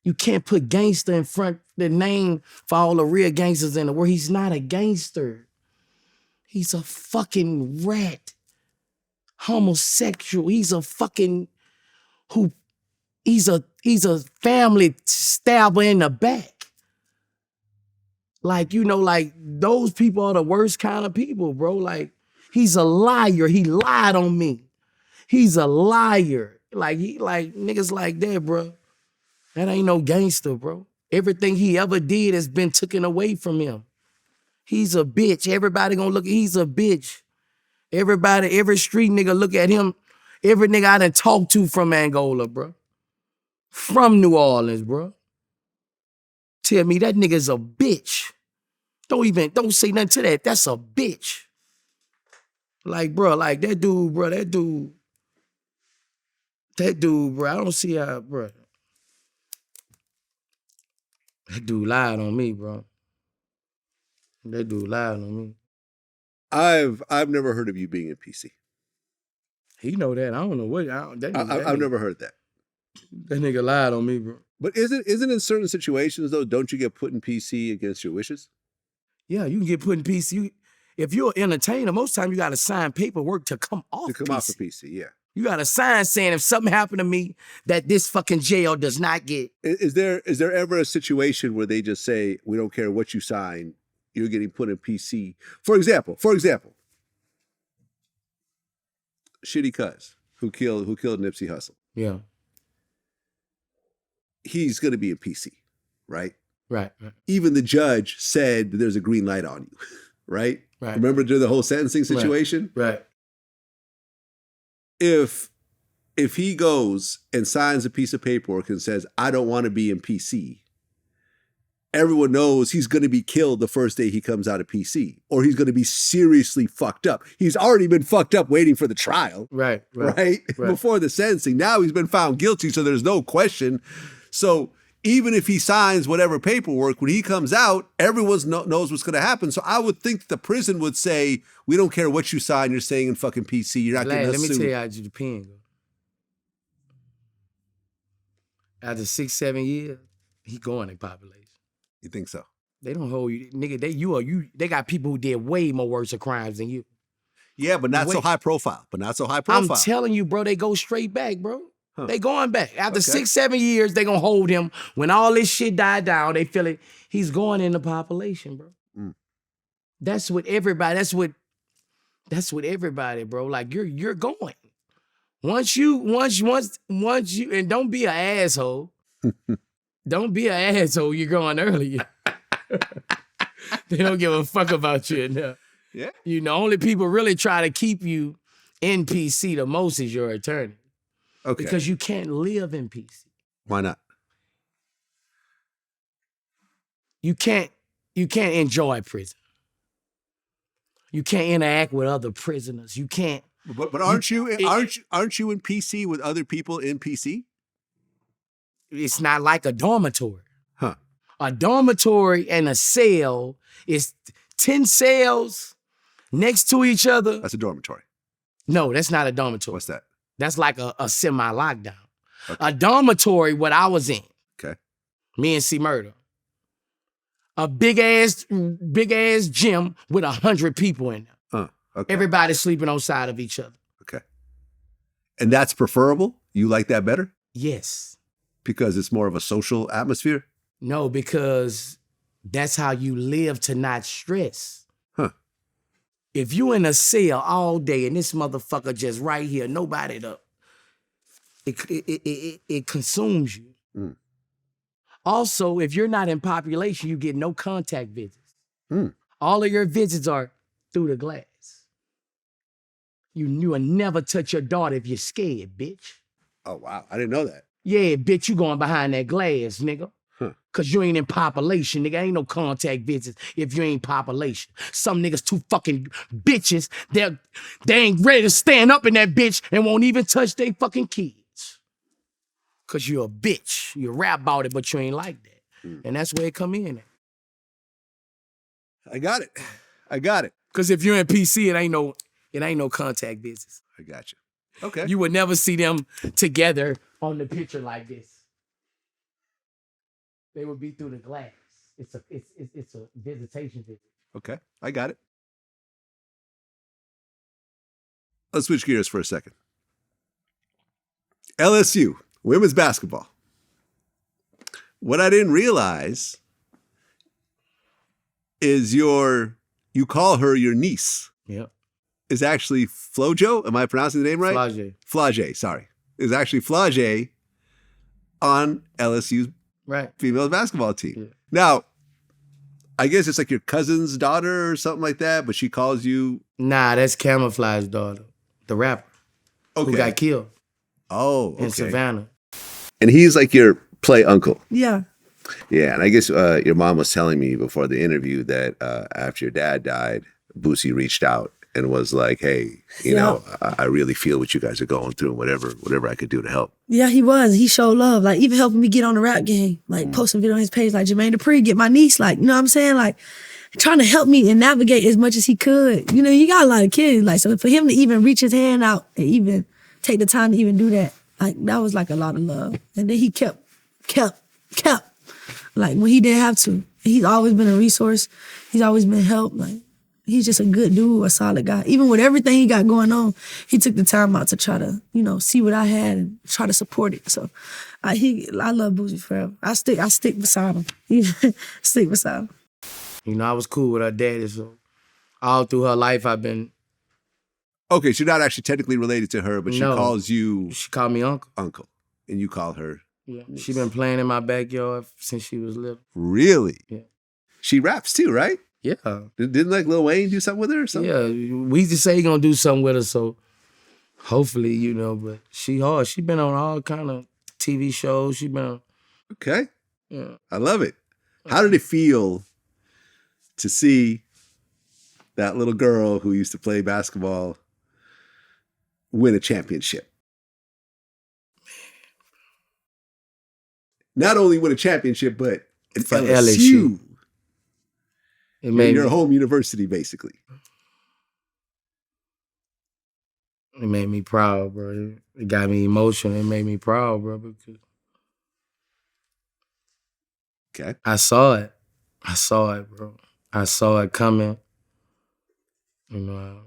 You can't put gangster in front of the name for all the real gangsters in the world. He's not a gangster. He's a fucking rat. Homosexual. He's a fucking he's a family stabber in the back. Like, you know, like those people are the worst kind of people, bro. Like, he's a liar. He lied on me. He's a liar. Like niggas like that, bro. That ain't no gangster, bro. Everything he ever did has been taken away from him. He's a bitch. Everybody gonna look at, he's a bitch. Everybody, every street nigga look at him. Every nigga I done talked to from Angola, bro. From New Orleans, bro. Tell me that nigga's a bitch. Don't say nothing to that. That's a bitch. Like, bro, like that dude, bro, I don't see how, bro. That dude lied on me, bro. That dude lied on me. I've never heard of you being in PC. He know that. I don't know what. I've never heard that. That nigga lied on me, bro. But isn't in certain situations though, don't you get put in PC against your wishes? Yeah, you can get put in PC. If you're an entertainer, most time you gotta sign paperwork to come off. To come PC. off of PC, yeah. You got a sign saying if something happened to me that this fucking jail does not get. Is there ever a situation where they just say, we don't care what you sign, you're getting put in PC? For example, Shitty Cuz, who killed Nipsey Hussle. Yeah. He's gonna be in PC, right? Right. Even the judge said that there's a green light on you, right? Right. Remember during the whole sentencing situation? Right. If he goes and signs a piece of paperwork and says, I don't want to be in PC, everyone knows he's going to be killed the first day he comes out of PC, or he's going to be seriously fucked up. He's already been fucked up waiting for the trial. Right. Before the sentencing. Now he's been found guilty, so there's no question. So even if he signs whatever paperwork, when he comes out, everyone knows what's going to happen. So I would think the prison would say, we don't care what you sign, you're staying in fucking PC. You're not getting us sued. Let me tell you how Japan go. After 6-7 years, he going in population. You think so? They don't hold you, nigga. They got people who did way more worse crimes than you. Yeah, but not so high profile. I'm telling you, bro, they go straight back, bro. Huh. They going back. After 6-7 years, they gonna hold him. When all this shit died down, they feel it. He's going in the population, bro. Mm. That's what everybody, bro. Like you're going. Once you, and don't be an asshole. Don't be an asshole, you're going early. They don't give a fuck about you enough. Yeah. You know, only people really try to keep you in PC the most is your attorney. Okay. Because you can't live in PC. Why not? You can't enjoy prison. You can't interact with other prisoners. You can't. But aren't you in PC with other people in PC? It's not like a dormitory. Huh. A dormitory and a cell is 10 cells next to each other. That's a dormitory. No, that's not a dormitory. What's that? That's like a semi-lockdown. Okay. A dormitory, what I was in, Okay. me and C Murder. A big ass gym with 100 people in there. Okay. Everybody sleeping on side of each other. Okay. And that's preferable? You like that better? Yes. Because it's more of a social atmosphere? No, because that's how you live to not stress. Huh. If you in a cell all day and this motherfucker just right here, nobody up, it consumes you. Mm. Also, if you're not in population, you get no contact visits. Mm. All of your visits are through the glass. You will never touch your daughter if you're scared, bitch. Oh, wow. I didn't know that. Yeah, bitch, you going behind that glass, nigga. Huh. Cause you ain't in population, nigga. Ain't no contact visits if you ain't population. Some niggas too fucking bitches, they ain't ready to stand up in that bitch and won't even touch their fucking kids. Cause you're a bitch. You rap about it, but you ain't like that. Mm. And that's where it come in at. I got it. Cause if you're in PC, it ain't no contact visits. I got you. Okay. You would never see them together on the picture like this. They would be through the glass. It's a visitation visit. Okay. I got it. Let's switch gears for a second. LSU, women's basketball. What I didn't realize is you call her your niece. Yep. Is actually Flojo. Am I pronouncing the name right? Flage. Sorry. Is actually Flage on LSU's Right. female basketball team. Yeah. Now, I guess it's like your cousin's daughter or something like that, but she calls you. Nah, that's Camouflage's daughter, the rapper who got killed in Savannah. And he's like your play uncle. Yeah. Yeah, and I guess your mom was telling me before the interview that after your dad died, Boosie reached out and was like, "Hey, you know, I really feel what you guys are going through, and whatever I could do to help." Yeah, he was. He showed love. Like, even helping me get on the rap game. Like, posting video on his page, like, Jermaine Dupri, get my niece. Like, you know what I'm saying? Like, trying to help me and navigate as much as he could. You know, you got a lot of kids. Like, so for him to even reach his hand out and even take the time to even do that, like, that was like a lot of love. And then he kept. Like, when he didn't have to. He's always been a resource. He's always been help. Like, he's just a good dude, a solid guy. Even with everything he got going on, he took the time out to try to, you know, see what I had and try to support it. So I love Boosie forever. I stick beside him. Stick beside him. You know, I was cool with her daddy, so all through her life I've been. Okay, so you're not actually technically related to her, but she calls you. She called me uncle. Uncle, and you call her. Yeah. She been playing in my backyard since she was little. Really? Yeah. She raps too, right? Yeah. Didn't like Lil Wayne do something with her or something? Yeah, we just say he gonna do something with her, so hopefully, you know, but she hard. She been on all kind of TV shows. She been on. Okay. Yeah. I love it. How did it feel to see that little girl who used to play basketball win a championship? Not only win a championship, but an For LSU. It made Your home university, basically. It made me proud, bro. It got me emotional. It made me proud, bro, because Okay. I saw it, bro. I saw it coming. You know,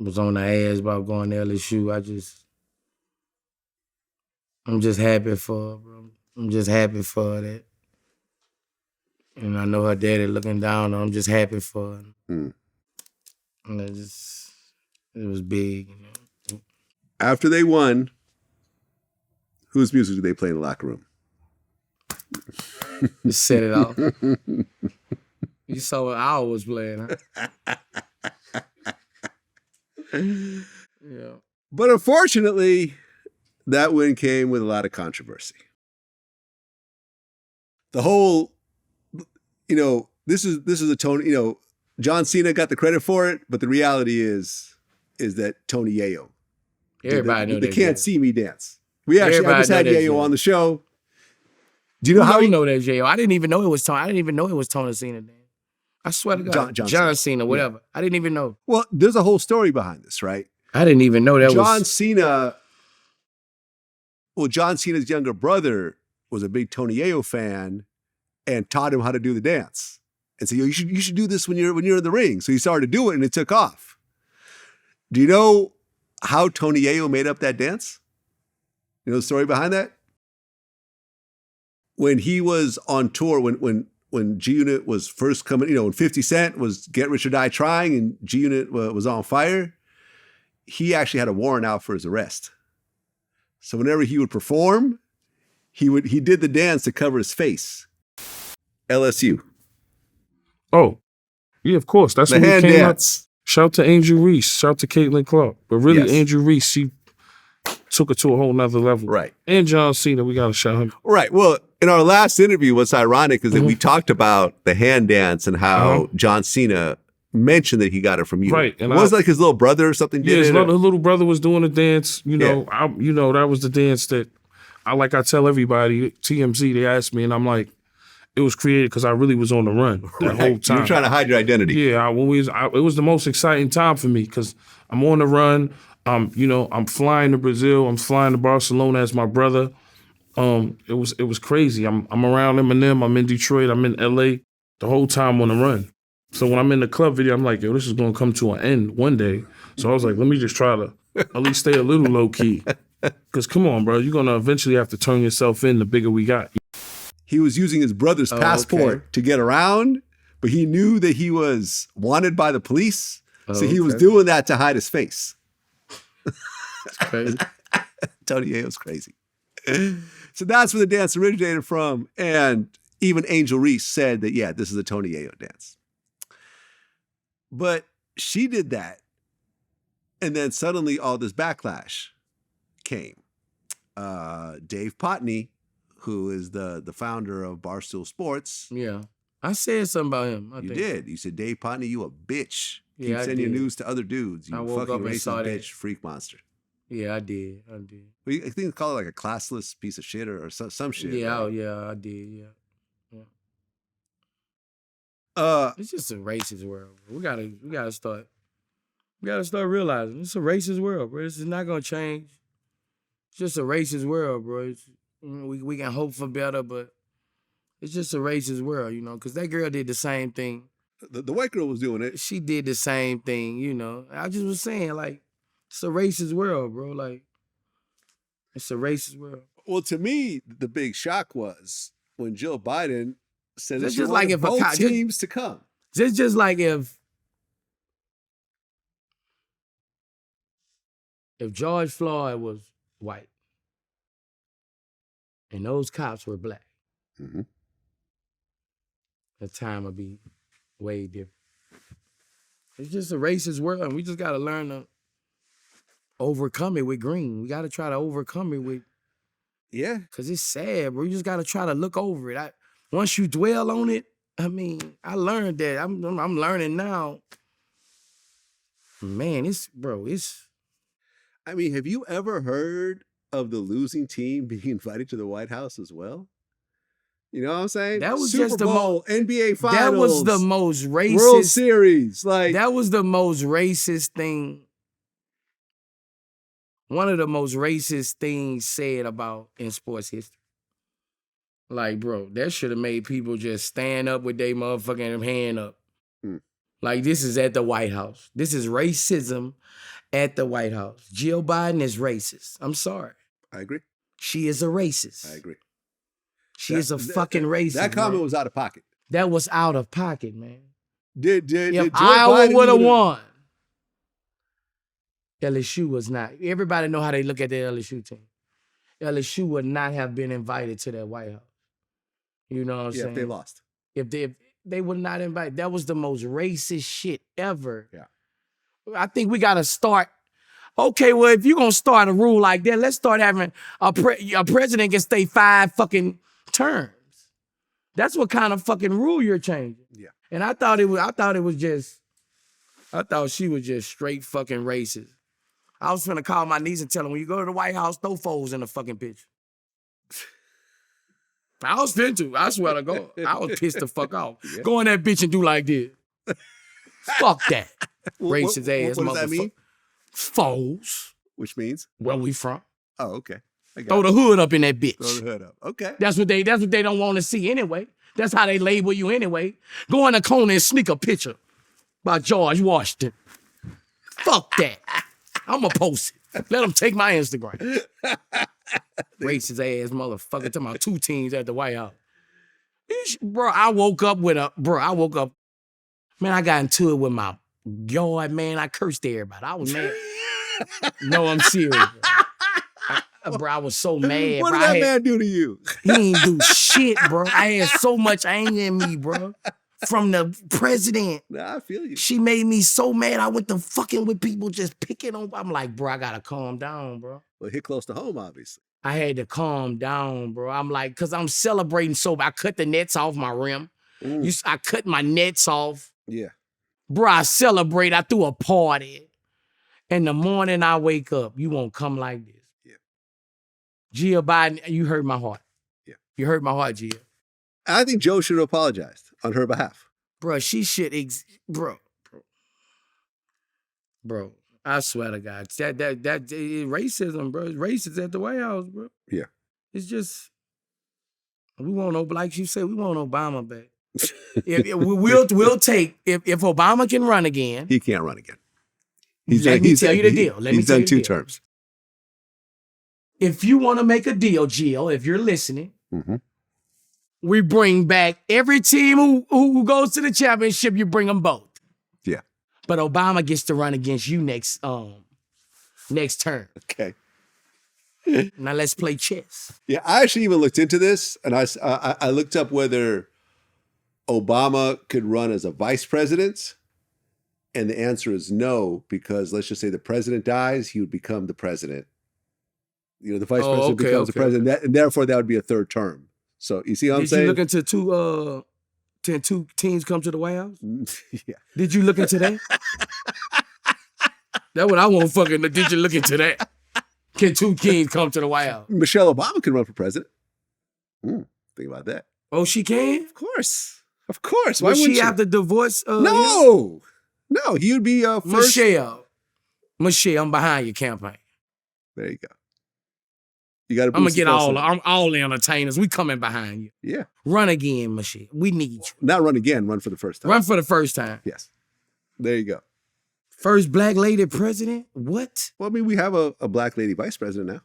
I was on the ass about going to LSU. I'm just happy for her, bro. I'm just happy for her that. And I know her daddy looking down on her. I'm just happy for her. Mm. And it was big, you know. After they won, whose music did they play in the locker room? Just set it off. You saw what I was playing, huh? Yeah. But unfortunately, that win came with a lot of controversy. The whole, you know, this is a Tony, you know, John Cena got the credit for it, but the reality is that Tony Yayo. Everybody knew they that. can't see me dance. I just had Yayo on the show. Do you know how you he know that, J.O.? I didn't even know it was Tony. I didn't even know it was Tony Cena then. I swear to God. John Cena, whatever. I didn't even know. Well, there's a whole story behind this, right? I didn't even know that John was... Cena. Well, John Cena's younger brother was a big Tony Ayo fan and taught him how to do the dance. And said, you should do this when you're in the ring. So he started to do it and it took off. Do you know how Tony Ayo made up that dance? You know the story behind that? When he was on tour, when G-Unit was first coming, when 50 Cent was Get Rich or Die Trying and G-Unit was on fire, he actually had a warrant out for his arrest. So whenever he would perform, he did the dance to cover his face. LSU. Oh, yeah, of course. That's The when hand he came dance. up. Shout to Angel Reese. Shout to Caitlin Clark. But really, Yes. Angel Reese, she took it to a whole nother level. Right. And John Cena, we got to shout him. Right. Well, in our last interview, what's ironic is that we talked about the hand dance and how John Cena mentioned that he got it from you. Right, and it was like his little brother or something Yeah, did his it. little brother was doing a dance. That was the dance that I tell everybody, TMZ, they asked me, and I'm like, it was created because I really was on the run that whole time. You were trying to hide your identity. Yeah, it was the most exciting time for me because I'm on the run. I'm flying to Brazil. I'm flying to Barcelona as my brother. It was crazy. I'm around Eminem. I'm in Detroit. I'm in LA the whole time on the run. So when I'm in the club video, I'm like, yo, this is gonna come to an end one day. So I was like, let me just try to at least stay a little low key. Because come on, bro, you're gonna eventually have to turn yourself in the bigger we got. He was using his brother's passport to get around, but he knew that he was wanted by the police. So he was doing that to hide his face. That's crazy. Tony Ayo's crazy. So that's where the dance originated from. And even Angel Reese said that, yeah, this is a Tony Ayo dance. But she did that. And then suddenly all this backlash came. Dave Potney, who is the founder of Barstool Sports. Yeah. I said something about him. You did. You said, Dave Potney, you a bitch. Keep Yeah, I sending your did. news to other dudes. You I woke fucking up and racist saw that. bitch, freak monster. Yeah, I did. I think they call it like a classless piece of shit or some shit. Yeah, right? I did. Yeah. It's just a racist world. We gotta start realizing it's a racist world, bro. This is not gonna change. It's just a racist world, bro. We can hope for better, but it's just a racist world, because that girl did the same thing. The white girl was doing it. She did the same thing, I just was saying, like, it's a racist world, bro. Like, it's a racist world. Well, to me, the big shock was when Joe Biden said that That's she just wanted like if both teams to come. It's just like if George Floyd was white and those cops were black, Mm-hmm. the time would be way different. It's just a racist world, and we just got to learn to overcome it with green. We got to try to overcome it with, because it's sad, bro. You just got to try to look over it. Once you dwell on it, I learned that. I'm learning now. Man, have you ever heard of the losing team being invited to the White House as well? You know what I'm saying? That was Super just the Bowl, NBA Finals. That was the most racist. World Series. That was the most racist thing. One of the most racist things said about in sports history. Like, bro, that should have made people just stand up with their motherfucking hand up. Like, this is at the White House. This is racism at the White House. Jill Biden is racist. I'm sorry. I agree. She is a racist. I agree. She is a fucking racist. That comment man. was out of pocket. That was out of pocket, man. Did If Joe Iowa Biden would have even- won, LSU was not. Everybody know how they look at the LSU team. LSU would not have been invited to that White House. You know what I'm saying? if they lost. If they would not invite. That was the most racist shit ever. Yeah. I think we got to start. Okay, well, if you're going to start a rule like that, let's start having a president can stay 5 fucking terms. That's what kind of fucking rule you're changing. Yeah. And I thought she was just straight fucking racist. I was finna call my niece and tell her, when you go to the White House, throw foes in the fucking picture. I was fit to. I swear to God. I was pissed the fuck off. Go in that bitch and do like this. Fuck that. Racist ass What does that motherfucker. mean? Foes. Which means? Where we from? Oh, okay. I got Throw it. the hood up in that bitch. Throw the hood up. Okay. That's what they don't want to see anyway. That's how they label you anyway. Go in the corner and sneak a picture by George Washington. Fuck that. I'ma post it. Let them take my Instagram. Racist ass motherfucker to my 2 teams at the White House. Bro, I woke up. Man, I got into it with my yard, man. I cursed everybody. I was mad. No, I'm serious, bro. I was so mad, What bro. did that man do to you? He ain't do shit, bro. I had so much anger in me, bro. From the president. Nah, I feel you. She made me so mad. I went to fucking with people just picking on. I'm like, bro, I gotta calm down, bro. Well, hit close to home, obviously. I had to calm down, bro. I'm like, cause I'm celebrating sober. I cut the nets off my rim. I cut my nets off. Yeah. Bro, I celebrate. I threw a party. In the morning I wake up, you won't come like this. Yeah. Jill Biden, you hurt my heart. Yeah. You hurt my heart, Jill. I think Joe should have apologized on her behalf. Bro, she should, bro. I swear to God, that racism, bro. It's racist at the White House, bro. Yeah. It's just we want, like you said, we want Obama back. We'll take if Obama can run again. He can't run again. Let me tell you the deal. He's done 2 terms. If you want to make a deal, Jill, if you're listening, we bring back every team who goes to the championship. You bring them both. Yeah. But Obama gets to run against you next term. Okay. Now let's play chess. Yeah, I actually even looked into this, and I looked up whether Obama could run as a vice president, and the answer is no, because let's just say the president dies, he would become the president. You know, the vice president becomes the president, and therefore that would be a 3rd term. So you see what I'm saying? Did you look into two teams come to the White House? Yeah. Did you look into that? That's what I want fucking. Did you look into that? Can 2 kings come to the White House? Michelle Obama can run for president. Think about that. Oh, she can? Of course. Why Would wouldn't she have to divorce? No, he would be first. Michelle, I'm behind your campaign. There you go. You got to. I'm gonna get all the entertainers. We coming behind you. Yeah. Run again, Michelle. We need you. Not run again. Run for the first time. Run for the first time. Yes. There you go. First black lady president? What? Well, I mean, we have a black lady vice president now.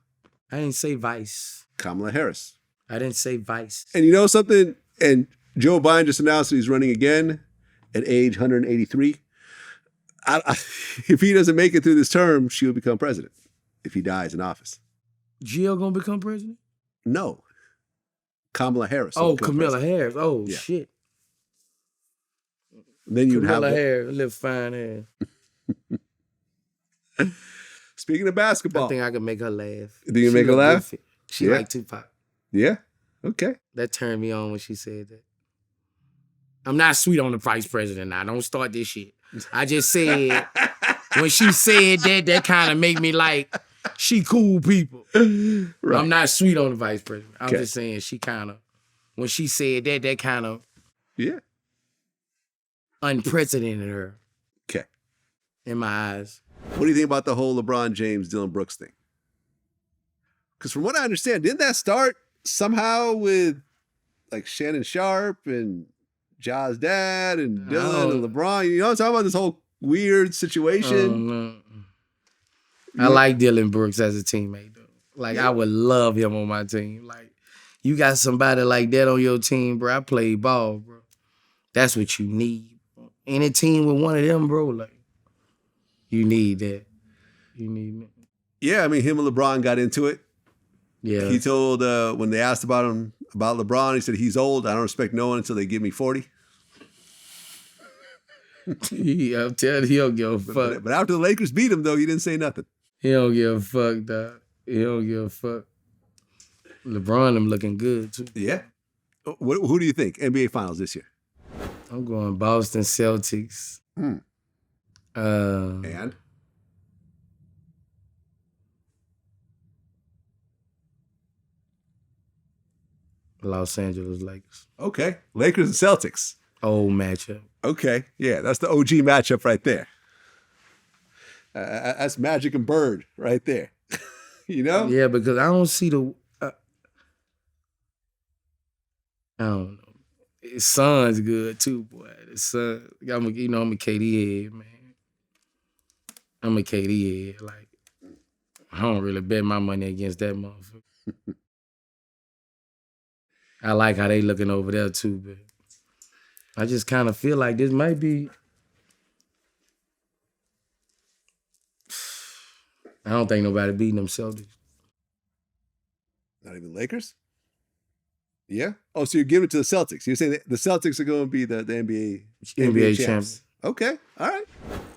I didn't say vice. Kamala Harris. I didn't say vice. And you know something? And Joe Biden just announced that he's running again at age 183. If he doesn't make it through this term, she'll become president if he dies in office. Jill gonna become president? No. Kamala Harris. Oh, Kamala Harris. Oh, yeah. Shit. Then you'd Kamala have Harris, live fine ass. Speaking of basketball. I think I can make her laugh. You think you can make her laugh? She Yeah. like Tupac. Yeah. Okay. That turned me on when she said that. I'm not sweet on the vice president now. Don't start this shit. I just said, when she said that kind of made me like, she cool people. Right. I'm not sweet on the vice president. I'm Okay. just saying she kind of, when she said that kind of Yeah. unprecedented her Okay. in my eyes. What do you think about the whole LeBron James, Dylan Brooks thing? Because from what I understand, didn't that start somehow with like Shannon Sharp and Ja's dad and Dylan and LeBron? You know what I'm talking about? This whole weird situation. I like Dylan Brooks as a teammate, though. Like, I would love him on my team. Like, you got somebody like that on your team, bro. I play ball, bro. That's what you need. Any team with one of them, bro, like, you need that. You need that. Yeah, I mean, him and LeBron got into it. Yeah. He told, when they asked about LeBron, he said, he's old. I don't respect no one until they give me 40. Yeah, I'm telling you, he don't give a fuck. But after the Lakers beat him, though, he didn't say nothing. He don't give a fuck, dog. He don't give a fuck. LeBron, them looking good, too. Yeah. Who do you think? NBA Finals this year? I'm going Boston Celtics. And? Los Angeles Lakers. Okay. Lakers and Celtics. Old matchup. Okay. Yeah, that's the OG matchup right there. That's Magic and Bird right there. You know? Yeah, because I don't see the. I don't know. His son's good too, boy. His son, I'm a KD head, man. I'm a KD head. Like, I don't really bet my money against that motherfucker. I like how they looking over there too, but I just kind of feel like this might be. I don't think nobody beating them Celtics. Not even Lakers? Yeah? Oh, so you're giving it to the Celtics. You're saying that the Celtics are going to be the NBA champs. Okay. All right.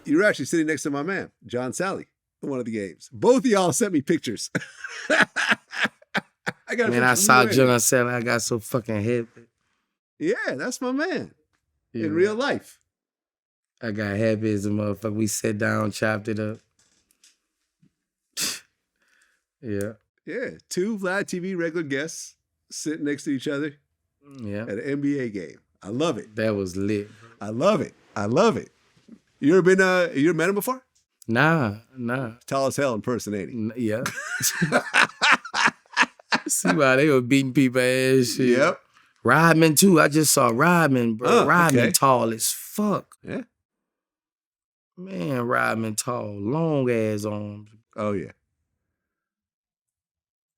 You were actually sitting next to my man, John Sally, in one of the games. Both of y'all sent me pictures. I saw John Sally. I got so fucking happy. Yeah, that's my man. Yeah, in real life. I got happy as a motherfucker. We sat down, chopped it up. Yeah. Yeah. 2 Vlad TV regular guests sitting next to each other Yeah. at an NBA game. I love it. That was lit. I love it. I love it. You ever met him before? Nah. Tall as hell in person, ain't he? Yeah. See why they were beating people ass shit. Yep. Rodman too. I just saw Rodman, bro. Rodman okay. tall as fuck. Yeah. Man, Rodman tall. Long ass arms. Oh yeah.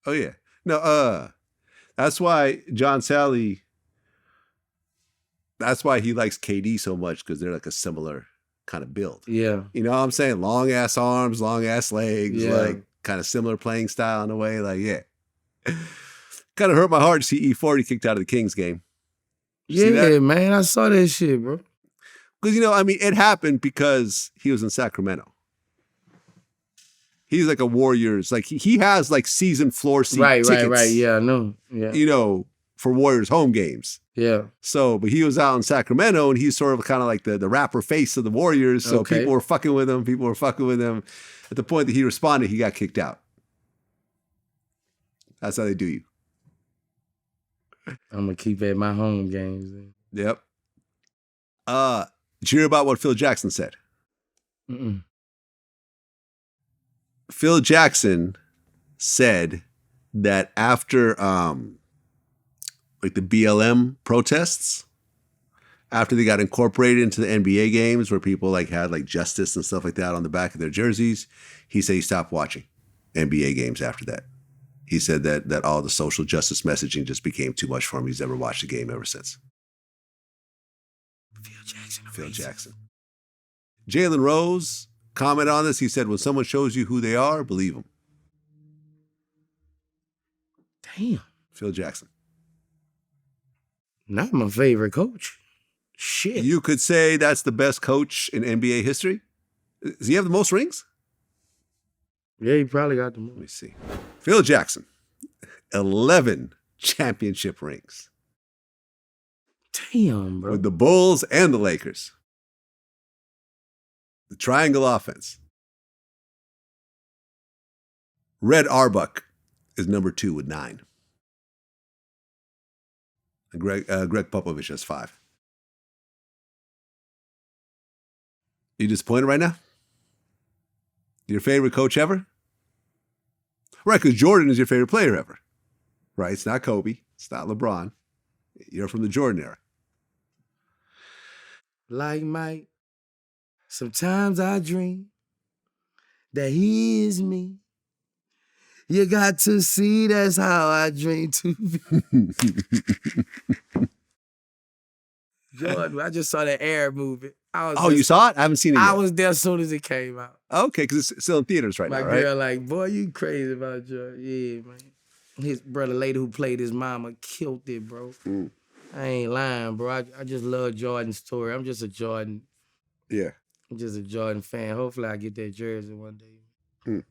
Oh yeah. No, that's why John Sally, that's why he likes KD so much, because they're like a similar kind of build. Yeah. You know what I'm saying? Long ass arms, long ass legs, Yeah. like kind of similar playing style in a way. Like, yeah. Kind of hurt my heart to see E40 kicked out of the Kings game. See Yeah, that? man. I saw that shit, bro. Because, it happened because he was in Sacramento. He's like a Warriors. Like, he has like season floor seat tickets. Right. Yeah, I know. Yeah. For Warriors home games. Yeah. So, but he was out in Sacramento, and he's sort of kind of like the rapper face of the Warriors. So Okay. people were fucking with him. At the point that he responded, he got kicked out. That's how they do you. I'm gonna keep at my home games. Then. Yep. Did you hear about what Phil Jackson said? Mm-mm. Phil Jackson said that after like the BLM protests, after they got incorporated into the NBA games where people like had like justice and stuff like that on the back of their jerseys, he said he stopped watching NBA games after that. He said that all the social justice messaging just became too much for him. He's never watched a game ever since. Phil Jackson. Jalen Rose commented on this. He said, when someone shows you who they are, believe them. Damn. Phil Jackson. Not my favorite coach. Shit. You could say that's the best coach in NBA history. Does he have the most rings? Yeah, he probably got the Let me most. see. Phil Jackson, 11 championship rings Damn, bro. with the Bulls and the Lakers. The triangle offense. Red Arbuck is number 2 with 9. And Greg Popovich has 5. You disappointed right now? Your favorite coach ever? Right, because Jordan is your favorite player ever. Right? It's not Kobe. It's not LeBron. You're from the Jordan era. Like Mike, sometimes I dream that he is me. You got to see that's how I dream to be. Jordan, I just saw that Air movie. You saw it? I haven't seen it yet. I was there as soon as it came out. Okay, because it's still in theaters right My now, right? girl like, boy, you crazy about Jordan. Yeah, man. His brother, lady who played his mama, killed it, bro. Mm. I ain't lying, bro. I just love Jordan's story. I'm just a Jordan fan. Hopefully I get that jersey one day. Mm.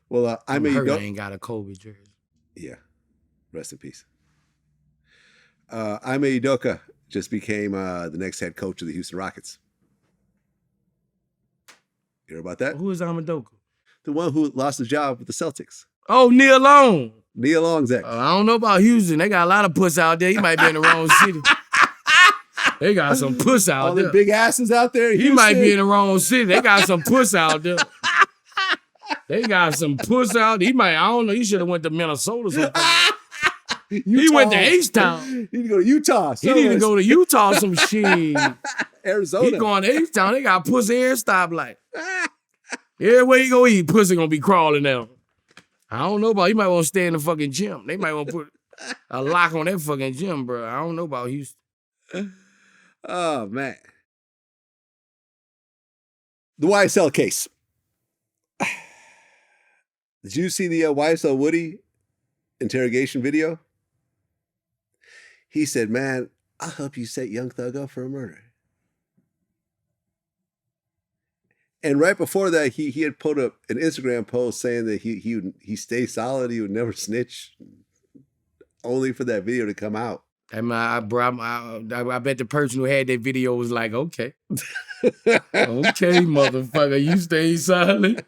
Well, I'm hurt I ain't got a Kobe jersey. Yeah. Rest in peace. Ime Udoka just became the next head coach of the Houston Rockets. You hear about that? Who is Amadoka? The one who lost his job with the Celtics. Oh, Neil Long. Nia Long's ex. I don't know about Houston. They got a lot of puss out there. He might be in the wrong city. They got some puss out All there. the big asses out there. He might be in the wrong city. They got some puss out there. They got some puss out. He might, I don't know. He should have went to Minnesota or something. He went to H-Town. He need to go to Utah. He need to go to Utah some shit. Arizona. He going to H-Town. They got pussy air stoplight. Everywhere you go eat, pussy gonna be crawling down. I don't know about, he might want to stay in the fucking gym. They might want to put a lock on that fucking gym, bro. I don't know about Houston. Oh, man. The YSL case. Did you see the YSL Woody interrogation video? He said, man, I'll help you set Young Thug up for a murder. And right before that, he had put up an Instagram post saying that he stays solid, he would never snitch, only for that video to come out. I bet the person who had that video was like, okay. Okay, motherfucker, you stay silent.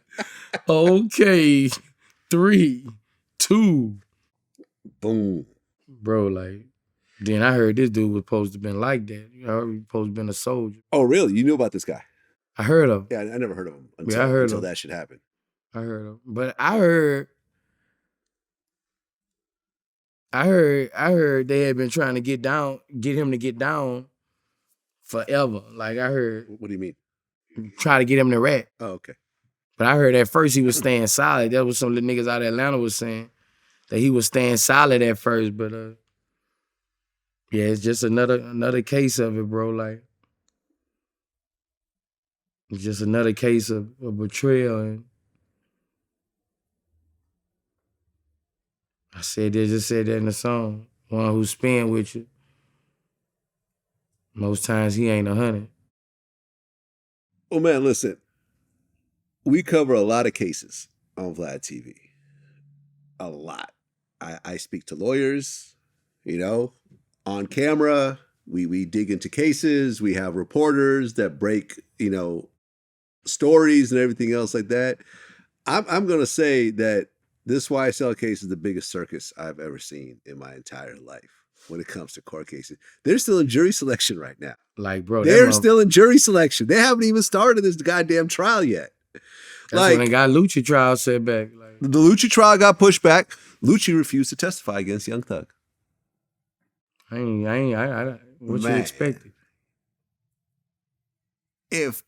Okay. 3, 2. Boom. Bro, like, then I heard this dude was supposed to have been like that. You know, he was supposed to have been a soldier. Oh, really? You knew about this guy? I heard of him. Yeah, I never heard of him until that shit happened. I heard of him. But I heard they had been trying to get him to get down forever. Like I heard. What do you mean? Try to get him to rap. Oh, okay. But I heard at first he was staying solid. That was some of the niggas out of Atlanta was saying that he was staying solid at first. But yeah, it's just another case of it, bro. Like it's just another case of betrayal. And I just said that in the song. One who's spin with you. Most times he ain't 100. Oh, man, listen. We cover a lot of cases on Vlad TV. A lot. I speak to lawyers, on camera. We dig into cases. We have reporters that break, stories and everything else like that. I'm going to say that this YSL case is the biggest circus I've ever seen in my entire life when it comes to court cases. They're still in jury selection right now. Like, bro. They're still in jury selection. They haven't even started this goddamn trial yet. That's when they got Lucci trial set back. Like, the Lucci trial got pushed back. Lucci refused to testify against Young Thug. What you expected? If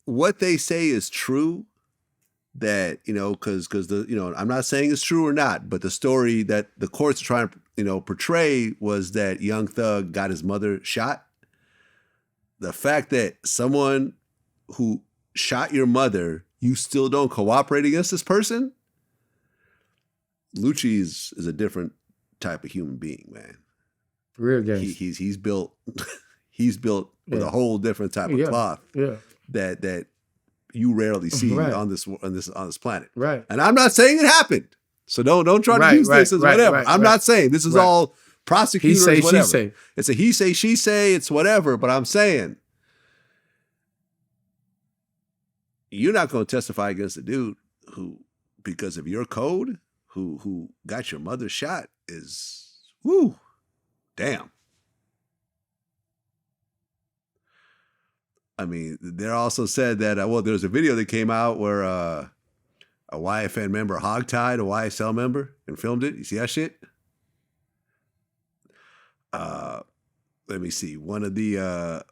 what they say is true, that because I'm not saying it's true or not, but the story that the courts are trying to portray was that Young Thug got his mother shot. The fact that someone who shot your mother, you still don't cooperate against this person. Lucci is a different type of human being, man. Real gangster. He's built with a whole different type of cloth. Yeah. That you rarely see Right. on this planet. Right. And I'm not saying it happened. So don't try to use this as whatever. I'm not saying this is all prosecutors, he say, whatever. she say. It's a he say, she say, it's whatever. But I'm saying you're not going to testify against a dude who, because of your code, who got your mother shot is, whoo, damn. I mean, they're also said that, there was a video that came out where a YFN member hogtied a YSL member and filmed it. You see that shit? Let me see. One of the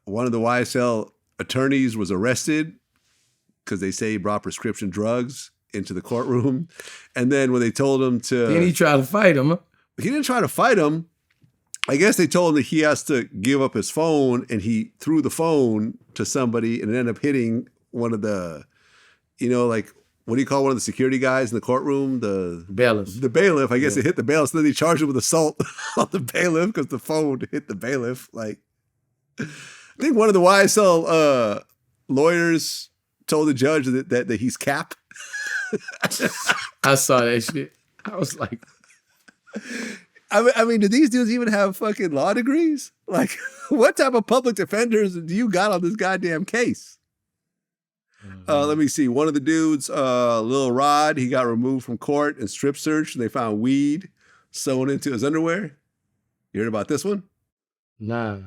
YSL attorneys was arrested because they say he brought prescription drugs into the courtroom. And then when they told him to... Then he tried to fight him, huh? He didn't try to fight him. I guess they told him that he has to give up his phone, and he threw the phone to somebody and it ended up hitting one of the, what do you call one of the security guys in the courtroom? The bailiff. The bailiff. I guess it hit the bailiff. So then he charged him with assault on the bailiff because the phone hit the bailiff. Like, I think one of the YSL lawyers told the judge that he's cap. I saw that shit. I was like... I mean, do these dudes even have fucking law degrees? Like, what type of public defenders do you got on this goddamn case? Let me see. One of the dudes, Lil Rod, he got removed from court and strip searched, and they found weed sewn into his underwear. You heard about this one? Nah.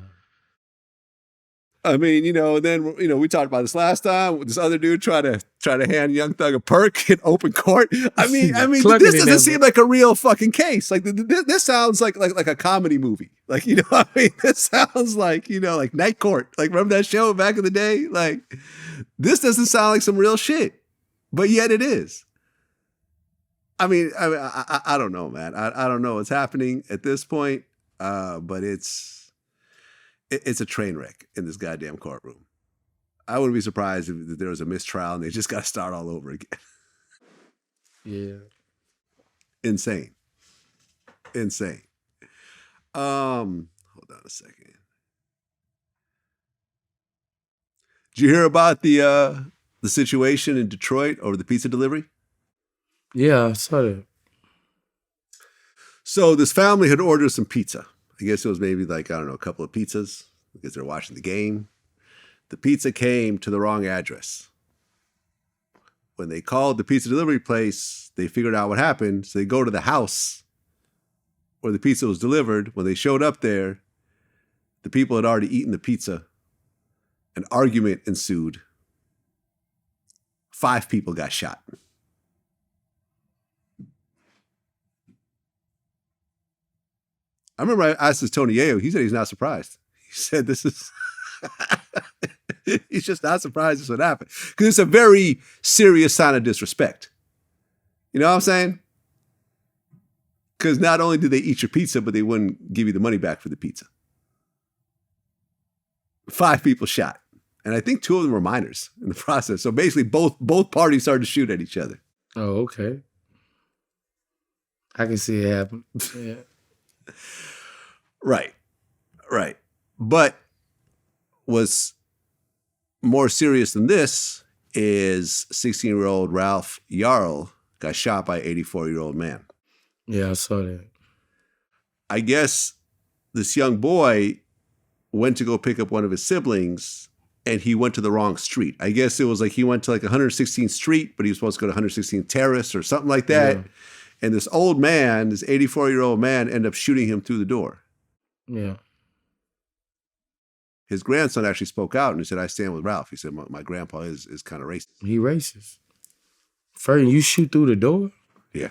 I mean, then we talked about this last time. This other dude try to hand Young Thug a perk in open court. I mean, this doesn't seem like a real fucking case. Like this sounds like a comedy movie. Like this sounds like like Night Court. Like remember that show back in the day? Like this doesn't sound like some real shit, but yet it is. I mean, I don't know, man. I don't know what's happening at this point, but it's a train wreck in this goddamn courtroom. I wouldn't be surprised if there was a mistrial and they just got to start all over again. Yeah. Insane. Hold on a second. Did you hear about the situation in Detroit over the pizza delivery? Yeah, I saw that. So this family had ordered some pizza. I guess it was maybe like, I don't know, a couple of pizzas because they're watching the game. The pizza came to the wrong address. When they called the pizza delivery place, they figured out what happened. So they go to the house where the pizza was delivered. When they showed up there, the people had already eaten the pizza. An argument ensued. 5 people got shot. I remember I asked this Tony Ayo. He said he's not surprised. He said this is... He's just not surprised this would happen. Because it's a very serious sign of disrespect. You know what I'm saying? Because not only did they eat your pizza, but they wouldn't give you the money back for the pizza. 5 people shot. And I think 2 of them were minors in the process. So basically both parties started to shoot at each other. Oh, okay. I can see it happen. Yeah. Right. But what's more serious than this is 16-year-old Ralph Yarl got shot by an 84-year-old man. Yeah, I saw that. I guess this young boy went to go pick up one of his siblings and he went to the wrong street. I guess it was like he went to like 116th Street, but he was supposed to go to 116th Terrace or something like that. Yeah. And this old man, this 84-year-old man, ended up shooting him through the door. Yeah. His grandson actually spoke out and he said, I stand with Ralph. He said, my grandpa is kind of racist. He racist. First, you shoot through the door? Yeah.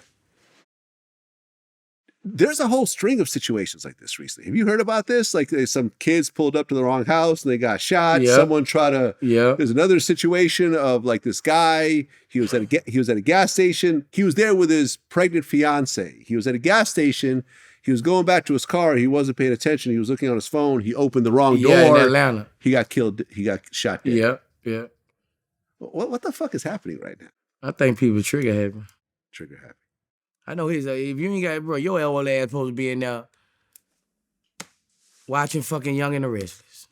There's a whole string of situations like this recently. Have you heard about this? Like some kids pulled up to the wrong house and they got shot. Yep. Someone tried to. Yeah. There's another situation of like this guy. He was at a gas station. He was there with his pregnant fiance. He was at a gas station. He was going back to his car. He wasn't paying attention. He was looking on his phone. He opened the wrong door. Yeah, in Atlanta. He got killed. He got shot dead. Yeah, yeah. What the fuck is happening right now? I think people trigger happy. Trigger happy. I know if you ain't got, bro, your old ass supposed to be in there watching fucking Young and the Restless.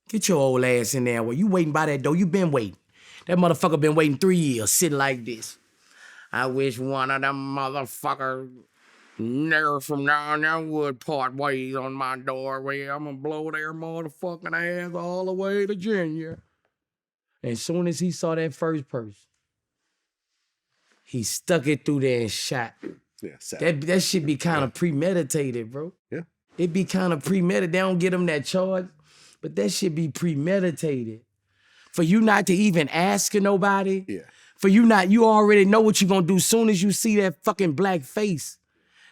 Get your old ass in there. Well, you waiting by that door. You been waiting. That motherfucker been waiting 3 years, sitting like this. I wish one of them motherfuckers nigger from down there would part ways on my doorway. I'm gonna blow their motherfucking ass all the way to Virginia. As soon as he saw that first person, he stuck it through there and shot. Yeah, that shit be kind of premeditated, bro. Yeah. It be kind of premeditated. They don't get him that charge, but that shit be premeditated. For you not to even ask nobody. Yeah. For you already know what you gonna do soon as you see that fucking black face.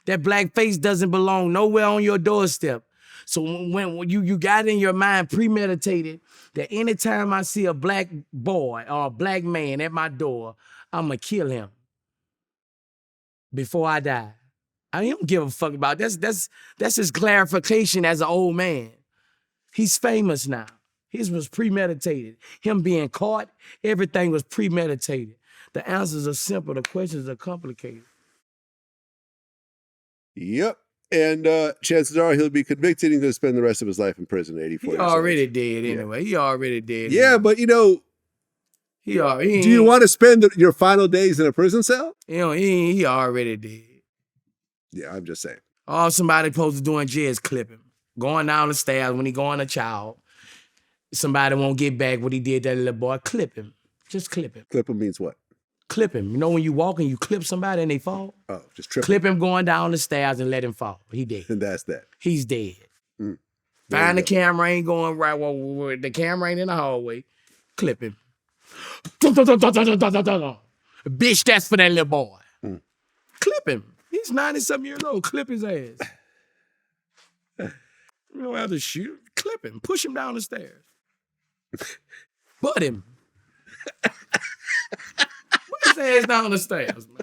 That black face doesn't belong nowhere on your doorstep. So when you got in your mind premeditated that anytime I see a black boy or a black man at my door, I'm gonna kill him before I die. I don't give a fuck about it. That's his clarification as an old man. He's famous now. His was premeditated. Him being caught, everything was premeditated. The answers are simple, the questions are complicated. Yep. And chances are he'll be convicted and he's going to spend the rest of his life in prison at 84 years old. He already did anyway. He already did. Yeah, but do you want to spend your final days in a prison cell? He already did. Yeah, I'm just saying. All somebody supposed to do in jail is clip him. Going down the stairs when he going to child. Somebody won't get back what he did to that little boy. Clip him. Just clip him. Clip him means what? Clip him. You know when you walk and you clip somebody and they fall? Oh, just trip. Clip him going down the stairs and let him fall. He dead. And that's that. He's dead. There Find the you go. camera ain't going right. Well, the camera ain't in the hallway. Clip him. Bitch, that's for that little boy. Clip him. He's 90-something years old. Clip his ass. You don't have to shoot. Clip him. Push him down the stairs. Butt him. Put his ass down the stairs, man.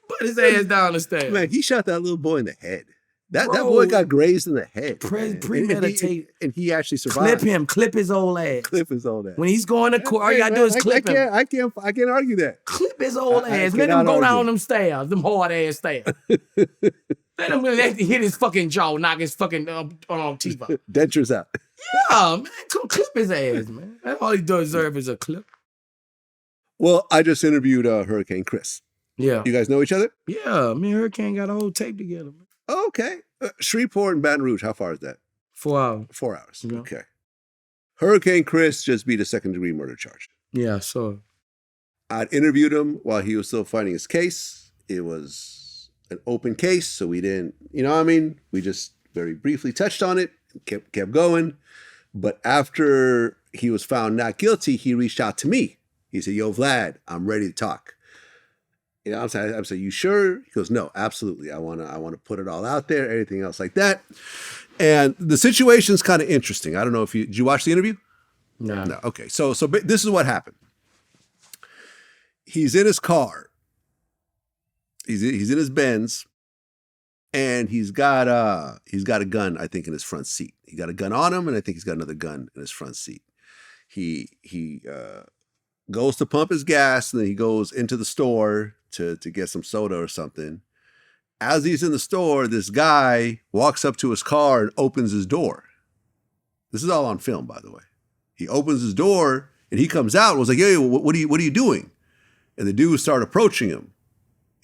Put his ass down the stairs. Man, he shot that little boy in the head. That Bro. boy got grazed in the head. man. Premeditate. And he actually survived. Clip him. Clip his old ass. Clip his old ass. When he's going to court, all you gotta do is clip him. I can't argue that. Clip his old I ass. Let him cannot go down argue. them stairs, them hard ass stairs. Let him hit his fucking jaw, knock his fucking teeth out. Dentures out. Yeah, man, come clip his ass, man. That's all he deserves is a clip. Well, I just interviewed Hurricane Chris. Yeah. You guys know each other? Yeah, me and Hurricane got a whole tape together, man. Oh, okay. Shreveport and Baton Rouge, how far is that? 4 hours. 4 hours. Yeah. Okay. Hurricane Chris just beat a second-degree murder charge. Yeah, so. I'd interviewed him while he was still fighting his case. It was an open case, so we didn't, you know what I mean? We just very briefly touched on it, kept going. But after he was found not guilty, he reached out to me. He said, yo, Vlad, I'm ready to talk. You know, I'm saying, you sure? He goes, no, absolutely. I want to put it all out there, everything else like that. And the situation's kind of interesting. I don't know if did you watch the interview? No. No. Okay. So this is what happened. He's in his car. He's in his Benz, and he's got a gun, I think, in his front seat. He got a gun on him, and I think he's got another gun in his front seat. He goes to pump his gas, and then he goes into the store to get some soda or something. As he's in the store, this guy walks up to his car and opens his door. This is all on film, by the way. He opens his door, and he comes out and was like, "Hey, what are you doing?" And the dude started approaching him,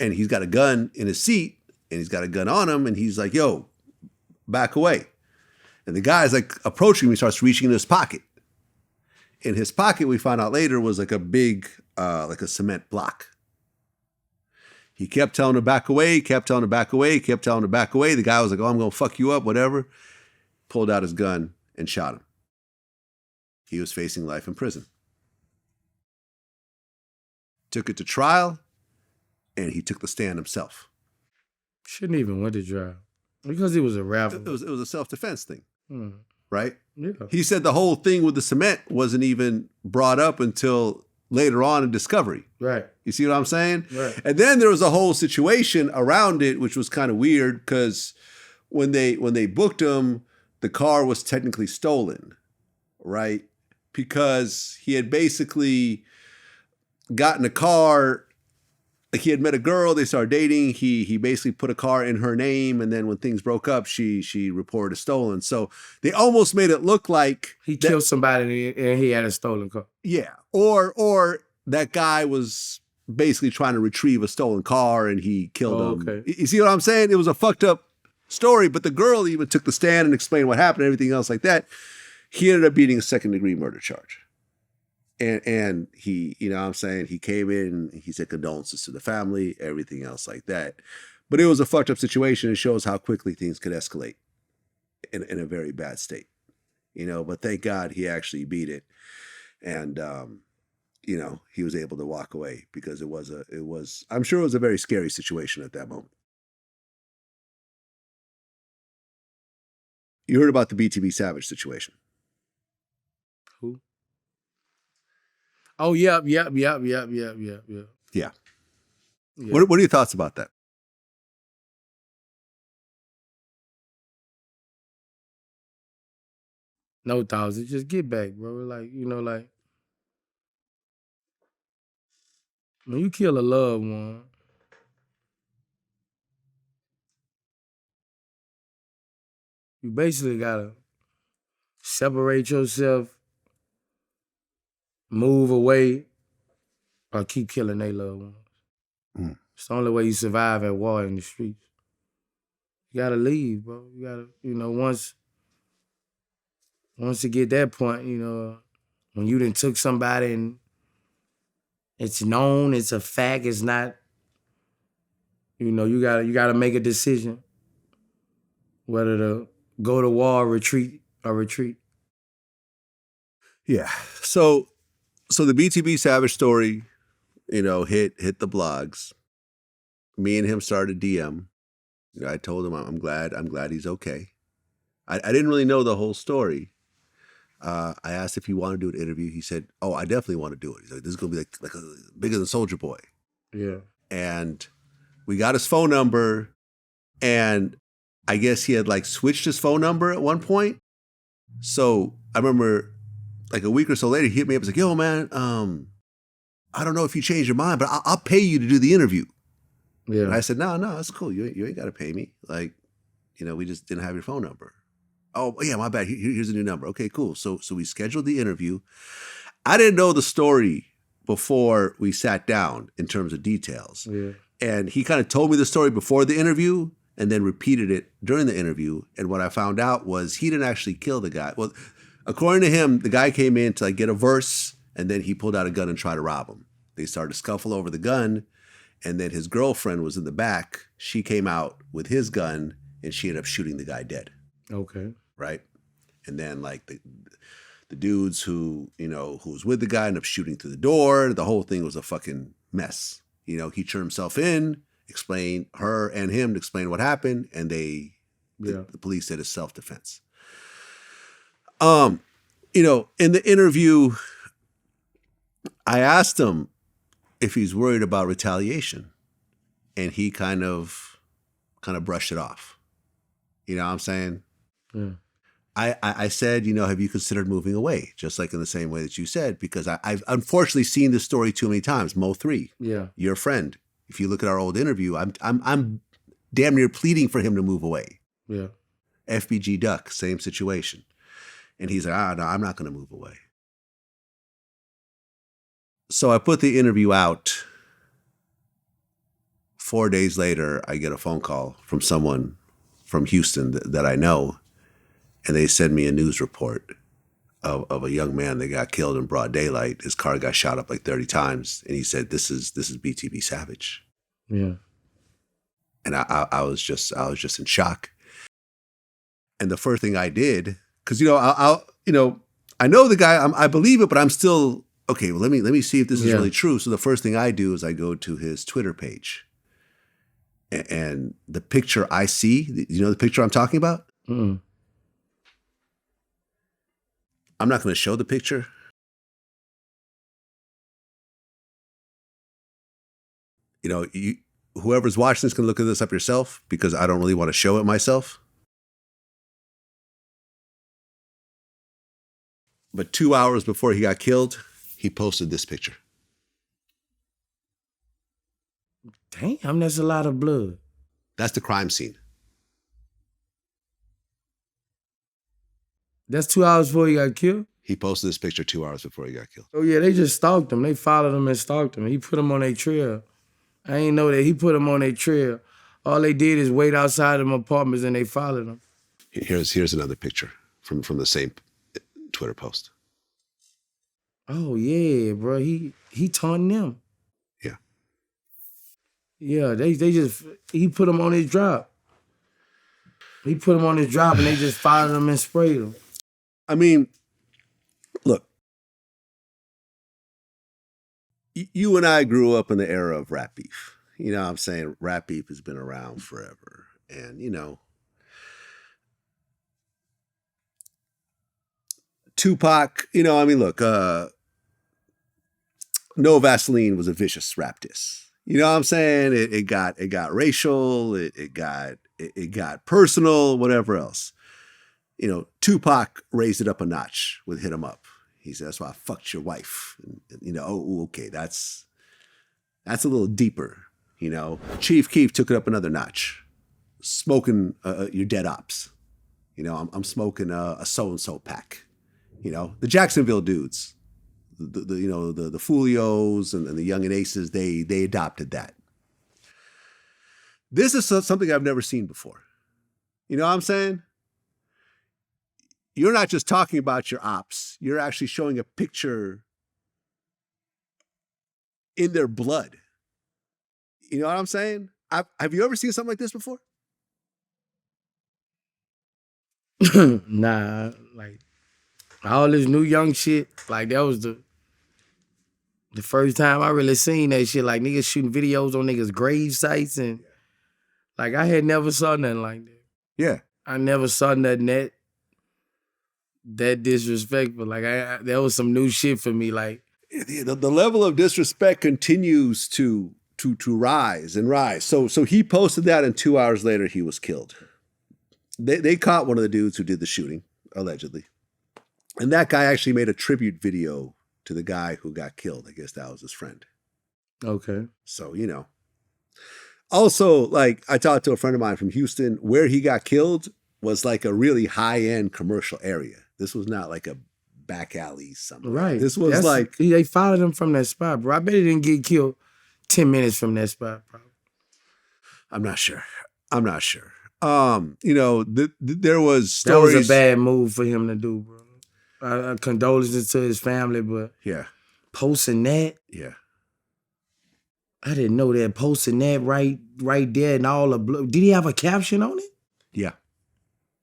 and he's got a gun in his seat, and he's got a gun on him, and he's like, "Yo, back away." And the guy's like approaching him. He starts reaching in his pocket. In his pocket, we found out later, was like a big, like a cement block. He kept telling him to back away, kept telling him to back away, kept telling him to back away. The guy was like, "Oh, I'm going to fuck you up, whatever." Pulled out his gun and shot him. He was facing life in prison. Took it to trial, and he took the stand himself. Shouldn't even went to trial because it was a rapper. It was a self-defense thing, Hmm. right? Yeah. He said the whole thing with the cement wasn't even brought up until later on in discovery. Right. You see what I'm saying? Right. And then there was a whole situation around it, which was kind of weird because when they booked him, the car was technically stolen, right? Because he had basically gotten a car. Like he had met a girl, they started dating. He basically put a car in her name, and then when things broke up, she reported stolen. So they almost made it look like He killed somebody and he had a stolen car. yeah, or that guy was basically trying to retrieve a stolen car and he killed him. Okay. You see what I'm saying? It was a fucked up story, but the girl even took the stand and explained what happened, and everything else like that. He ended up beating a second-degree murder charge. And he, you know what I'm saying, he came in and he said condolences to the family, everything else like that. But it was a fucked up situation. It shows how quickly things could escalate in a very bad state. You know, but thank God he actually beat it. And you know, he was able to walk away because I'm sure it was a very scary situation at that moment. You heard about the BTB Savage situation. Who? Oh, yep. Yeah. Yeah. What are your thoughts about that? No thoughts. It just get back, bro. Like, you know, like when you kill a loved one, you basically gotta separate yourself, move away, or keep killing their loved ones. Mm. It's the only way you survive at war in the streets. You gotta leave, bro. You gotta, you know, once you get that point, you know, when you done took somebody and It's known. It's a fact. It's not. You know, you gotta make a decision whether to go to war, retreat. Yeah. So the BTB Savage story, you know, hit the blogs. Me and him started DM. You know, I told him I'm glad he's okay. I didn't really know the whole story. I asked if he wanted to do an interview. He said, "Oh, I definitely want to do it." He's like, "This is gonna be like bigger than Soulja Boy." Yeah. And we got his phone number, and I guess he had like switched his phone number at one point. So I remember like a week or so later, he hit me up. He's like, "Yo, man, I don't know if you changed your mind, but I'll pay you to do the interview." Yeah. And I said, "No, that's cool. You ain't got to pay me. Like, you know, we just didn't have your phone number." "Oh, yeah, my bad. Here's a new number." "Okay, cool." So we scheduled the interview. I didn't know the story before we sat down in terms of details. Yeah. And he kind of told me the story before the interview and then repeated it during the interview. And what I found out was he didn't actually kill the guy. Well, according to him, the guy came in to like get a verse, and then he pulled out a gun and tried to rob him. They started to scuffle over the gun, and then his girlfriend was in the back. She came out with his gun, and she ended up shooting the guy dead. Okay. Right? And then like the dudes who was with the guy ended up shooting through the door. The whole thing was a fucking mess. You know, he turned himself in, explained her and him to explain what happened, and the police said it's self-defense. You know, in the interview, I asked him if he's worried about retaliation, and he kind of brushed it off. You know what I'm saying? Yeah. I said, you know, have you considered moving away? Just like in the same way that you said, because I've unfortunately seen this story too many times. Mo3, Yeah. your friend. If you look at our old interview, I'm damn near pleading for him to move away. Yeah. FBG Duck, same situation. And he's like, no, I'm not going to move away. So I put the interview out. 4 days later, I get a phone call from someone from Houston that I know. And they send me a news report of a young man that got killed in broad daylight. His car got shot up like 30 times. And he said, this is BTB Savage. Yeah. And I was just in shock. And the first thing I did, because I know the guy, I believe it, but I'm still okay. Well, let me see if this is really true. So the first thing I do is I go to his Twitter page, and the picture I see, you know, the picture I'm talking about. Mm. I'm not going to show the picture. You know, whoever's watching this can look at this up yourself, because I don't really want to show it myself. But 2 hours before he got killed, he posted this picture. Damn, that's a lot of blood. That's the crime scene. That's 2 hours before he got killed? He posted this picture 2 hours before he got killed. Oh, yeah, they just stalked him. They followed him and stalked him. He put him on their trail. I ain't know that. He put him on their trail. All they did is wait outside them apartments and they followed him. Here's another picture from the same Twitter post. Oh, yeah, bro. He taunting them. Yeah. Yeah, he put him on his drop. He put him on his drop and they just followed him and sprayed him. I mean, look, you and I grew up in the era of rap beef. You know what I'm saying? Rap beef has been around forever. And, you know, Tupac, you know, I mean, look, No Vaseline was a vicious rap diss. You know what I'm saying? It got racial, it got personal, whatever else. You know, Tupac raised it up a notch with Hit 'Em Up. He said, that's why I fucked your wife. And, you know, okay, that's a little deeper, you know. Chief Keef took it up another notch. Smoking your dead ops. You know, I'm smoking a so-and-so pack. You know, the Jacksonville dudes, the Fulios and the Young and Aces, they adopted that. This is something I've never seen before. You know what I'm saying? You're not just talking about your ops. You're actually showing a picture in their blood. You know what I'm saying? Have you ever seen something like this before? Nah, like all this new young shit, like that was the first time I really seen that shit. Like niggas shooting videos on niggas' grave sites and like I had never saw nothing like that. Yeah. I never saw nothing that disrespectful. Like that was some new shit for me. Like The level of disrespect continues to rise and rise. So he posted that, and 2 hours later he was killed. They caught one of the dudes who did the shooting, allegedly. And that guy actually made a tribute video to the guy who got killed. I guess that was his friend. okay, So, you know. Also, like, I talked to a friend of mine from Houston. Where he got killed was like a really high-end commercial area. This was not like a back alley somewhere. right. This was like... they followed him from that spot, bro. I bet he didn't get killed 10 minutes from that spot, bro. I'm not sure. You know, there was That stories... was a bad move for him to do, bro. Condolences to his family, but Yeah. posting that, Yeah. I didn't know that. Posting that right there and all the blue. Did he have a caption on it? Yeah.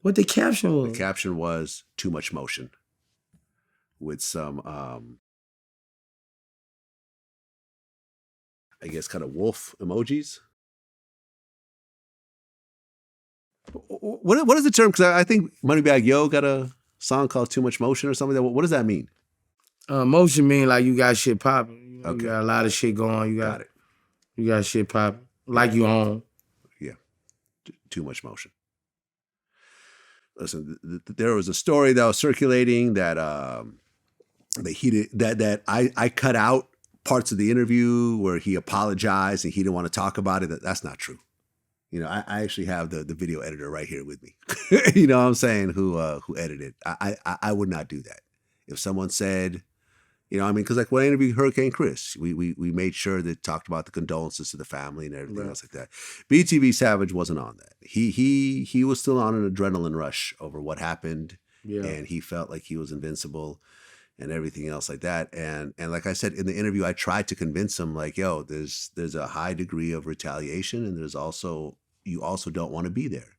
What the caption was? The caption was "too much motion" with some, I guess, kind of wolf emojis. What is the term? Because I think Moneybagg Yo got a song called "Too Much Motion" or something. What does that mean? Motion mean like you got shit popping. You Okay. got a lot of shit going. You Got got it. You got shit popping. Like you on. Yeah. Too much motion. Listen, there was a story that was circulating that I cut out parts of the interview where he apologized and he didn't want to talk about it. That's not true. You know, I actually have the video editor right here with me. You know what I'm saying? Who edited? I would not do that. If someone said, you know, I mean, because like when I interviewed Hurricane Chris, we made sure that talked about the condolences to the family and everything else like that. BTV Savage wasn't on that. He was still on an adrenaline rush over what happened, and he felt like he was invincible and everything else like that. And like I said in the interview, I tried to convince him, like, yo, there's a high degree of retaliation, and there's also you also don't want to be there.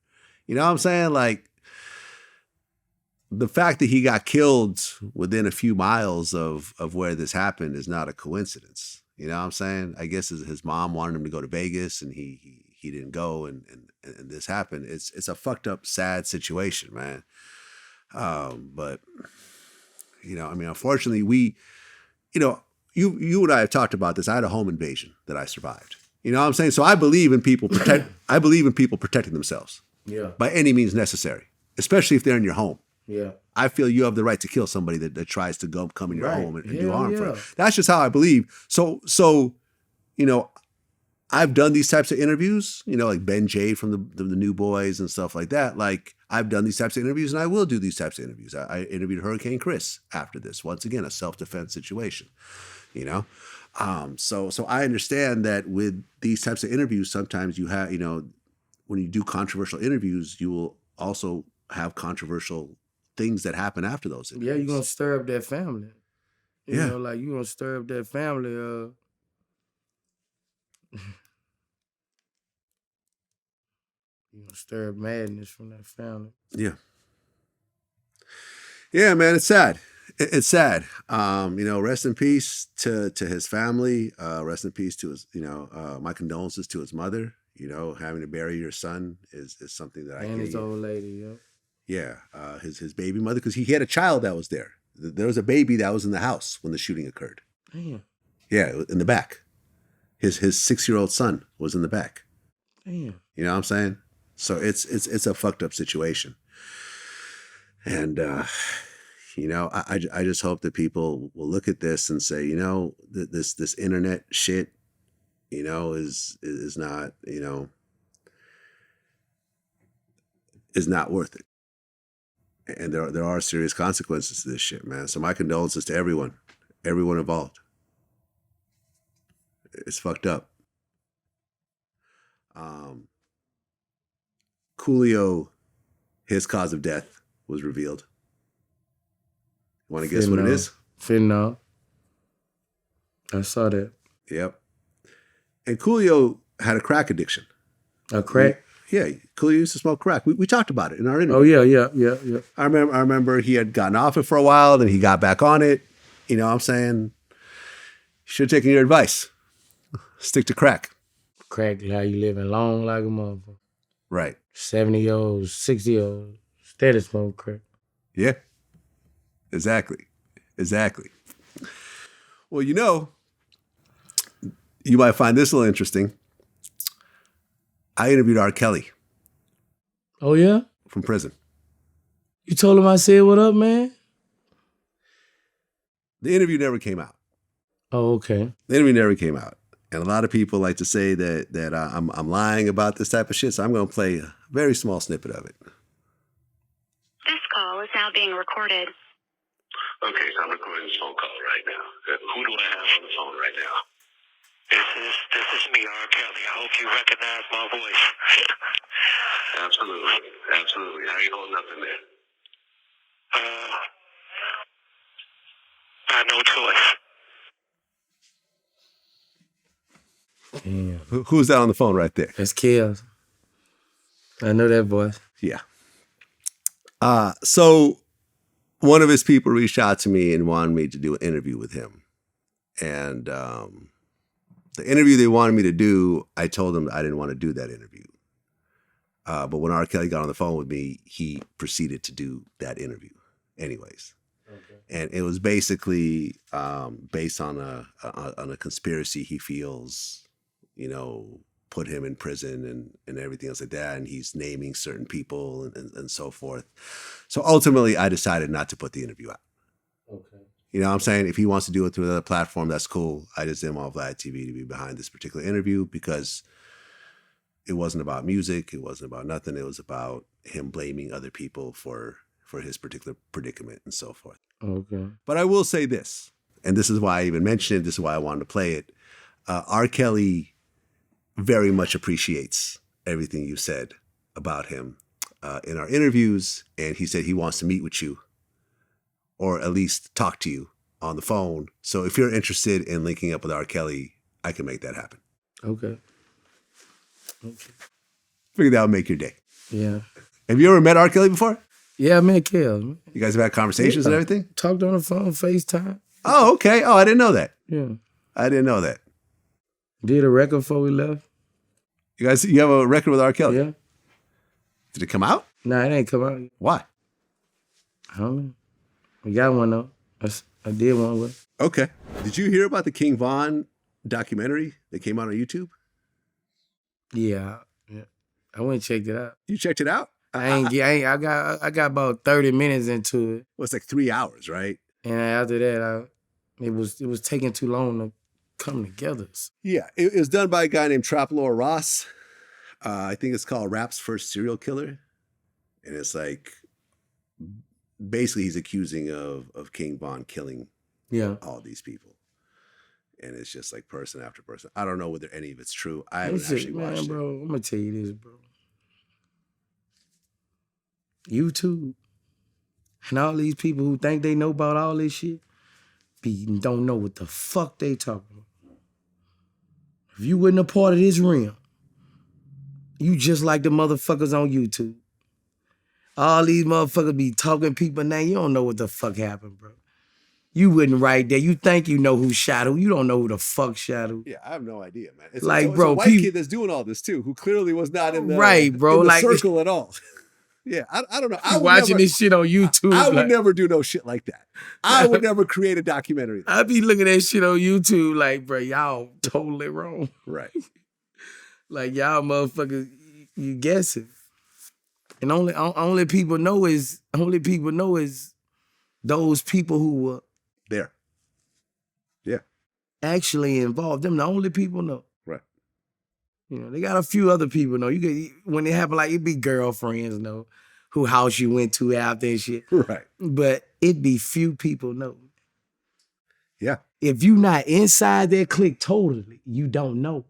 You know what I'm saying? Like, the fact that he got killed within a few miles of where this happened is not a coincidence. You know what I'm saying? I guess his mom wanted him to go to Vegas and he didn't go and this happened. It's a fucked up, sad situation, man. But, you know, I mean, unfortunately you know, you and I have talked about this. I had a home invasion that I survived. You know what I'm saying? So I believe in people protecting themselves. Yeah. By any means necessary, especially if they're in your home. Yeah. I feel you have the right to kill somebody that tries to come in your home and do harm for yeah. you. That's just how I believe. So, you know, I've done these types of interviews, you know, like Ben Jade from the New Boys and stuff like that. Like, I've done these types of interviews and I will do these types of interviews. I interviewed Hurricane Chris after this. Once again, a self-defense situation, you know? So I understand that with these types of interviews, sometimes you have, you know, when you do controversial interviews, you will also have controversial things that happen after those interviews. Yeah, you're going to stir up that family. You Yeah. know, like you're going to stir up that family. You're going to stir up madness from that family. Yeah. Yeah, man, it's sad. It's sad. You know, rest in peace to his family. Rest in peace to his, you know, my condolences to his mother. You know, having to bury your son is something that And his old lady, yeah. Yeah, his baby mother, because he had a child that was there. There was a baby that was in the house when the shooting occurred. Damn. Yeah, in the back. His 6-year-old son was in the back. Damn. You know what I'm saying? So it's a fucked up situation. And you know, I just hope that people will look at this and say, you know, this internet shit, you know, is not, you know, is not worth it. And there are serious consequences to this shit, man. So my condolences to everyone involved. It's fucked up. Coolio, his cause of death was revealed. You want to guess what it is? Fentanyl. I saw that. Yep. And Coolio had a crack addiction. A crack? Yeah, Coolio used to smoke crack. We talked about it in our interview. Oh yeah. I remember he had gotten off it for a while, then he got back on it. You know what I'm saying? Should have taken your advice. Stick to crack. Crack, how you living long like a motherfucker. Right. 70-year-olds, 60-year-olds, steady smoke crack. Yeah. Exactly. Well, you know, you might find this a little interesting. I interviewed R. Kelly Oh yeah? from prison. You told him I said what up, man? The interview never came out. Oh, okay. The interview never came out. And a lot of people like to say that I'm lying about this type of shit, so I'm going to play a very small snippet of it. This call is now being recorded. Okay, so I'm recording this phone call right now. Who do I have on the phone right now? This is me, R. Kelly. I hope you recognize my voice. Absolutely. How are you holding up in there? I had no choice. Damn. Who's that on the phone right there? That's Kills. I know that voice. Yeah. So one of his people reached out to me and wanted me to do an interview with him. And the interview they wanted me to do, I told them I didn't want to do that interview. But when R. Kelly got on the phone with me, he proceeded to do that interview anyways. Okay. And it was basically based on a conspiracy he feels, you know, put him in prison and everything else like that. And he's naming certain people and so forth. So ultimately, I decided not to put the interview out. Okay. You know what I'm saying? If he wants to do it through another platform, that's cool. I just didn't want Vlad TV to be behind this particular interview because it wasn't about music. It wasn't about nothing. It was about him blaming other people for his particular predicament and so forth. Okay. But I will say this, and this is why I even mentioned it. This is why I wanted to play it. R. Kelly very much appreciates everything you said about him in our interviews. And he said he wants to meet with you or at least talk to you on the phone. So if you're interested in linking up with R. Kelly, I can make that happen. Okay. Figured that would make your day. Yeah. Have you ever met R. Kelly before? Yeah, I met Kills. You guys have had conversations and everything? Talked on the phone, FaceTime. Oh, okay. Oh, I didn't know that. Yeah. I didn't know that. Did a record before we left. You have a record with R. Kelly? Yeah. Did it come out? Nah, it ain't come out yet. Why? I don't know. We got one though. I did one with. Okay. Did you hear about the King Von documentary that came out on YouTube? Yeah. I went and checked it out. You checked it out? I got about 30 minutes into it. Well, it's like 3 hours, right? And after that, it was taking too long to come together. Yeah, it was done by a guy named Trapalore Ross. I think it's called Rap's First Serial Killer. And it's like, basically he's accusing of King Von killing all these people. And it's just like person after person. I don't know whether any of it's true. I haven't actually watched it. Bro, I'm going to tell you this, bro. YouTube and all these people who think they know about all this shit don't know what the fuck they talking about. If you wasn't a part of this realm, you just like the motherfuckers on YouTube. All these motherfuckers be talking people name. You don't know what the fuck happened, bro. You wouldn't right there. You think you know who shot who. You don't know who the fuck shot who. Yeah, I have no idea, man. It's like, it's bro, a white kid that's doing all this too, who clearly was not in the, right, bro, in the like, circle at all. Yeah, I don't know. I would watching this shit on YouTube. I would never do no shit like that. I would never create a documentary. I be looking at shit on YouTube like, bro, y'all totally wrong. Right. Like, y'all motherfuckers, you guessing. And only people know is those people who were there. Yeah. Actually involved. Them the only people know. Right. You know, they got a few other people know. You get when it happen, like it be girlfriends know who house you went to after and shit. Right. But it be few people know. Yeah. If you not inside that clique totally, you don't know.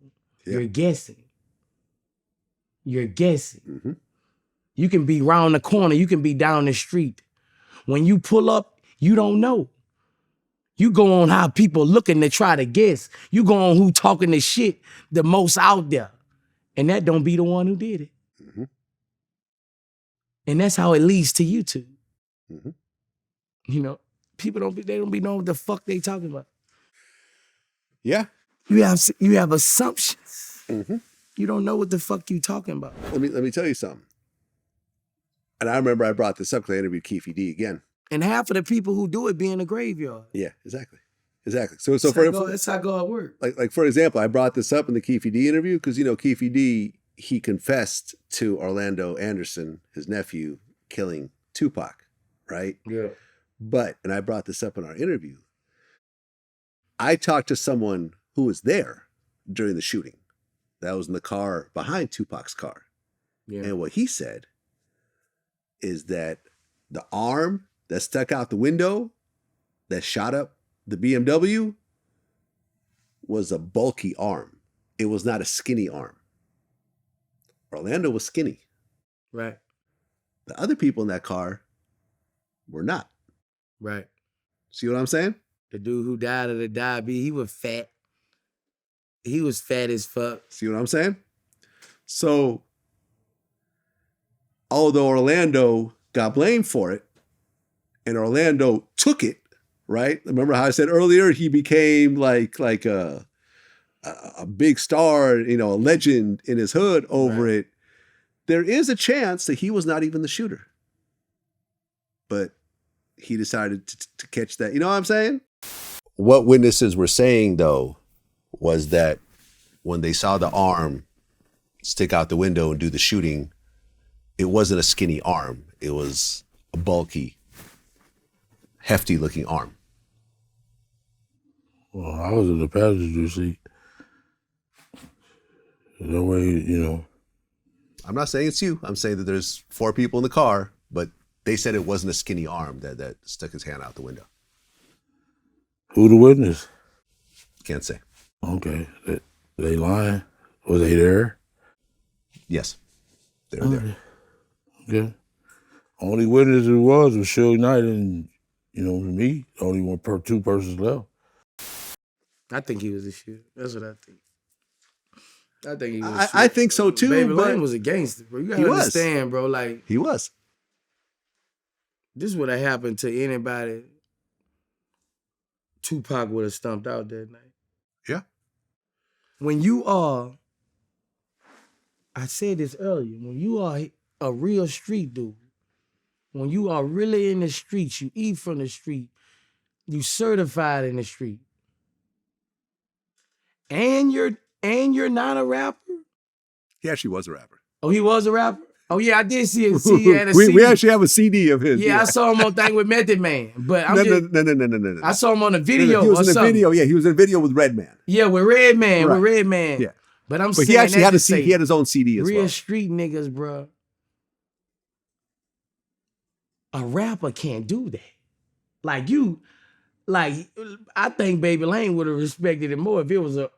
Yeah. You're guessing. Mm-hmm. You can be round the corner. You can be down the street. When you pull up, you don't know. You go on how people looking to try to guess. You go on who talking the shit the most out there. And that don't be the one who did it. Mm-hmm. And that's how it leads to YouTube. Mm-hmm. You know, people don't be knowing what the fuck they talking about. Yeah. You have assumptions. Mm-hmm. You don't know what the fuck you talking about. Let me tell you something. And I remember I brought this up because I interviewed Keefe D again. And half of the people who do it be in the graveyard. Yeah, exactly. So That's how God works. Like for example, I brought this up in the Keefe D interview because Keefe D, he confessed to Orlando Anderson, his nephew, killing Tupac, right? Yeah. And I brought this up in our interview. I talked to someone who was there during the shooting. That was in the car behind Tupac's car. Yeah. And what he said is that the arm that stuck out the window that shot up the BMW was a bulky arm. It was not a skinny arm. Orlando was skinny. Right. The other people in that car were not. Right. See what I'm saying? The dude who died of the diabetes, he was fat. He was fat as fuck. See what I'm saying? So, although Orlando got blamed for it, and Orlando took it, right? Remember how I said earlier he became like a big star, a legend in his hood over it. There is a chance that he was not even the shooter, but he decided to catch that. You know what I'm saying? What witnesses were saying though was that when they saw the arm stick out the window and do the shooting, it wasn't a skinny arm. It was a bulky, hefty looking arm. Well, I was in the passenger seat. No way, I'm not saying it's you. I'm saying that there's 4 people in the car, but they said it wasn't a skinny arm that stuck his hand out the window. Who the witness? Can't say. Okay. They lying? Was they there? Yes. They were there. Okay. Only witness it was Suge Knight and, me. Only 2 persons left. I think he was a shooter. That's what I think. I think he was a shooter. I think so too. Baby but Lane was a gangster, bro. You gotta he was. understand, bro. Like, He was. this would have happened to anybody. Tupac would have stumped out that night. Yeah. When you are, I said this earlier, when you are a real street dude, when you are really in the streets, you eat from the street, you certified in the street, and you're not a rapper. He actually was a rapper. Oh, he was a rapper? Oh yeah, I did see it. He had a CD. We actually have a CD of his. Yeah, I saw him on thing with Method Man. But No. I saw him on a video. He was or in a something. video. Yeah, he was in a video with Redman. Yeah, with Redman. Right. With Redman. Yeah. But But saying he actually that had to a CD. say, He had his own CD as real well. street niggas, bro. A rapper can't do that. I think Baby Lane would have respected it more if it was a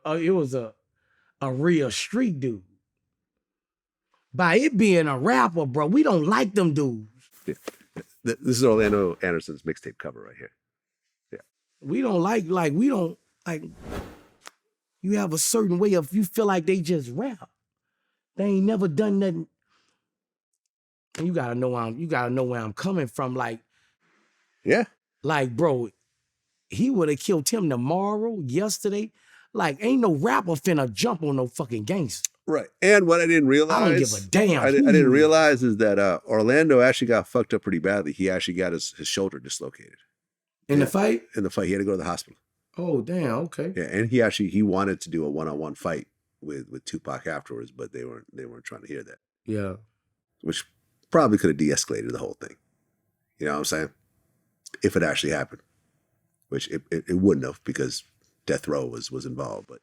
real street dude. By it being a rapper, bro, we don't like them dudes. Yeah. This is Orlando Anderson's mixtape cover right here. Yeah. We don't like you have a certain way of, you feel like they just rap. They ain't never done nothing. And you gotta know where I'm coming from. Yeah. Like, bro, he would have killed him tomorrow, yesterday. Like, ain't no rapper finna jump on no fucking gangster. Right. And what I didn't realize, I don't give a damn. I didn't realize is that Orlando actually got fucked up pretty badly. He actually got his shoulder dislocated. In the fight? In the fight. He had to go to the hospital. Oh, damn, okay. Yeah, and he wanted to do a one-on-one fight with Tupac afterwards, but they weren't trying to hear that. Yeah. Which probably could have de-escalated the whole thing. You know what I'm saying? If it actually happened. Which it wouldn't have, because death row was involved. But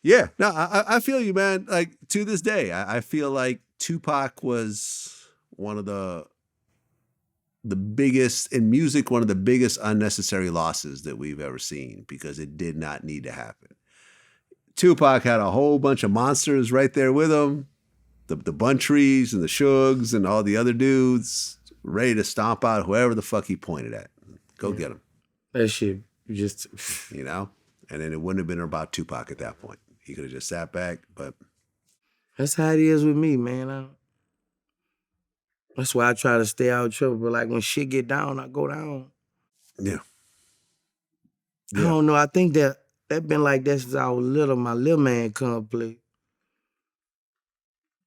yeah, no, I feel you, man. Like, to this day, I feel like Tupac was one of the biggest in music, one of the biggest unnecessary losses that we've ever seen, because it did not need to happen. Tupac had a whole bunch of monsters right there with him, the Buntrees and the Shugs and all the other dudes ready to stomp out whoever the fuck he pointed at. Go get him. That shit Just you know? And then it wouldn't have been about Tupac at that point. He could have just sat back, but that's how it is with me, man. That's why I try to stay out of trouble. But like when shit get down, I go down. yeah. I don't know. I think that been like that since I was little. My little man come play.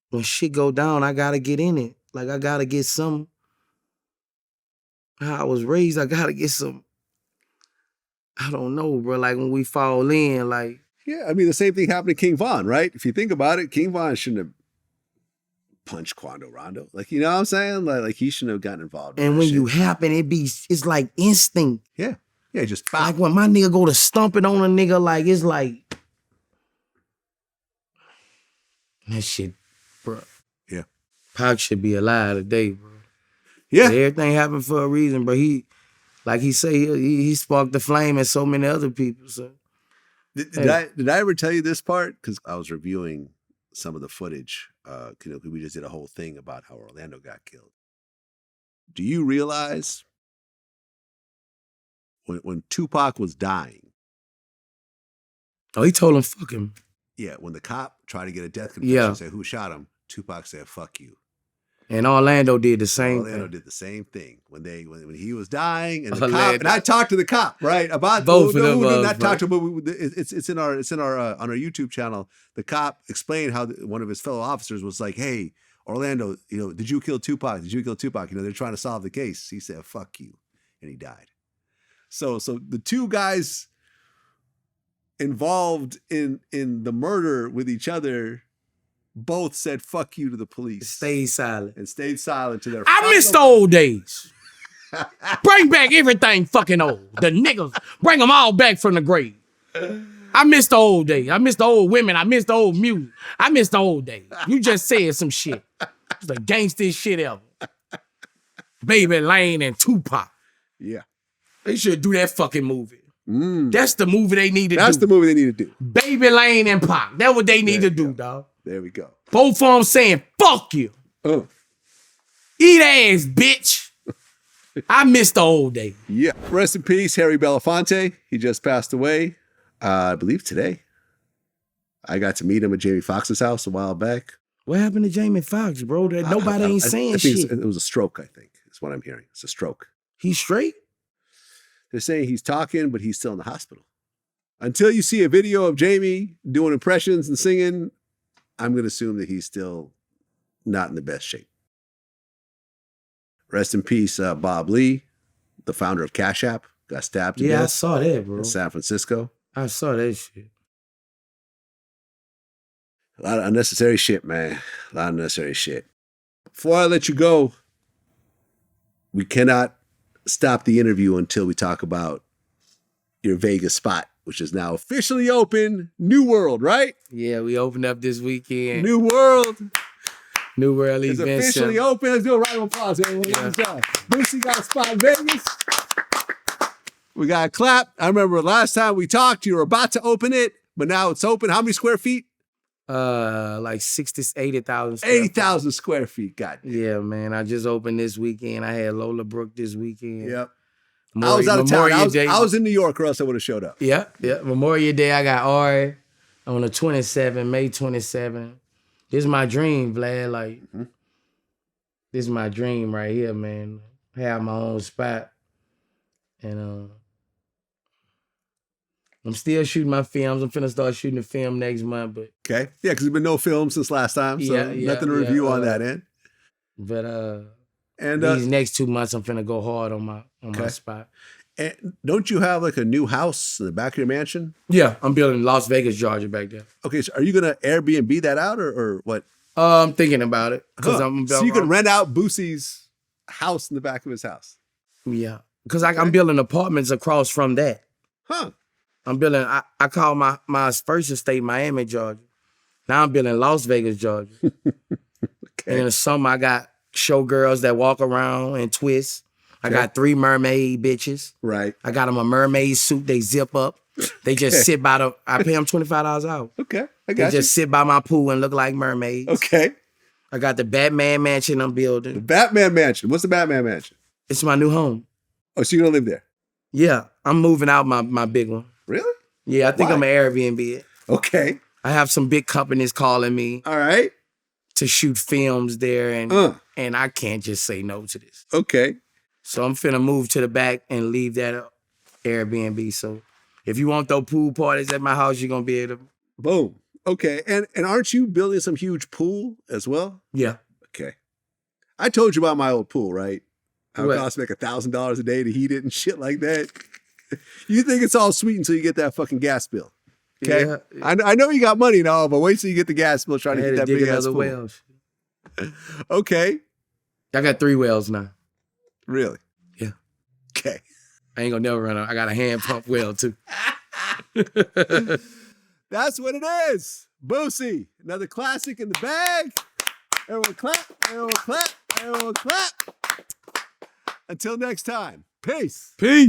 When shit go down, I gotta get in it. Like I gotta get some. How I was raised, I gotta get some. I don't know, bro. Like when we fall in, like. Yeah, I mean, the same thing happened to King Von, right? If you think about it, King Von shouldn't have punched Quando Rondo. Like, you know what I'm saying? Like he shouldn't have gotten involved. And when you happen, it's like instinct. Yeah. Yeah, just foul. Like when my nigga go to stomping on a nigga, like it's like. That shit, bro. Yeah. Pac should be alive today, bro. Yeah. Everything happened for a reason, bro. Like he say, he sparked the flame in so many other people. So Did I ever tell you this part? Because I was reviewing some of the footage. We just did a whole thing about how Orlando got killed. Do you realize when Tupac was dying? Oh, he told him, fuck him. Yeah, when the cop tried to get a death confession, say who shot him, Tupac said, fuck you. And Orlando did the same thing. Orlando did the same thing when he was dying, and the cop. And I talked to the cop, right, about both of them. Not talked to, but it's in our on our YouTube channel. The cop explained how one of his fellow officers was like, "Hey, Orlando, did you kill Tupac? Did you kill Tupac? They're trying to solve the case." He said, "Fuck you," and he died. So the two guys involved in the murder with each other both said "fuck you" to the police. Stayed silent. And stayed silent to their. I miss the old days. Bring back everything fucking old. The niggas, bring them all back from the grave. I miss the old days. I miss the old women. I miss the old music. I miss the old days. You just said some shit. It's the gangster shit ever. Baby Lane and Tupac. Yeah. They should do that fucking movie. That's the movie they need to do. That's the movie they need to do. Baby Lane and Pac. That's what they need to do, dog. There we go. Both of them saying, fuck you. Eat ass, bitch. I miss the old days. Yeah. Rest in peace, Harry Belafonte. He just passed away, I believe today. I got to meet him at Jamie Foxx's house a while back. What happened to Jamie Foxx, bro? Nobody ain't saying I think shit. it was a stroke, I think, is what I'm hearing. It's a stroke. He's straight? They're saying he's talking, but he's still in the hospital. Until you see a video of Jamie doing impressions and singing, I'm going to assume that he's still not in the best shape. Rest in peace, Bob Lee, the founder of Cash App, got stabbed to death. Yeah, I saw that, bro. In San Francisco. I saw that shit. A lot of unnecessary shit, man. A lot of unnecessary shit. Before I let you go, we cannot stop the interview until we talk about your Vegas spot, which is now officially open. New World, right? Yeah, we opened up this weekend. New World. New World It's event. officially open. Let's do a round of applause, everyone. Yeah. Boosie got a spot in Vegas. We got a clap. I remember last time we talked, you were about to open it, but now it's open. How many square feet? Like 80,000. 80,000 square feet. God damn. Yeah, man. I just opened this weekend. I had Lola Brooke this weekend. Yep. I was out of town. I was in New York, or else I would have showed up. Yeah. Memorial Day, I got Ari on the 27th, May 27th. This is my dream, Vlad. Like, this is my dream right here, man. Have my own spot. And I'm still shooting my films. I'm finna start shooting the film next month, but Okay. Yeah, because there's been no film since last time, so nothing to review on that end. But And these next 2 months, I'm finna go hard on my spot. And don't you have like a new house in the back of your mansion? Yeah, I'm building Las Vegas, Georgia back there. Okay, so are you gonna Airbnb that out or what? I'm thinking about it. So you can rent out Boosie's house in the back of his house. Yeah, because I'm building apartments across from that. Huh. I'm building, I call my first estate Miami, Georgia. Now I'm building Las Vegas, Georgia. And in the summer, I got showgirls that walk around and twist. I got 3 mermaid bitches. Right. I got them a mermaid suit. They zip up. They just sit by I pay them $25 out. Okay, I They got you. just sit by my pool and look like mermaids. Okay. I got the Batman mansion I'm building. The Batman Mansion. What's the Batman Mansion? It's my new home. Oh, so you're gonna live there? Yeah. I'm moving out my big one. Really? Yeah, I think Why? I'm an Airbnb it. Okay. I have some big companies calling me All right. to shoot films there, and I can't just say no to this. Okay. So I'm finna move to the back and leave that Airbnb. So if you want those pool parties at my house, you're gonna be able to. Boom. Okay. And aren't you building some huge pool as well? Yeah. Okay. I told you about my old pool, right? How it What? costs me like $1,000 a day to heat it and shit like that. You think it's all sweet until you get that fucking gas bill. Okay. Yeah. I know you got money and all, but wait till you get the gas bill trying I to had get to that dig big ass another pool. well. Okay. I got 3 wells now. Really? Yeah. Okay. I ain't gonna never run out. I got a hand pump well too. That's what it is. Boosie. Another classic in the bag. Everyone clap. Everyone clap. Everyone clap. Until next time. Peace. Peace.